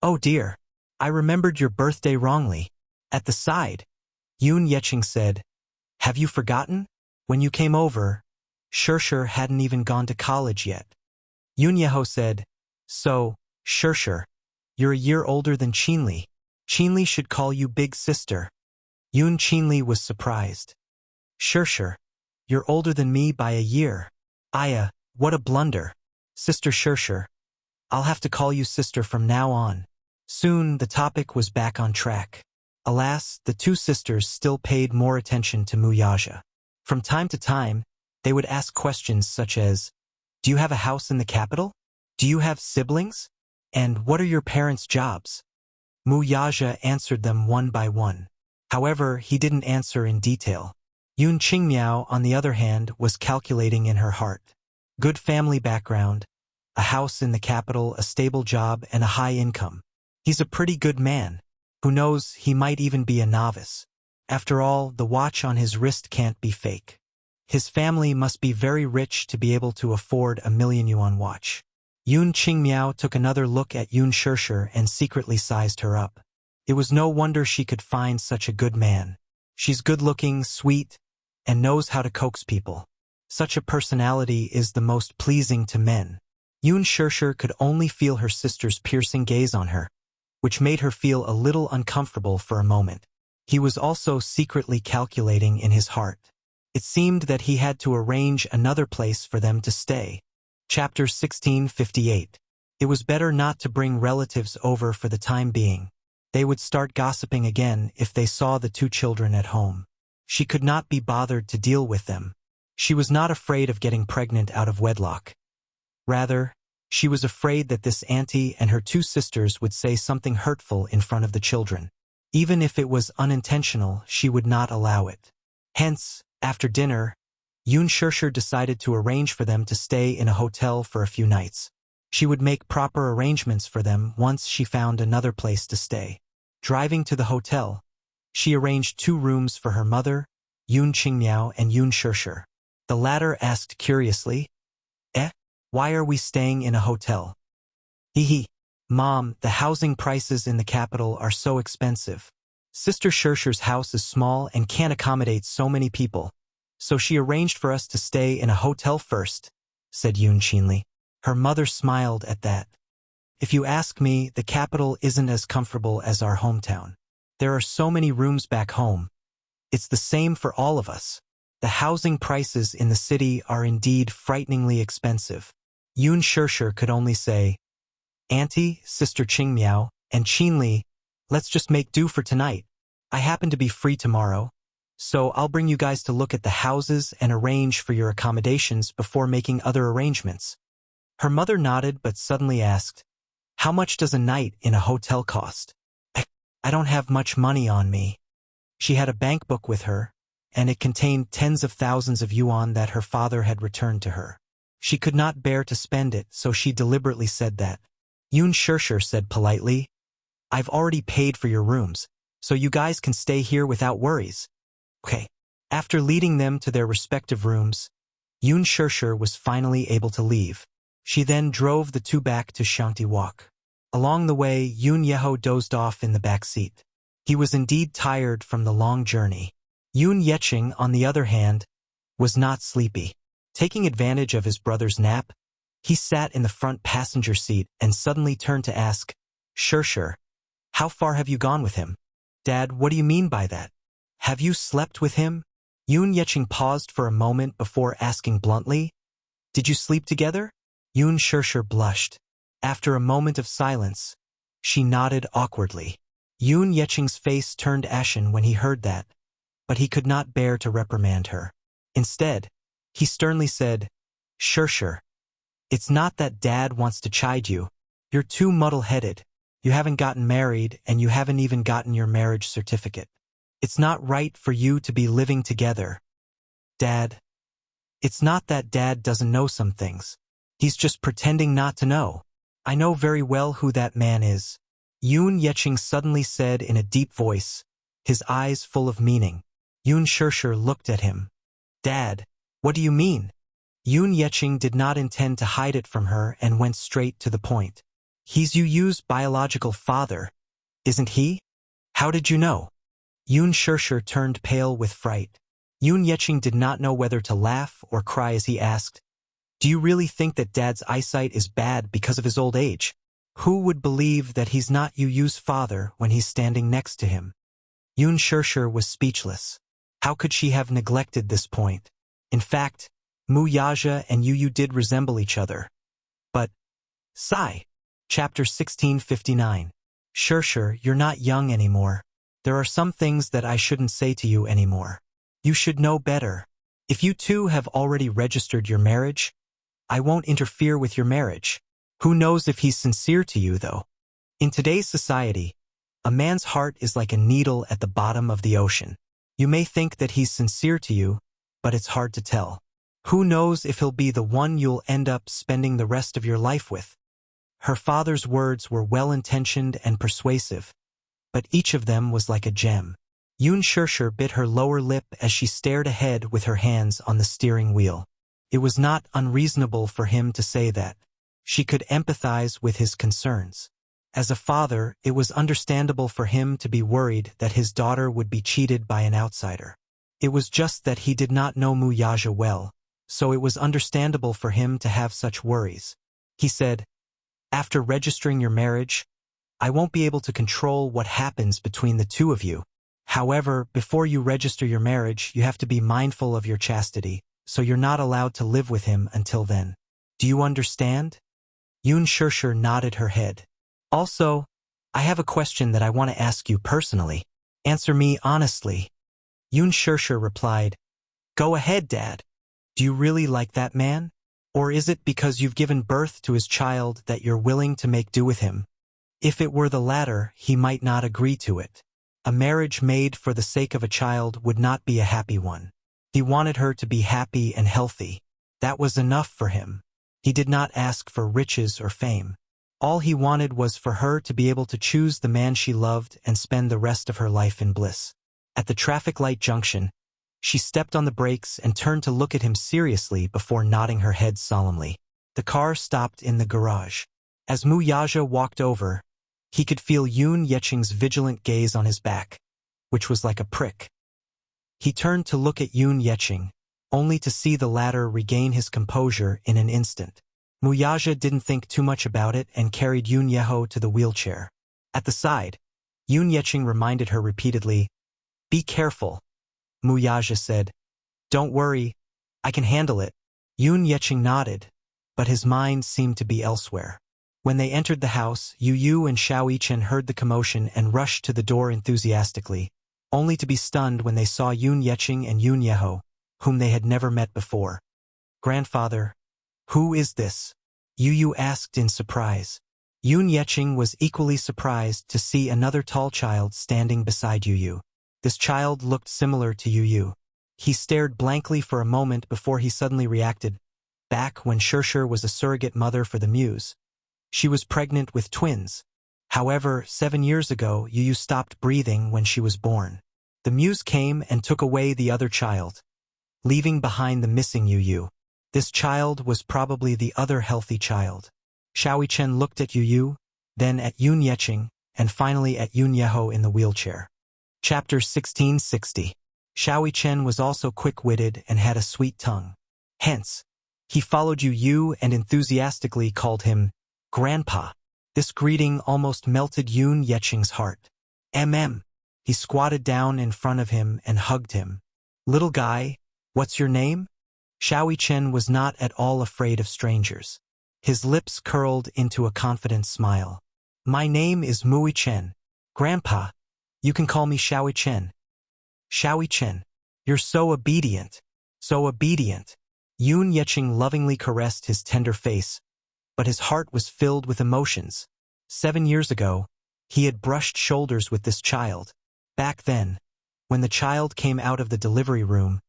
Oh dear, I remembered your birthday wrongly. At the side, Yun Yeqing said, Have you forgotten? When you came over, Shirshir hadn't even gone to college yet. Yun Yeho said, So, Shirshir, you're a year older than Qinli. Qinli should call you big sister. Yun Qinli was surprised. Shirshir, you're older than me by a year. Aya, what a blunder. Sister Shirshir, I'll have to call you sister from now on. Soon the topic was back on track. Alas, the two sisters still paid more attention to Mu Yaja. From time to time, they would ask questions such as, Do you have a house in the capital? Do you have siblings? And what are your parents' jobs? Mu Yaja answered them one by one. However, he didn't answer in detail. Yun Qingmiao, on the other hand, was calculating in her heart. Good family background, a house in the capital, a stable job, and a high income. He's a pretty good man. Who knows, he might even be a novice. After all, the watch on his wrist can't be fake. His family must be very rich to be able to afford a 1,000,000 yuan watch. Yun Qingmiao took another look at Yun Shirshir and secretly sized her up. It was no wonder she could find such a good man. She's good-looking, sweet, and knows how to coax people. Such a personality is the most pleasing to men. Yun Shirshir could only feel her sister's piercing gaze on her, which made her feel a little uncomfortable for a moment. He was also secretly calculating in his heart. It seemed that he had to arrange another place for them to stay. Chapter 1658. It was better not to bring relatives over for the time being. They would start gossiping again if they saw the two children at home. She could not be bothered to deal with them. She was not afraid of getting pregnant out of wedlock. Rather, she was afraid that this auntie and her two sisters would say something hurtful in front of the children. Even if it was unintentional, she would not allow it. Hence, after dinner, Yoon Shirshir decided to arrange for them to stay in a hotel for a few nights. She would make proper arrangements for them once she found another place to stay. Driving to the hotel, she arranged 2 rooms for her mother, Yoon Qingmiao and Yoon Shirshir. The latter asked curiously, why are we staying in a hotel? Hee. Mom, the housing prices in the capital are so expensive. Sister Shirshir's house is small and can't accommodate so many people. So she arranged for us to stay in a hotel first, said Yoon Qinli. Her mother smiled at that. If you ask me, the capital isn't as comfortable as our hometown. There are so many rooms back home. It's the same for all of us. The housing prices in the city are indeed frighteningly expensive. Yoon Shirshir could only say, Auntie, Sister Qingmiao, and Qinli, let's just make do for tonight. I happen to be free tomorrow, so I'll bring you guys to look at the houses and arrange for your accommodations before making other arrangements. Her mother nodded but suddenly asked, how much does a night in a hotel cost? I don't have much money on me. She had a bank book with her, and it contained tens of thousands of yuan that her father had returned to her. She could not bear to spend it, so she deliberately said that. Yoon Shirshir said politely, I've already paid for your rooms, so you guys can stay here without worries. Okay. After leading them to their respective rooms, Yoon Shirshir was finally able to leave. She then drove the 2 back to Shanti Walk. Along the way, Yoon Yeho dozed off in the back seat. He was indeed tired from the long journey. Yoon Yeching, on the other hand, was not sleepy. Taking advantage of his brother's nap, he sat in the front passenger seat and suddenly turned to ask, Shirshir, how far have you gone with him? Dad, what do you mean by that? Have you slept with him? Yoon Yeching paused for a moment before asking bluntly, Did you sleep together? Yoon Shirshir blushed. After a moment of silence, she nodded awkwardly. Yoon Yeching's face turned ashen when he heard that, but he could not bear to reprimand her. Instead, he sternly said, Shirshir, it's not that Dad wants to chide you. You're too muddle-headed. You haven't gotten married, and you haven't even gotten your marriage certificate. It's not right for you to be living together. Dad. It's not that Dad doesn't know some things. He's just pretending not to know. I know very well who that man is. Yoon Yeching suddenly said in a deep voice, his eyes full of meaning. Yoon Shirshir looked at him. Dad, what do you mean? Yoon Yeching did not intend to hide it from her and went straight to the point. He's Yu Yu's biological father, isn't he? How did you know? Yoon Shirshir turned pale with fright. Yoon Yeching did not know whether to laugh or cry as he asked, Do you really think that Dad's eyesight is bad because of his old age? Who would believe that he's not Yu Yu's father when he's standing next to him? Yoon Shirshir was speechless. How could she have neglected this point? In fact, Mu Yaja and Yu Yu did resemble each other. But, sigh. Chapter 1659. Shirshir, you're not young anymore. There are some things that I shouldn't say to you anymore. You should know better. If you two have already registered your marriage, I won't interfere with your marriage. Who knows if he's sincere to you, though? In today's society, a man's heart is like a needle at the bottom of the ocean. You may think that he's sincere to you, but it's hard to tell. Who knows if he'll be the one you'll end up spending the rest of your life with? Her father's words were well-intentioned and persuasive, but each of them was like a gem. Yoon Shirshir bit her lower lip as she stared ahead with her hands on the steering wheel. It was not unreasonable for him to say that. She could empathize with his concerns. As a father, it was understandable for him to be worried that his daughter would be cheated by an outsider. It was just that he did not know Mu Yaja well, so it was understandable for him to have such worries. He said, After registering your marriage, I won't be able to control what happens between the two of you. However, before you register your marriage, you have to be mindful of your chastity, so you're not allowed to live with him until then. Do you understand? Yun Shirshir nodded her head. Also, I have a question that I want to ask you personally. Answer me honestly. Yun Shirshir replied, Go ahead, Dad. Do you really like that man? Or is it because you've given birth to his child that you're willing to make do with him? If it were the latter, he might not agree to it. A marriage made for the sake of a child would not be a happy one. He wanted her to be happy and healthy. That was enough for him. He did not ask for riches or fame. All he wanted was for her to be able to choose the man she loved and spend the rest of her life in bliss. At the traffic light junction, she stepped on the brakes and turned to look at him seriously before nodding her head solemnly. The car stopped in the garage. As Mu Yaja walked over, he could feel Yun Yeching's vigilant gaze on his back, which was like a prick. He turned to look at Yun Yeching, only to see the latter regain his composure in an instant. Mu Yaja didn't think too much about it and carried Yun Yeho to the wheelchair. At the side, Yun Yeching reminded her repeatedly, Be careful. Mu Yaja said, Don't worry, I can handle it. Yun Yeching nodded, but his mind seemed to be elsewhere. When they entered the house, Yu Yu and Xiao Yichen heard the commotion and rushed to the door enthusiastically, only to be stunned when they saw Yun Yeching and Yun Yeho, whom they had never met before. Grandfather, who is this? Yu Yu asked in surprise. Yun Yeching was equally surprised to see another tall child standing beside Yu Yu. This child looked similar to Yu Yu. He stared blankly for a moment before he suddenly reacted. Back when Shirshir was a surrogate mother for the Muse, she was pregnant with twins. However, 7 years ago, Yu Yu stopped breathing when she was born. The Muse came and took away the other child, leaving behind the missing Yu Yu. This child was probably the other healthy child. Xiao Yichen looked at Yu Yu, then at Yun Yeching, and finally at Yun Yeho in the wheelchair. Chapter 1660. Xiao Yichen was also quick-witted and had a sweet tongue. Hence, he followed Yu Yu and enthusiastically called him Grandpa. This greeting almost melted Yun Yeching's heart. He squatted down in front of him and hugged him. Little guy, what's your name? Xiao Yichen was not at all afraid of strangers. His lips curled into a confident smile. My name is Mu Yichen. Grandpa, you can call me Xiao Yichen. Xiao Yichen, you're so obedient. So obedient. Yun Yeching lovingly caressed his tender face, but his heart was filled with emotions. 7 years ago, he had brushed shoulders with this child. Back then, when the child came out of the delivery room,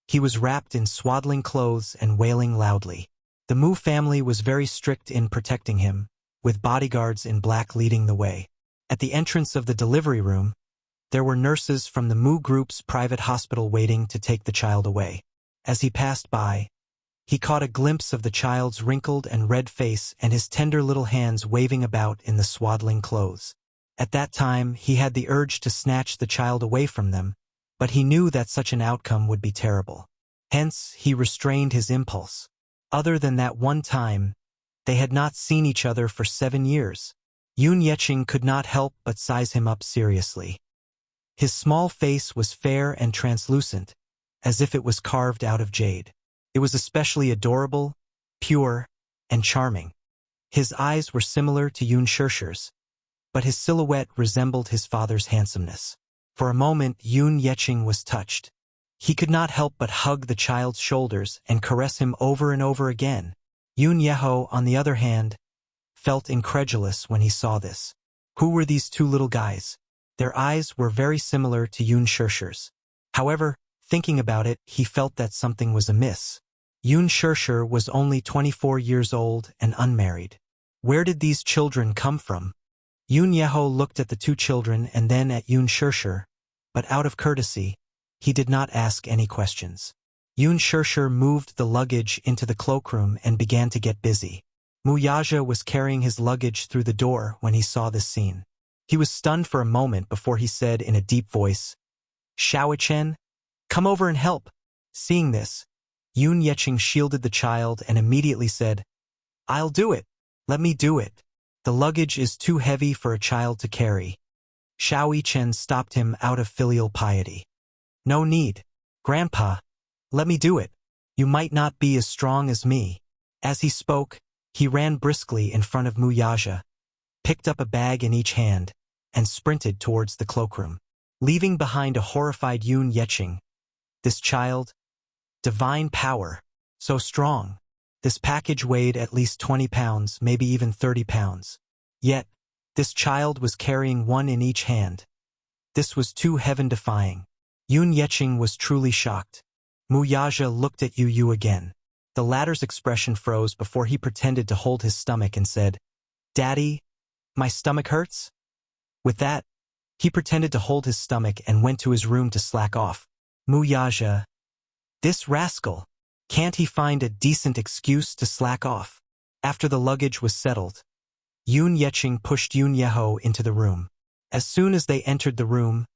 he was wrapped in swaddling clothes and wailing loudly. The Mu family was very strict in protecting him, with bodyguards in black leading the way. At the entrance of the delivery room, there were nurses from the Mu group's private hospital waiting to take the child away. As he passed by, he caught a glimpse of the child's wrinkled and red face and his tender little hands waving about in the swaddling clothes. At that time, he had the urge to snatch the child away from them, but he knew that such an outcome would be terrible. Hence, he restrained his impulse. Other than that one time, they had not seen each other for 7 years. Yun Yeching could not help but size him up seriously. His small face was fair and translucent, as if it was carved out of jade. It was especially adorable, pure, and charming. His eyes were similar to Yun Shirshir's, but his silhouette resembled his father's handsomeness. For a moment, Yun Yeching was touched. He could not help but hug the child's shoulders and caress him over and over again. Yun Yeho, on the other hand, felt incredulous when he saw this. Who were these two little guys? Their eyes were very similar to Yun Shirshir's. However, thinking about it, he felt that something was amiss. Yun Shirshir was only 24 years old and unmarried. Where did these children come from? Yun Yeho looked at the two children and then at Yun Shirshir, but out of courtesy, he did not ask any questions. Yun Shirshir moved the luggage into the cloakroom and began to get busy. Mu Yaja was carrying his luggage through the door when he saw this scene. He was stunned for a moment before he said in a deep voice, Xiao Yichen, come over and help. Seeing this, Yun Yeching shielded the child and immediately said, I'll do it. Let me do it. The luggage is too heavy for a child to carry. Xiao Yichen stopped him out of filial piety. No need. Grandpa, let me do it. You might not be as strong as me. As he spoke, He ran briskly in front of Muyaja, picked up a bag in each hand, and sprinted towards the cloakroom, leaving behind a horrified Yun Yeqing. This child, divine power, so strong. This package weighed at least 20 pounds, maybe even 30 pounds. Yet, this child was carrying one in each hand. This was too heaven-defying. Yun Yeqing was truly shocked. Muyaja looked at Yu again. The latter's expression froze before he pretended to hold his stomach and said, "Daddy, my stomach hurts?" With that, he pretended to hold his stomach and went to his room to slack off. Muyaja, this rascal, can't he find a decent excuse to slack off? After the luggage was settled, Yun Yeqing pushed Yun Yeho into the room. As soon as they entered the room,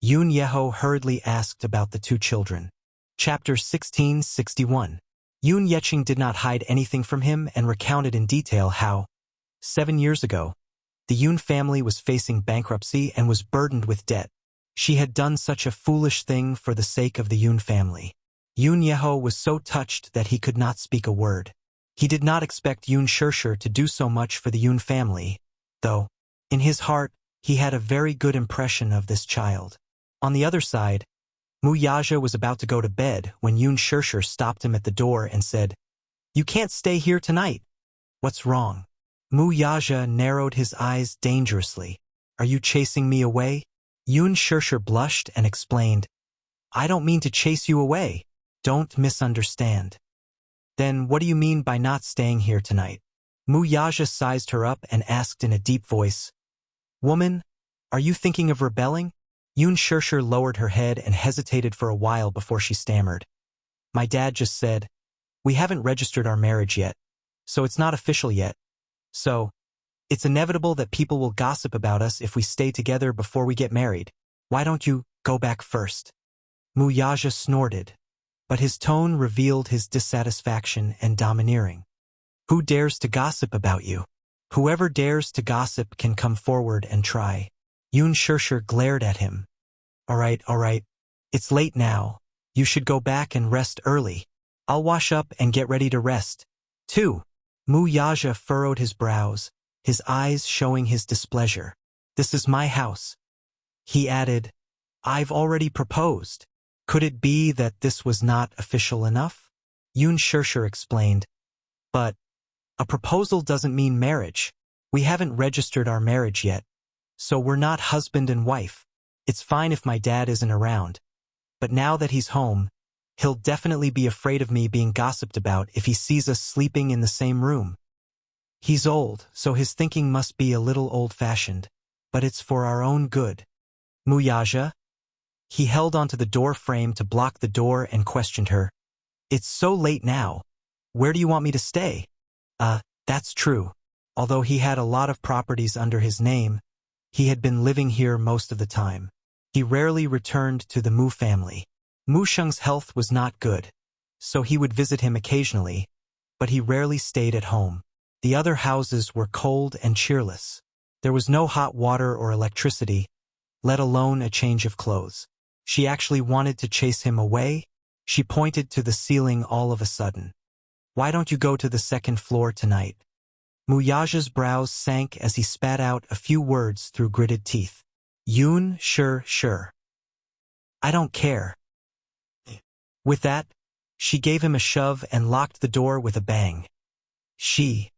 Yun Yeho hurriedly asked about the two children. Chapter 1661. Yun Yeqing did not hide anything from him and recounted in detail how, 7 years ago, the Yun family was facing bankruptcy and was burdened with debt. She had done such a foolish thing for the sake of the Yun family. Yun Yeho was so touched that he could not speak a word. He did not expect Yun Shishir to do so much for the Yun family, though, in his heart, he had a very good impression of this child. On the other side, Muyaja was about to go to bed when Yun Shishir stopped him at the door and said, "You can't stay here tonight." "What's wrong?" Muyaja narrowed his eyes dangerously. "Are you chasing me away?" Yun Shishir blushed and explained, "I don't mean to chase you away. Don't misunderstand." "Then what do you mean by not staying here tonight?" Muyaja sized her up and asked in a deep voice, "Woman, are you thinking of rebelling?" Yun Shishir lowered her head and hesitated for a while before she stammered. "My dad just said, we haven't registered our marriage yet, so it's not official yet. So, it's inevitable that people will gossip about us if we stay together before we get married. Why don't you go back first?" Muyaja snorted, but his tone revealed his dissatisfaction and domineering. "Who dares to gossip about you? Whoever dares to gossip can come forward and try." Yun Shishir glared at him. All right. It's late now. You should go back and rest early. I'll wash up and get ready to rest, too." Muyaja furrowed his brows, his eyes showing his displeasure. "This is my house." He added, "I've already proposed." Could it be that this was not official enough? Yun Shishir explained, "But a proposal doesn't mean marriage. We haven't registered our marriage yet, so we're not husband and wife. It's fine if my dad isn't around. But now that he's home, he'll definitely be afraid of me being gossiped about if he sees us sleeping in the same room. He's old, so his thinking must be a little old-fashioned, but it's for our own good." "Muyaja?" He held onto the door frame to block the door and questioned her. "It's so late now. Where do you want me to stay?" That's true. Although he had a lot of properties under his name, he had been living here most of the time. He rarely returned to the Mu family. Mu Sheng's health was not good, so he would visit him occasionally, but he rarely stayed at home. The other houses were cold and cheerless. There was no hot water or electricity, let alone a change of clothes. She actually wanted to chase him away. She pointed to the ceiling all of a sudden. "Why don't you go to the second floor tonight?" Muyaja's brows sank as he spat out a few words through gritted teeth. "Yun Shishir. I don't care." With that, she gave him a shove and locked the door with a bang. She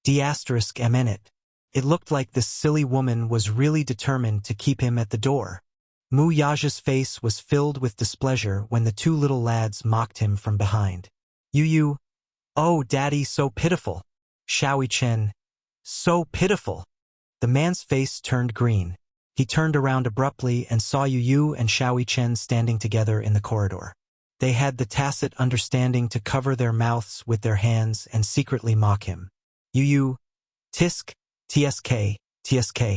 D***MN. It looked like this silly woman was really determined to keep him at the door. Muyaja's face was filled with displeasure when the two little lads mocked him from behind. "Yu, oh daddy, so pitiful. Shaoi Chen, so pitiful." The man's face turned green. He turned around abruptly and saw Yu and Shaoi Chen standing together in the corridor. They had the tacit understanding to cover their mouths with their hands and secretly mock him. "Yu, tisk, tsk.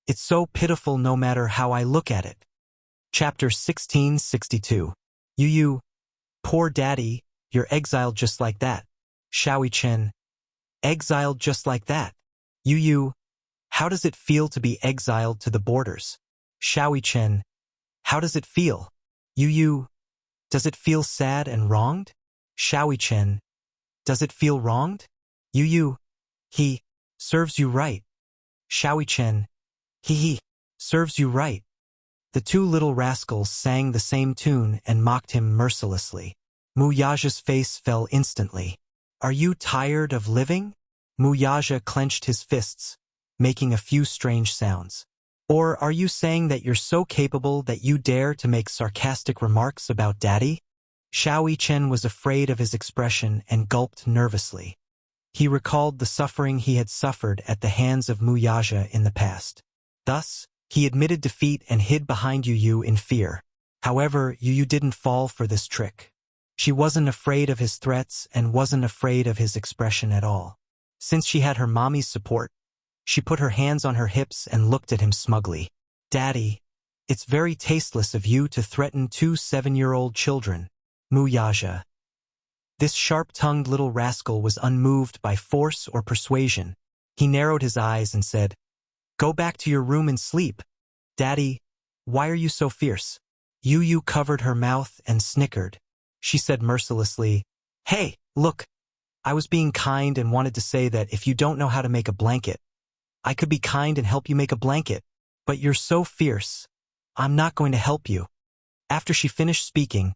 It's so pitiful no matter how I look at it." Chapter 1662. "Yu, poor daddy, you're exiled just like that." Shaoi Chen, exiled just like that. Yu, how does it feel to be exiled to the borders? Shaoi Chen, how does it feel? Yu, does it feel sad and wronged? Shaoi Chen, does it feel wronged? You, he, serves you right. Shaoi Chen, he, serves you right. The two little rascals sang the same tune and mocked him mercilessly. Mu Yaja's face fell instantly. Are you tired of living? Mu Yaja clenched his fists, making a few strange sounds. Or are you saying that you're so capable that you dare to make sarcastic remarks about Daddy? Shaoi Chen was afraid of his expression and gulped nervously. He recalled the suffering he had suffered at the hands of Mu Yaja in the past. Thus, he admitted defeat and hid behind Yu in fear. However, Yu didn't fall for this trick. She wasn't afraid of his threats and wasn't afraid of his expression at all. Since she had her mommy's support, she put her hands on her hips and looked at him smugly. Daddy, it's very tasteless of you to threaten two 7-year-old children. Mu Yaja. This sharp-tongued little rascal was unmoved by force or persuasion. He narrowed his eyes and said, Go back to your room and sleep. Daddy, why are you so fierce? Yu covered her mouth and snickered. She said mercilessly, Hey, look, I was being kind and wanted to say that if you don't know how to make a blanket, I could be kind and help you make a blanket. But you're so fierce. I'm not going to help you. After she finished speaking,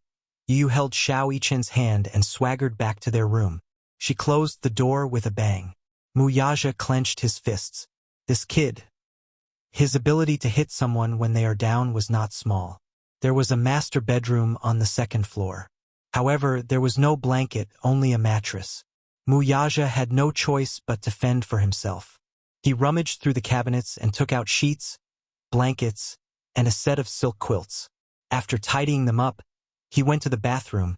Yu held Shaoi Chen's hand and swaggered back to their room. She closed the door with a bang. Mu Yaja clenched his fists. This kid. His ability to hit someone when they are down was not small. There was a master bedroom on the second floor. However, there was no blanket, only a mattress. Mu Yaja had no choice but to fend for himself. He rummaged through the cabinets and took out sheets, blankets, and a set of silk quilts. After tidying them up, he went to the bathroom,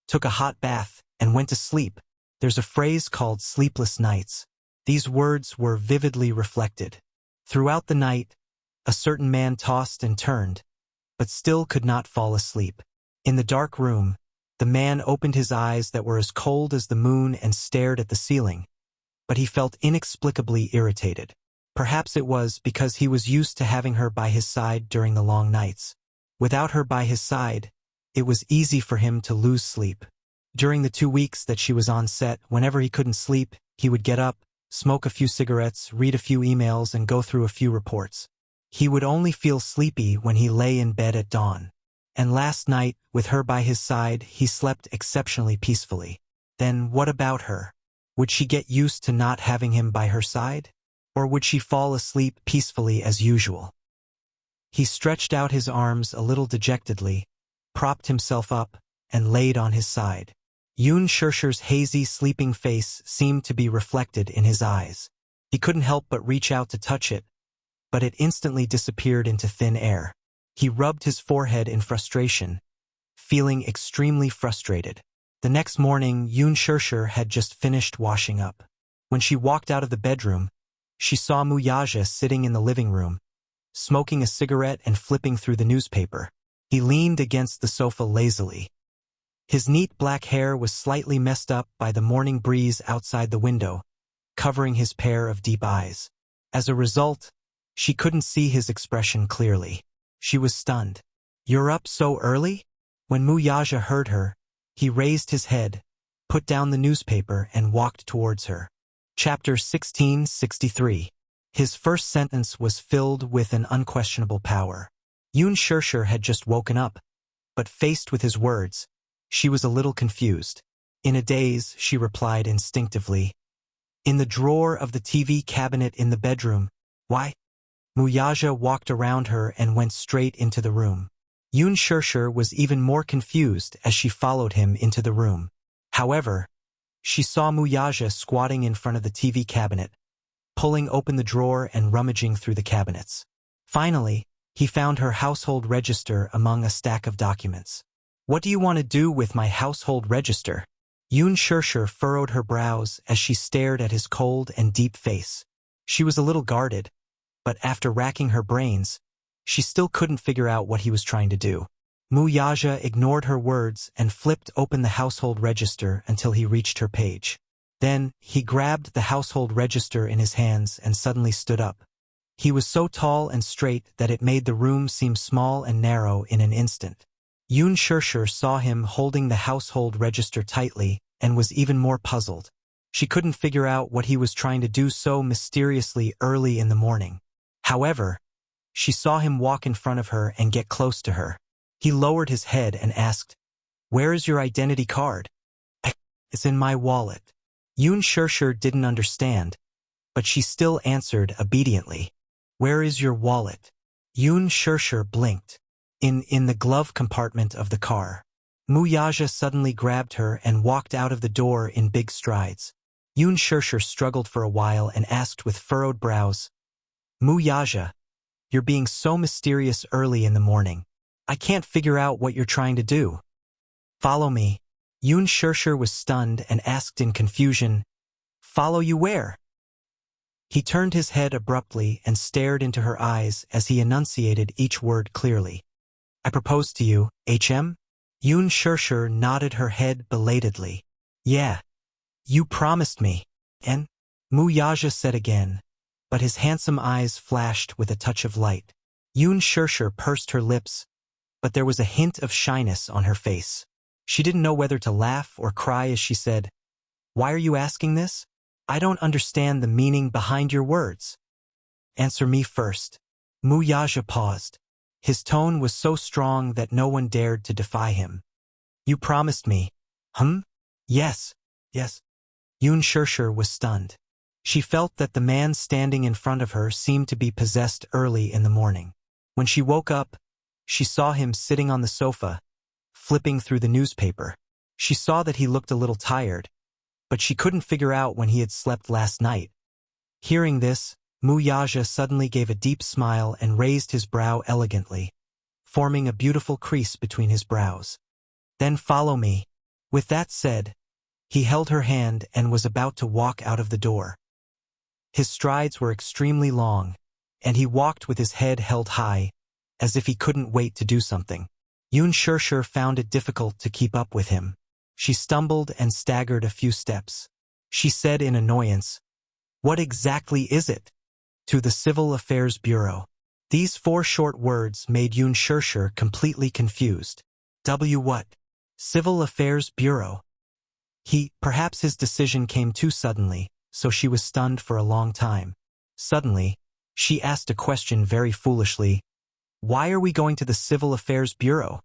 took a hot bath, and went to sleep. There's a phrase called sleepless nights. These words were vividly reflected. Throughout the night, a certain man tossed and turned, but still could not fall asleep. In the dark room, the man opened his eyes that were as cold as the moon and stared at the ceiling, but he felt inexplicably irritated. Perhaps it was because he was used to having her by his side during the long nights. Without her by his side, it was easy for him to lose sleep. During the 2 weeks that she was on set, whenever he couldn't sleep, he would get up, smoke a few cigarettes, read a few emails, and go through a few reports. He would only feel sleepy when he lay in bed at dawn. And last night, with her by his side, he slept exceptionally peacefully. Then what about her? Would she get used to not having him by her side? Or would she fall asleep peacefully as usual? He stretched out his arms a little dejectedly, propped himself up, and laid on his side. Yoon Shershir's hazy, sleeping face seemed to be reflected in his eyes. He couldn't help but reach out to touch it, but it instantly disappeared into thin air. He rubbed his forehead in frustration, feeling extremely frustrated. The next morning, Yoon Shershir had just finished washing up. When she walked out of the bedroom, she saw Mu Yaja sitting in the living room, smoking a cigarette and flipping through the newspaper. He leaned against the sofa lazily. His neat black hair was slightly messed up by the morning breeze outside the window, covering his pair of deep eyes. As a result, she couldn't see his expression clearly. She was stunned. You're up so early? When Mu Yaja heard her, he raised his head, put down the newspaper, and walked towards her. Chapter 1663. His first sentence was filled with an unquestionable power. Yoon Shershir had just woken up, but faced with his words, she was a little confused. In a daze, she replied instinctively, In the drawer of the TV cabinet in the bedroom. Why? Mu Yaja walked around her and went straight into the room. Yoon Shershir was even more confused as she followed him into the room. However, she saw Mu Yaja squatting in front of the TV cabinet, pulling open the drawer and rummaging through the cabinets. Finally, he found her household register among a stack of documents. What do you want to do with my household register? Yoon Shershir furrowed her brows as she stared at his cold and deep face. She was a little guarded, but after racking her brains, she still couldn't figure out what he was trying to do. Mu Yaja ignored her words and flipped open the household register until he reached her page. Then, he grabbed the household register in his hands and suddenly stood up. He was so tall and straight that it made the room seem small and narrow in an instant. Yoon Shershir saw him holding the household register tightly and was even more puzzled. She couldn't figure out what he was trying to do so mysteriously early in the morning. However, she saw him walk in front of her and get close to her. He lowered his head and asked, "Where is your identity card?" "It's in my wallet." Yoon Shirshir didn't understand, but she still answered obediently. "Where is your wallet?" Yoon Shirshir blinked. In the glove compartment of the car." Wuxia suddenly grabbed her and walked out of the door in big strides. Yoon Shirshir struggled for a while and asked with furrowed brows, "Wuxia, you're being so mysterious early in the morning. I can't figure out what you're trying to do." "Follow me." Yoon Shirshir was stunned and asked in confusion, "Follow you where?" He turned his head abruptly and stared into her eyes as he enunciated each word clearly. "I propose to you, HM?" Yoon Shirshir nodded her head belatedly. "Yeah. You promised me." "And?" Wuxia said again, but his handsome eyes flashed with a touch of light. Yoon Shirshir pursed her lips, but there was a hint of shyness on her face. She didn't know whether to laugh or cry as she said, "Why are you asking this? I don't understand the meaning behind your words." "Answer me first." Wuxia paused. His tone was so strong that no one dared to defy him. "You promised me." Yes. Yoon Shirshir was stunned. She felt that the man standing in front of her seemed to be possessed early in the morning. When she woke up, she saw him sitting on the sofa, flipping through the newspaper. She saw that he looked a little tired, but she couldn't figure out when he had slept last night. Hearing this, Wuxia suddenly gave a deep smile and raised his brow elegantly, forming a beautiful crease between his brows. "Then follow me." With that said, he held her hand and was about to walk out of the door. His strides were extremely long, and he walked with his head held high, as if he couldn't wait to do something. Yoon Shirshir found it difficult to keep up with him. She stumbled and staggered a few steps. She said in annoyance, "What exactly is it?" "To the Civil Affairs Bureau." These 4 short words made Yoon Shirshir completely confused. What? Civil Affairs Bureau? Perhaps his decision came too suddenly, so she was stunned for a long time. Suddenly, she asked a question very foolishly. "Why are we going to the Civil Affairs Bureau?"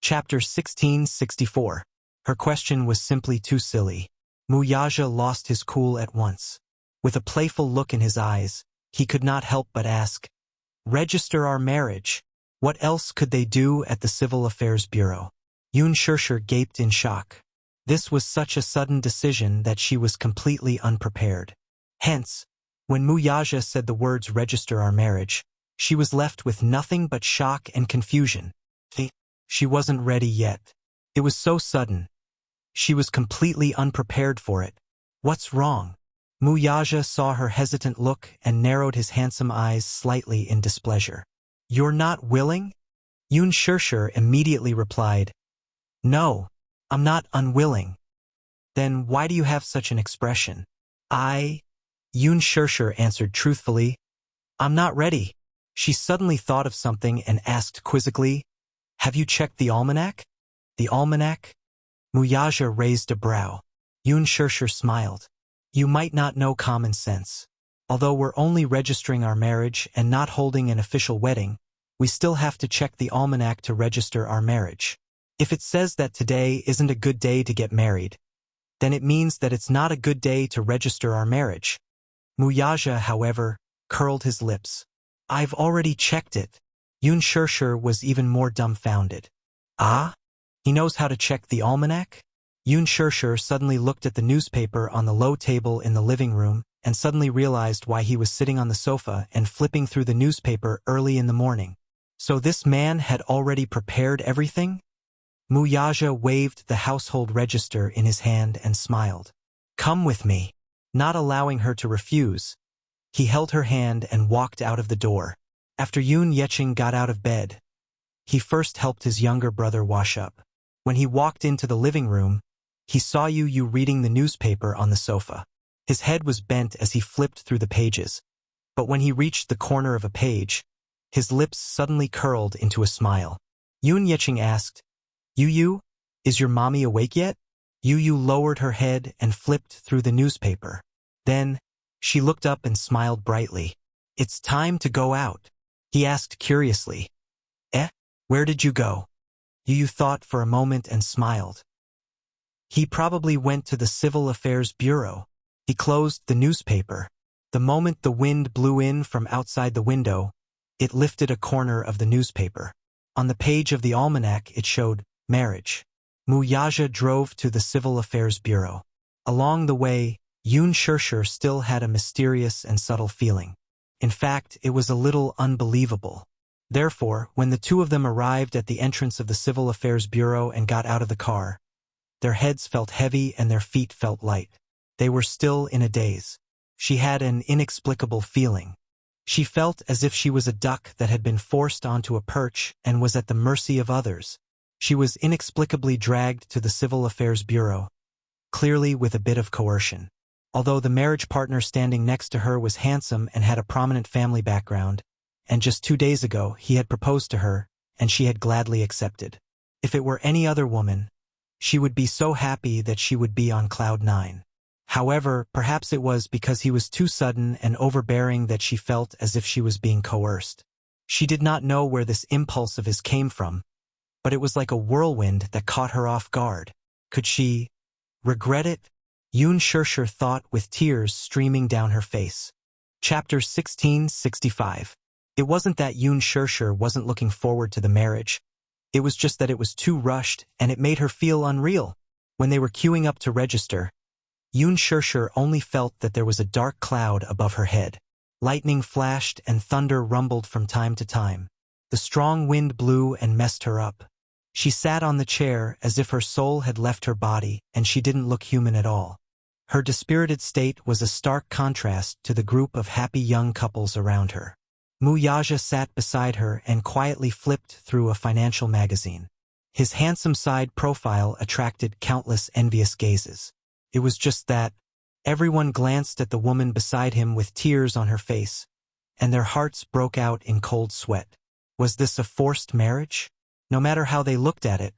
Chapter 1664. Her question was simply too silly. Wuxia lost his cool at once. With a playful look in his eyes, he could not help but ask, "Register our marriage." What else could they do at the Civil Affairs Bureau? Yoon Shirshir gaped in shock. This was such a sudden decision that she was completely unprepared. Hence, when Wuxia said the words "register our marriage," she was left with nothing but shock and confusion. She wasn't ready yet. It was so sudden. She was completely unprepared for it. "What's wrong?" Wuxia saw her hesitant look and narrowed his handsome eyes slightly in displeasure. "You're not willing?" Yoon Shirshir immediately replied, "No, I'm not unwilling." "Then why do you have such an expression?" Yoon Shirshir answered truthfully, "I'm not ready." She suddenly thought of something and asked quizzically, "Have you checked the almanac?" "The almanac?" Wuxia raised a brow. Yoon Shirshir smiled. "You might not know common sense. Although we're only registering our marriage and not holding an official wedding, we still have to check the almanac to register our marriage. If it says that today isn't a good day to get married, then it means that it's not a good day to register our marriage." Wuxia, however, curled his lips. "I've already checked it." Yoon Shirshir was even more dumbfounded. "Ah? He knows how to check the almanac?" Yoon Shirshir suddenly looked at the newspaper on the low table in the living room and suddenly realized why he was sitting on the sofa and flipping through the newspaper early in the morning. So this man had already prepared everything? Wuxia waved the household register in his hand and smiled. "Come with me." Not allowing her to refuse, he held her hand and walked out of the door. After Yoon Yeching got out of bed, he first helped his younger brother wash up. When he walked into the living room, he saw Yu reading the newspaper on the sofa. His head was bent as he flipped through the pages, but when he reached the corner of a page, his lips suddenly curled into a smile. Yoon Yeching asked, Yu, is your mommy awake yet?" Yu lowered her head and flipped through the newspaper. Then, she looked up and smiled brightly. "It's time to go out," he asked curiously. "Eh? Where did you go?" Yu thought for a moment and smiled. He probably went to the Civil Affairs Bureau. He closed the newspaper. The moment the wind blew in from outside the window, it lifted a corner of the newspaper. On the page of the almanac it showed, "Marriage." Wuxia drove to the Civil Affairs Bureau. Along the way, Yun Shishir still had a mysterious and subtle feeling. In fact, it was a little unbelievable. Therefore, when the two of them arrived at the entrance of the Civil Affairs Bureau and got out of the car, their heads felt heavy and their feet felt light. They were still in a daze. She had an inexplicable feeling. She felt as if she was a duck that had been forced onto a perch and was at the mercy of others. She was inexplicably dragged to the Civil Affairs Bureau, clearly with a bit of coercion. Although the marriage partner standing next to her was handsome and had a prominent family background, and just 2 days ago he had proposed to her, and she had gladly accepted. If it were any other woman, she would be so happy that she would be on cloud 9. However, perhaps it was because he was too sudden and overbearing that she felt as if she was being coerced. She did not know where this impulse of his came from, but it was like a whirlwind that caught her off guard. Could she regret it? Yun Shishir thought with tears streaming down her face. Chapter 1665. It wasn't that Yun Shishir wasn't looking forward to the marriage. It was just that it was too rushed and it made her feel unreal. When they were queuing up to register, Yun Shishir only felt that there was a dark cloud above her head. Lightning flashed and thunder rumbled from time to time. The strong wind blew and messed her up. She sat on the chair as if her soul had left her body and she didn't look human at all. Her dispirited state was a stark contrast to the group of happy young couples around her. Wuxia sat beside her and quietly flipped through a financial magazine. His handsome side profile attracted countless envious gazes. It was just that everyone glanced at the woman beside him with tears on her face, and their hearts broke out in cold sweat. Was this a forced marriage? No matter how they looked at it,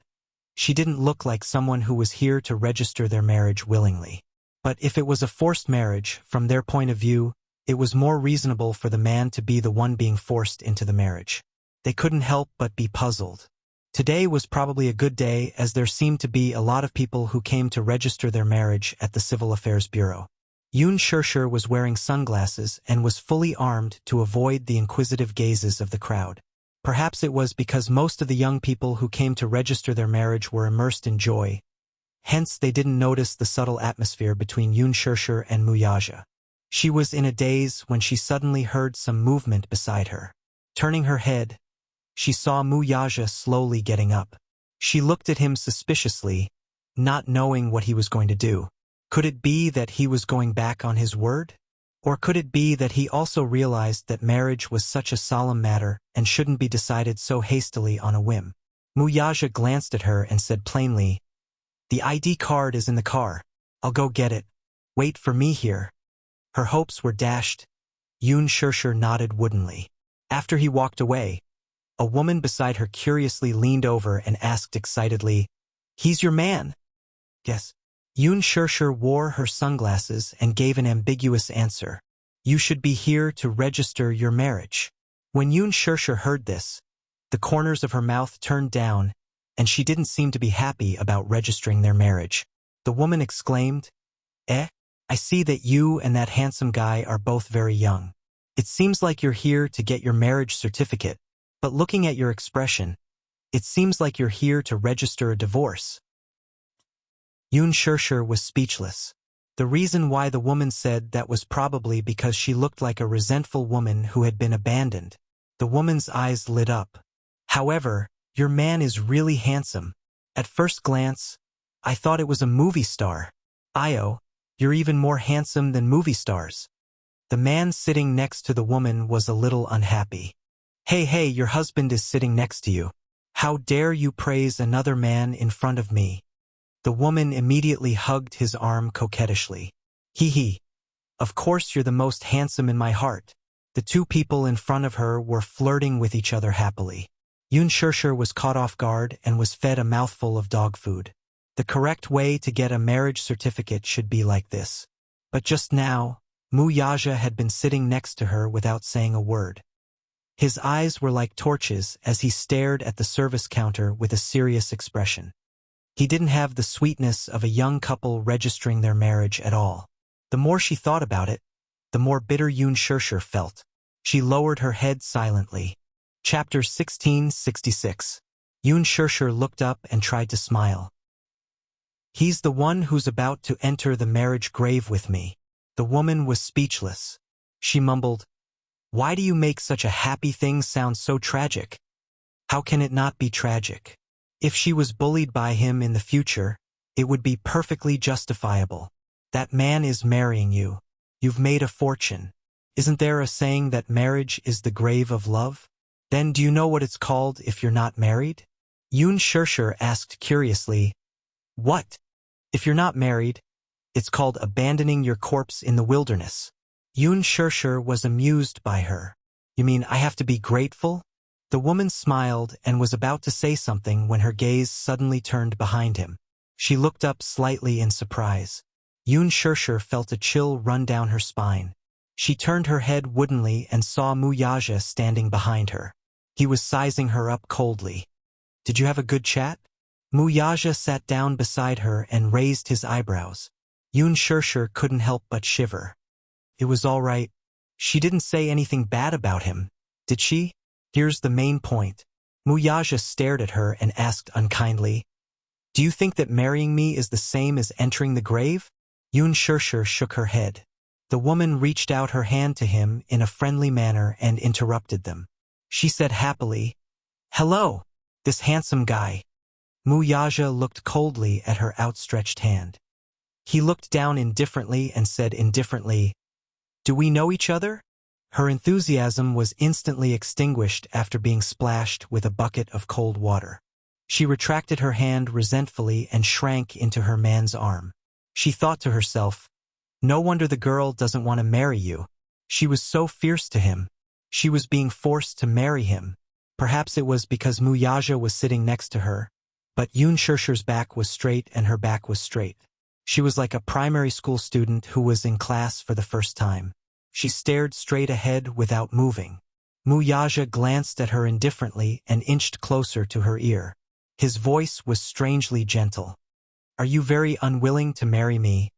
she didn't look like someone who was here to register their marriage willingly. But if it was a forced marriage, from their point of view, it was more reasonable for the man to be the one being forced into the marriage. They couldn't help but be puzzled. Today was probably a good day as there seemed to be a lot of people who came to register their marriage at the Civil Affairs Bureau. Yun Shishir was wearing sunglasses and was fully armed to avoid the inquisitive gazes of the crowd. Perhaps it was because most of the young people who came to register their marriage were immersed in joy. Hence they didn't notice the subtle atmosphere between Yun Shishir and Wuxia. She was in a daze when she suddenly heard some movement beside her. Turning her head, she saw Wuxia slowly getting up. She looked at him suspiciously, not knowing what he was going to do. Could it be that he was going back on his word? Or could it be that he also realized that marriage was such a solemn matter and shouldn't be decided so hastily on a whim? Wuxia glanced at her and said plainly, "The ID card is in the car. I'll go get it. Wait for me here." Her hopes were dashed. Yun Shishir nodded woodenly. After he walked away, a woman beside her curiously leaned over and asked excitedly, "He's your man?" "Yes." Yun Shishir wore her sunglasses and gave an ambiguous answer. "You should be here to register your marriage." When Yun Shishir heard this, the corners of her mouth turned down, and she didn't seem to be happy about registering their marriage. The woman exclaimed, "Eh? I see that you and that handsome guy are both very young. It seems like you're here to get your marriage certificate, but looking at your expression, it seems like you're here to register a divorce." Yun Shishir was speechless. The reason why the woman said that was probably because she looked like a resentful woman who had been abandoned. The woman's eyes lit up. "However, your man is really handsome. At first glance, I thought it was a movie star. Io, you're even more handsome than movie stars." The man sitting next to the woman was a little unhappy. Hey, your husband is sitting next to you. How dare you praise another man in front of me?" The woman immediately hugged his arm coquettishly. He. Of course you're the most handsome in my heart." The two people in front of her were flirting with each other happily. Yun Shishir was caught off guard and was fed a mouthful of dog food. The correct way to get a marriage certificate should be like this. But just now, Wuxia had been sitting next to her without saying a word. His eyes were like torches as he stared at the service counter with a serious expression. He didn't have the sweetness of a young couple registering their marriage at all. The more she thought about it, the more bitter Yun Shirshir felt. She lowered her head silently. Chapter 1666. Yun Shirshir looked up and tried to smile. He's the one who's about to enter the marriage grave with me. The woman was speechless. She mumbled, "Why do you make such a happy thing sound so tragic? How can it not be tragic? If she was bullied by him in the future, it would be perfectly justifiable. That man is marrying you. You've made a fortune. Isn't there a saying that marriage is the grave of love? Then do you know what it's called if you're not married?" Yun Shirshir asked curiously, "What? If you're not married, it's called abandoning your corpse in the wilderness." Yun Shirshir was amused by her. "You mean I have to be grateful?" The woman smiled and was about to say something when her gaze suddenly turned behind him. She looked up slightly in surprise. Yun Shirshir felt a chill run down her spine. She turned her head woodenly and saw Wuxia standing behind her. He was sizing her up coldly. "Did you have a good chat?" Wuxia sat down beside her and raised his eyebrows. Yun Shirshir couldn't help but shiver. "It was all right. She didn't say anything bad about him, did she? Here's the main point." Wuxia stared at her and asked unkindly, "Do you think that marrying me is the same as entering the grave?" Yun Shirshir shook her head. The woman reached out her hand to him in a friendly manner and interrupted them. She said happily, "Hello, this handsome guy." Wuxia looked coldly at her outstretched hand. He looked down indifferently and said indifferently, "Do we know each other?" Her enthusiasm was instantly extinguished after being splashed with a bucket of cold water. She retracted her hand resentfully and shrank into her man's arm. She thought to herself, "No wonder the girl doesn't want to marry you. She was so fierce to him. She was being forced to marry him." Perhaps it was because Wuxia was sitting next to her, but Yun Shirshir's back was straight and her back was straight. She was like a primary school student who was in class for the first time. She stared straight ahead without moving. Wuxia glanced at her indifferently and inched closer to her ear. His voice was strangely gentle. "Are you very unwilling to marry me?"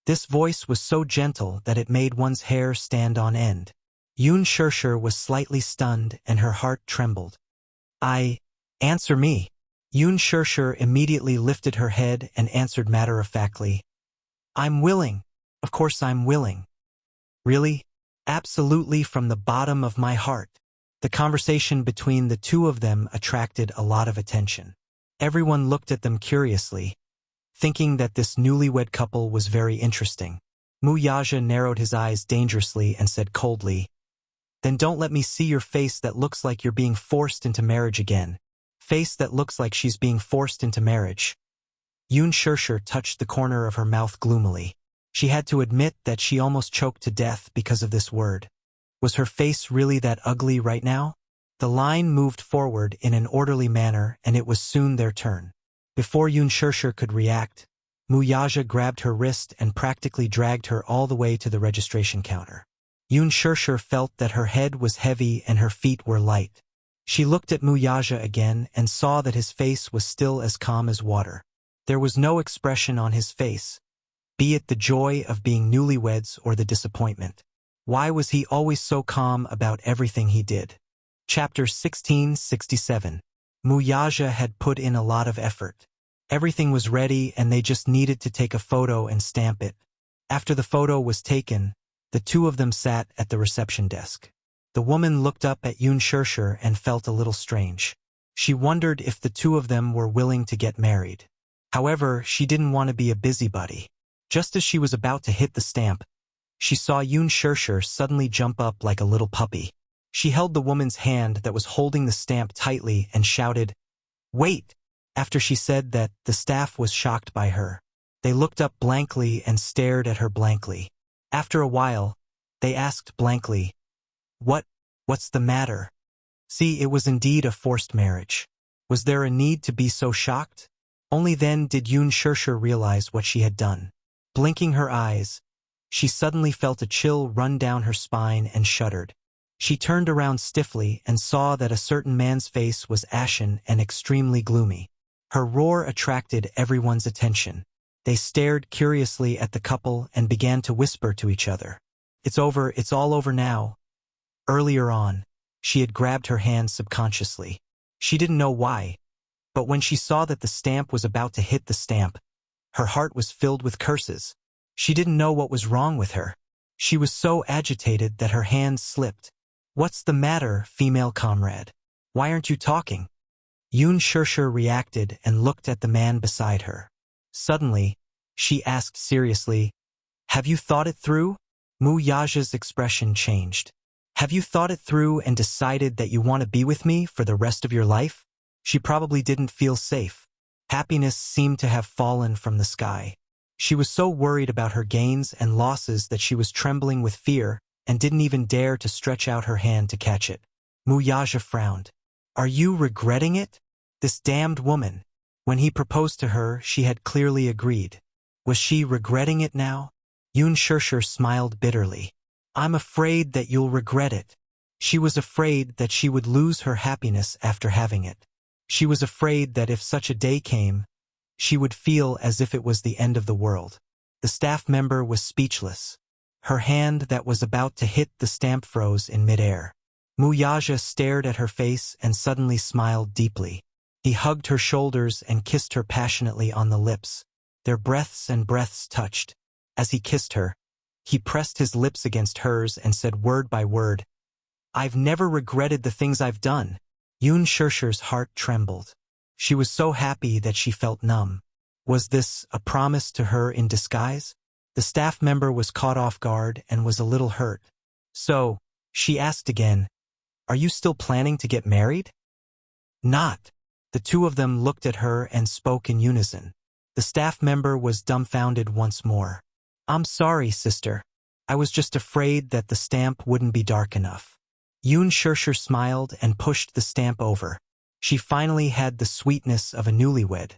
This voice was so gentle that it made one's hair stand on end. Yun Shirshir was slightly stunned and her heart trembled. Answer me." Yun Shirshir immediately lifted her head and answered matter-of-factly, "I'm willing. Of course I'm willing." "Really?" "Absolutely, from the bottom of my heart." The conversation between the two of them attracted a lot of attention. Everyone looked at them curiously, thinking that this newlywed couple was very interesting. Wuxia narrowed his eyes dangerously and said coldly, "Then don't let me see your face that looks like you're being forced into marriage again. Face that looks like she's being forced into marriage." Yun Shirshir touched the corner of her mouth gloomily. She had to admit that she almost choked to death because of this word. Was her face really that ugly right now? The line moved forward in an orderly manner and it was soon their turn. Before Yun Shirshir could react, Wuxia grabbed her wrist and practically dragged her all the way to the registration counter. Yun Shirshir felt that her head was heavy and her feet were light. She looked at Wuxia again and saw that his face was still as calm as water. There was no expression on his face, be it the joy of being newlyweds or the disappointment. Why was he always so calm about everything he did? Chapter 1667. Wuxia had put in a lot of effort. Everything was ready and they just needed to take a photo and stamp it. After the photo was taken, the two of them sat at the reception desk. The woman looked up at Yun Shirshir and felt a little strange. She wondered if the two of them were willing to get married. However, she didn't want to be a busybody. Just as she was about to hit the stamp, she saw Yun Shirshir suddenly jump up like a little puppy. She held the woman's hand that was holding the stamp tightly and shouted, "Wait!" After she said that, the staff was shocked by her. They looked up blankly and stared at her blankly. After a while, they asked blankly, What's the matter?" See, it was indeed a forced marriage. Was there a need to be so shocked? Only then did Yun Shirshir realize what she had done. Blinking her eyes, she suddenly felt a chill run down her spine and shuddered. She turned around stiffly and saw that a certain man's face was ashen and extremely gloomy. Her roar attracted everyone's attention. They stared curiously at the couple and began to whisper to each other. "It's over, it's all over now." Earlier on, she had grabbed her hand subconsciously. She didn't know why, but when she saw that the stamp was about to hit the stamp, her heart was filled with curses. She didn't know what was wrong with her. She was so agitated that her hand slipped. "What's the matter, female comrade? Why aren't you talking?" Yun Shirshir reacted and looked at the man beside her. Suddenly, she asked seriously, "Have you thought it through?" Mu Yaja's expression changed. "Have you thought it through and decided that you want to be with me for the rest of your life?" She probably didn't feel safe. Happiness seemed to have fallen from the sky. She was so worried about her gains and losses that she was trembling with fear and didn't even dare to stretch out her hand to catch it. Mu Yaja frowned. "Are you regretting it? This damned woman." When he proposed to her, she had clearly agreed. Was she regretting it now? Yun Shirshir smiled bitterly. "I'm afraid that you'll regret it." She was afraid that she would lose her happiness after having it. She was afraid that if such a day came, she would feel as if it was the end of the world. The staff member was speechless. Her hand that was about to hit the stamp froze in midair. Mu Yaja stared at her face and suddenly smiled deeply. He hugged her shoulders and kissed her passionately on the lips. Their breaths and breaths touched. As he kissed her, he pressed his lips against hers and said word by word, "I've never regretted the things I've done." Yun Shirshir's heart trembled. She was so happy that she felt numb. Was this a promise to her in disguise? The staff member was caught off guard and was a little hurt. "So," she asked again, "are you still planning to get married?" "Not." The two of them looked at her and spoke in unison. The staff member was dumbfounded once more. "I'm sorry, sister. I was just afraid that the stamp wouldn't be dark enough." Yun Shirshir smiled and pushed the stamp over. She finally had the sweetness of a newlywed.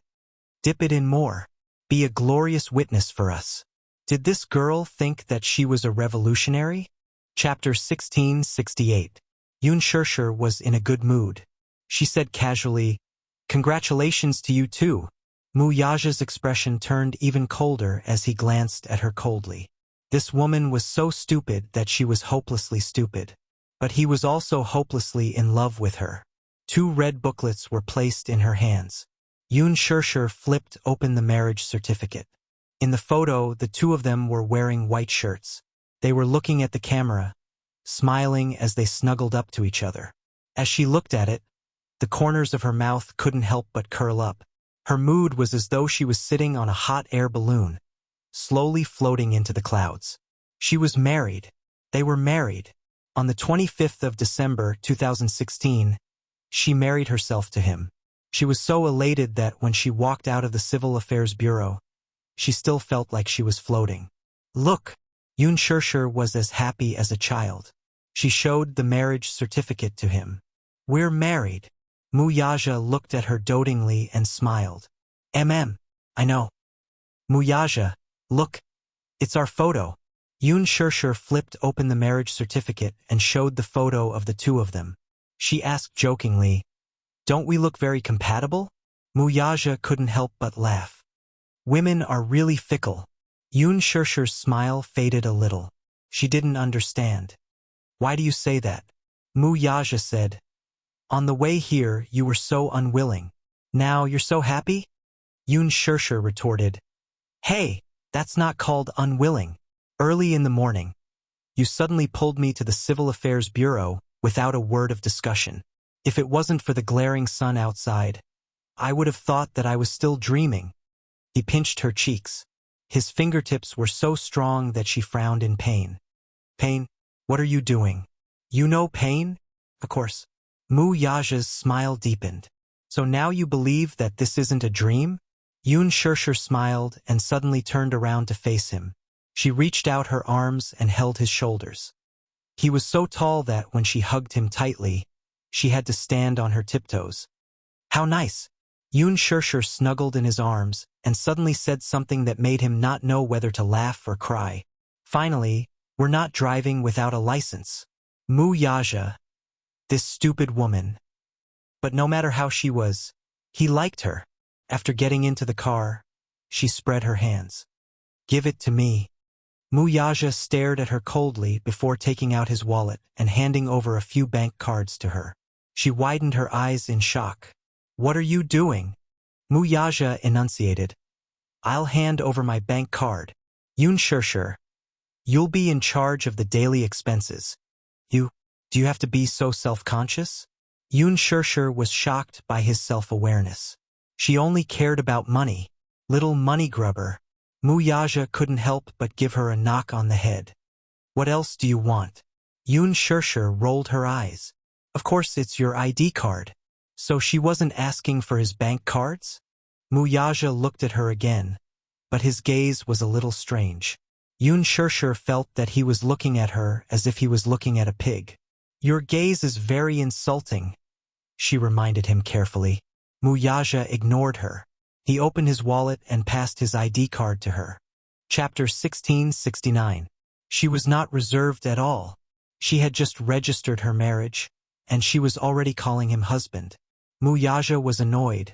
"Dip it in more. Be a glorious witness for us." Did this girl think that she was a revolutionary? Chapter 1668. Yun Shirshir was in a good mood. She said casually, "Congratulations to you too." Mu Yaja's expression turned even colder as he glanced at her coldly. This woman was so stupid that she was hopelessly stupid. But he was also hopelessly in love with her. 2 red booklets were placed in her hands. Yun Shirshir flipped open the marriage certificate. In the photo, the two of them were wearing white shirts. They were looking at the camera, smiling as they snuggled up to each other. As she looked at it, the corners of her mouth couldn't help but curl up. Her mood was as though she was sitting on a hot air balloon, slowly floating into the clouds. She was married. They were married. On the 25th of December 2016, she married herself to him. She was so elated that when she walked out of the Civil Affairs Bureau, she still felt like she was floating. "Look!" Yun Shirshir was as happy as a child. She showed the marriage certificate to him. "We're married." Mu Yaja looked at her dotingly and smiled. I know." "Mu Yaja, look. It's our photo." Yun Shirshir flipped open the marriage certificate and showed the photo of the two of them. She asked jokingly, "Don't we look very compatible?" Mu Yaja couldn't help but laugh. Women are really fickle. Yun Shirshir's smile faded a little. She didn't understand. "Why do you say that?" Mu Yaja said, "On the way here, you were so unwilling. Now you're so happy?" Yun Shirshir retorted, "Hey, that's not called unwilling. Early in the morning, you suddenly pulled me to the Civil Affairs Bureau without a word of discussion. If it wasn't for the glaring sun outside, I would have thought that I was still dreaming." He pinched her cheeks. His fingertips were so strong that she frowned in pain. "Pain? What are you doing? You know pain? Of course." Mu Yaja's smile deepened. "So now you believe that this isn't a dream?" Yun Shirshir smiled and suddenly turned around to face him. She reached out her arms and held his shoulders. He was so tall that when she hugged him tightly, she had to stand on her tiptoes. "How nice." Yoon Shirshir snuggled in his arms and suddenly said something that made him not know whether to laugh or cry. Finally, we're not driving without a license. Mu Yaja, this stupid woman. But no matter how she was, he liked her. After getting into the car, she spread her hands. Give it to me. Mu Yaja stared at her coldly before taking out his wallet and handing over a few bank cards to her. She widened her eyes in shock. What are you doing? Mu Yaja enunciated. I'll hand over my bank card. Yoon Shirshir, you'll be in charge of the daily expenses. Do you have to be so self-conscious? Yoon Shirshir was shocked by his self-awareness. She only cared about money. Little money grubber. Mu Yaja couldn't help but give her a knock on the head. What else do you want? Yoon Shirshir rolled her eyes. Of course it's your ID card. So she wasn't asking for his bank cards? Mu Yaja looked at her again, but his gaze was a little strange. Yoon Shirshir felt that he was looking at her as if he was looking at a pig. Your gaze is very insulting, she reminded him carefully. Mu Yaja ignored her. He opened his wallet and passed his ID card to her. Chapter 1669. She was not reserved at all. She had just registered her marriage, and she was already calling him husband. Mu Yaja was annoyed,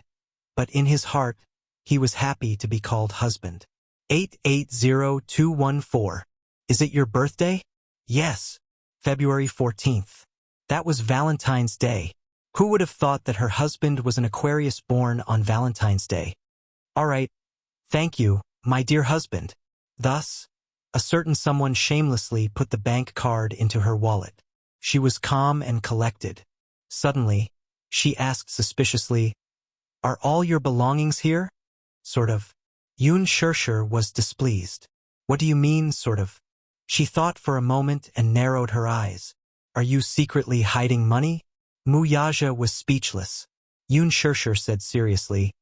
but in his heart, he was happy to be called husband. 880214. Is it your birthday? Yes. February 14th. That was Valentine's Day. Who would have thought that her husband was an Aquarius born on Valentine's Day? All right. Thank you, my dear husband. Thus, a certain someone shamelessly put the bank card into her wallet. She was calm and collected. Suddenly, she asked suspiciously, Are all your belongings here? Sort of. Yoon Shirshir was displeased. What do you mean, sort of? She thought for a moment and narrowed her eyes. Are you secretly hiding money? Mu Yaja was speechless. Yoon Shirshir said seriously,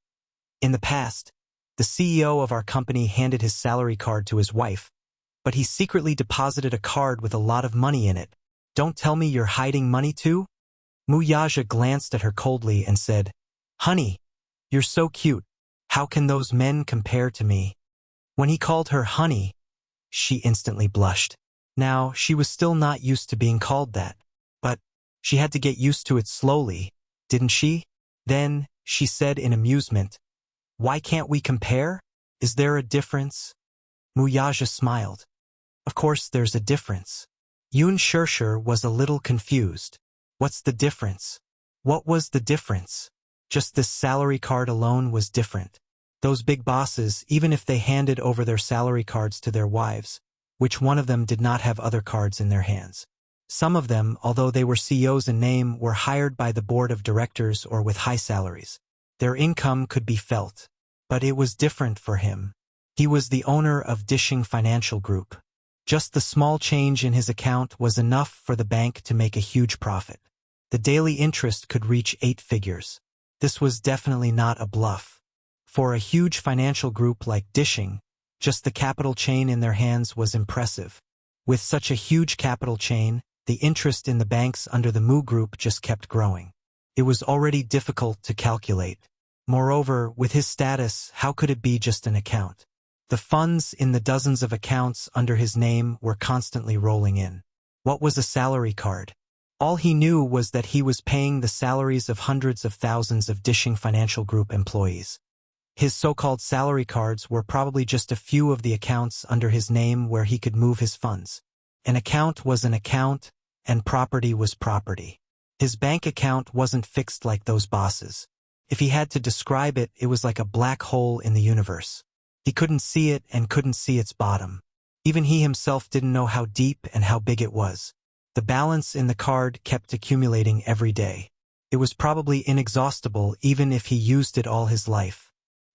In the past, the CEO of our company handed his salary card to his wife, but he secretly deposited a card with a lot of money in it. Don't tell me you're hiding money too? Mu Yaja glanced at her coldly and said, Honey, you're so cute. How can those men compare to me? When he called her honey, she instantly blushed. Now, she was still not used to being called that, but she had to get used to it slowly, didn't she? Then, she said in amusement, Why can't we compare? Is there a difference? Mu Yaja smiled. Of course there's a difference. Yoon Shirshir was a little confused. What's the difference? What was the difference? Just this salary card alone was different. Those big bosses, even if they handed over their salary cards to their wives, which one of them did not have other cards in their hands? Some of them, although they were CEOs in name, were hired by the board of directors or with high salaries. Their income could be felt. But it was different for him. He was the owner of Dishing Financial Group. Just the small change in his account was enough for the bank to make a huge profit. The daily interest could reach 8 figures. This was definitely not a bluff. For a huge financial group like Dishing, just the capital chain in their hands was impressive. With such a huge capital chain, the interest in the banks under the Mu Group just kept growing. It was already difficult to calculate. Moreover, with his status, how could it be just an account? The funds in the dozens of accounts under his name were constantly rolling in. What was a salary card? All he knew was that he was paying the salaries of hundreds of thousands of Dishing Financial Group employees. His so-called salary cards were probably just a few of the accounts under his name where he could move his funds. An account was an account, and property was property. His bank account wasn't fixed like those bosses. If he had to describe it, it was like a black hole in the universe. He couldn't see it and couldn't see its bottom. Even he himself didn't know how deep and how big it was. The balance in the card kept accumulating every day. It was probably inexhaustible even if he used it all his life.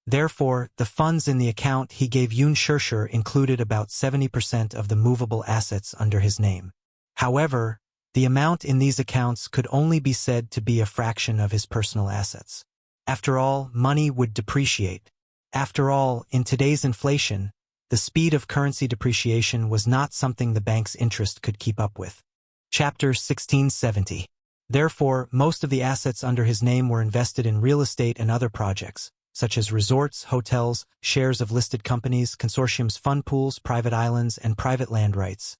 Therefore, the funds in the account he gave Yoon Shirshir included about 70% of the movable assets under his name. However, the amount in these accounts could only be said to be a fraction of his personal assets. After all, money would depreciate. After all, in today's inflation, the speed of currency depreciation was not something the bank's interest could keep up with. Chapter 1670. Therefore, most of the assets under his name were invested in real estate and other projects, such as resorts, hotels, shares of listed companies, consortiums, fund pools, private islands, and private land rights.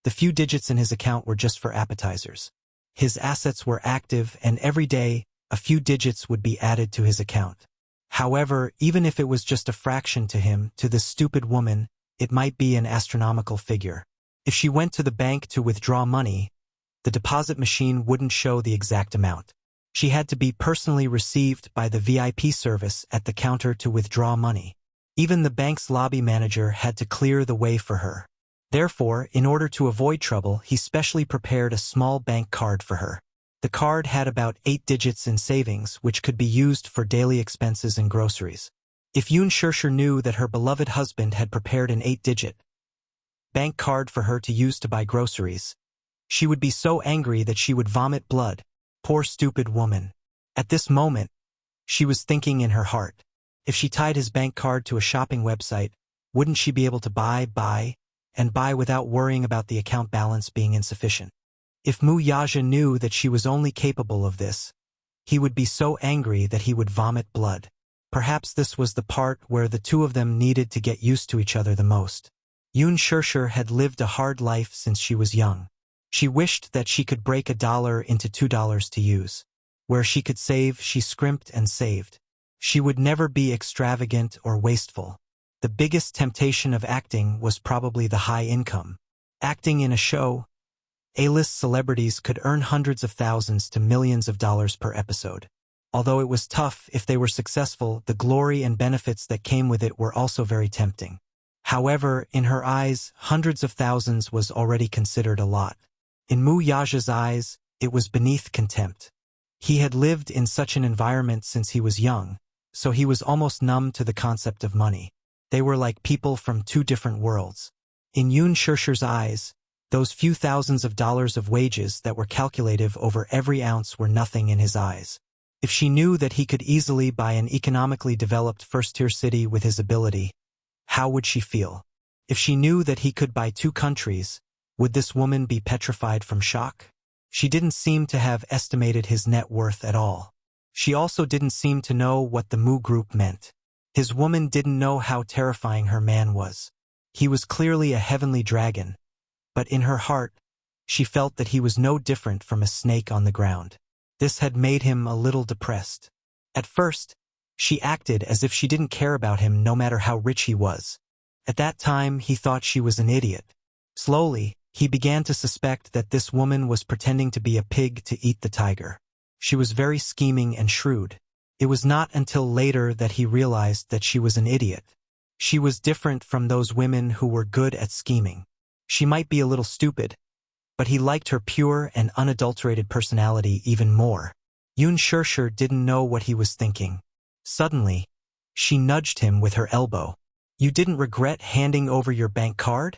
The few digits in his account were just for appetizers. His assets were active, and every day, a few digits would be added to his account. However, even if it was just a fraction to him, to this stupid woman, it might be an astronomical figure. If she went to the bank to withdraw money, the deposit machine wouldn't show the exact amount. She had to be personally received by the VIP service at the counter to withdraw money. Even the bank's lobby manager had to clear the way for her. Therefore, in order to avoid trouble, he specially prepared a small bank card for her. The card had about 8 digits in savings, which could be used for daily expenses and groceries. If Yoon Shirshir knew that her beloved husband had prepared an 8-digit bank card for her to use to buy groceries, she would be so angry that she would vomit blood. Poor stupid woman. At this moment, she was thinking in her heart, if she tied his bank card to a shopping website, wouldn't she be able to buy without worrying about the account balance being insufficient? If Mu Yaja knew that she was only capable of this, he would be so angry that he would vomit blood. Perhaps this was the part where the two of them needed to get used to each other the most. Yoon Shirshir had lived a hard life since she was young. She wished that she could break $1 into $2 to use. Where she could save, she scrimped and saved. She would never be extravagant or wasteful. The biggest temptation of acting was probably the high income. Acting in a show, A-list celebrities could earn hundreds of thousands to millions of dollars per episode. Although it was tough, if they were successful, the glory and benefits that came with it were also very tempting. However, in her eyes, hundreds of thousands was already considered a lot. In Mu Yaja's eyes, it was beneath contempt. He had lived in such an environment since he was young, so he was almost numb to the concept of money. They were like people from two different worlds. In Yoon Shirshir's eyes, those few thousands of dollars of wages that were calculative over every ounce were nothing in his eyes. If she knew that he could easily buy an economically developed first-tier city with his ability, how would she feel? If she knew that he could buy 2 countries, would this woman be petrified from shock? She didn't seem to have estimated his net worth at all. She also didn't seem to know what the Mu group meant. His woman didn't know how terrifying her man was. He was clearly a heavenly dragon, but in her heart, she felt that he was no different from a snake on the ground. This had made him a little depressed. At first, she acted as if she didn't care about him no matter how rich he was. At that time, he thought she was an idiot. Slowly, he began to suspect that this woman was pretending to be a pig to eat the tiger. She was very scheming and shrewd. It was not until later that he realized that she was an idiot. She was different from those women who were good at scheming. She might be a little stupid, but he liked her pure and unadulterated personality even more. Yoon Shirshir didn't know what he was thinking. Suddenly, she nudged him with her elbow. "You didn't regret handing over your bank card?"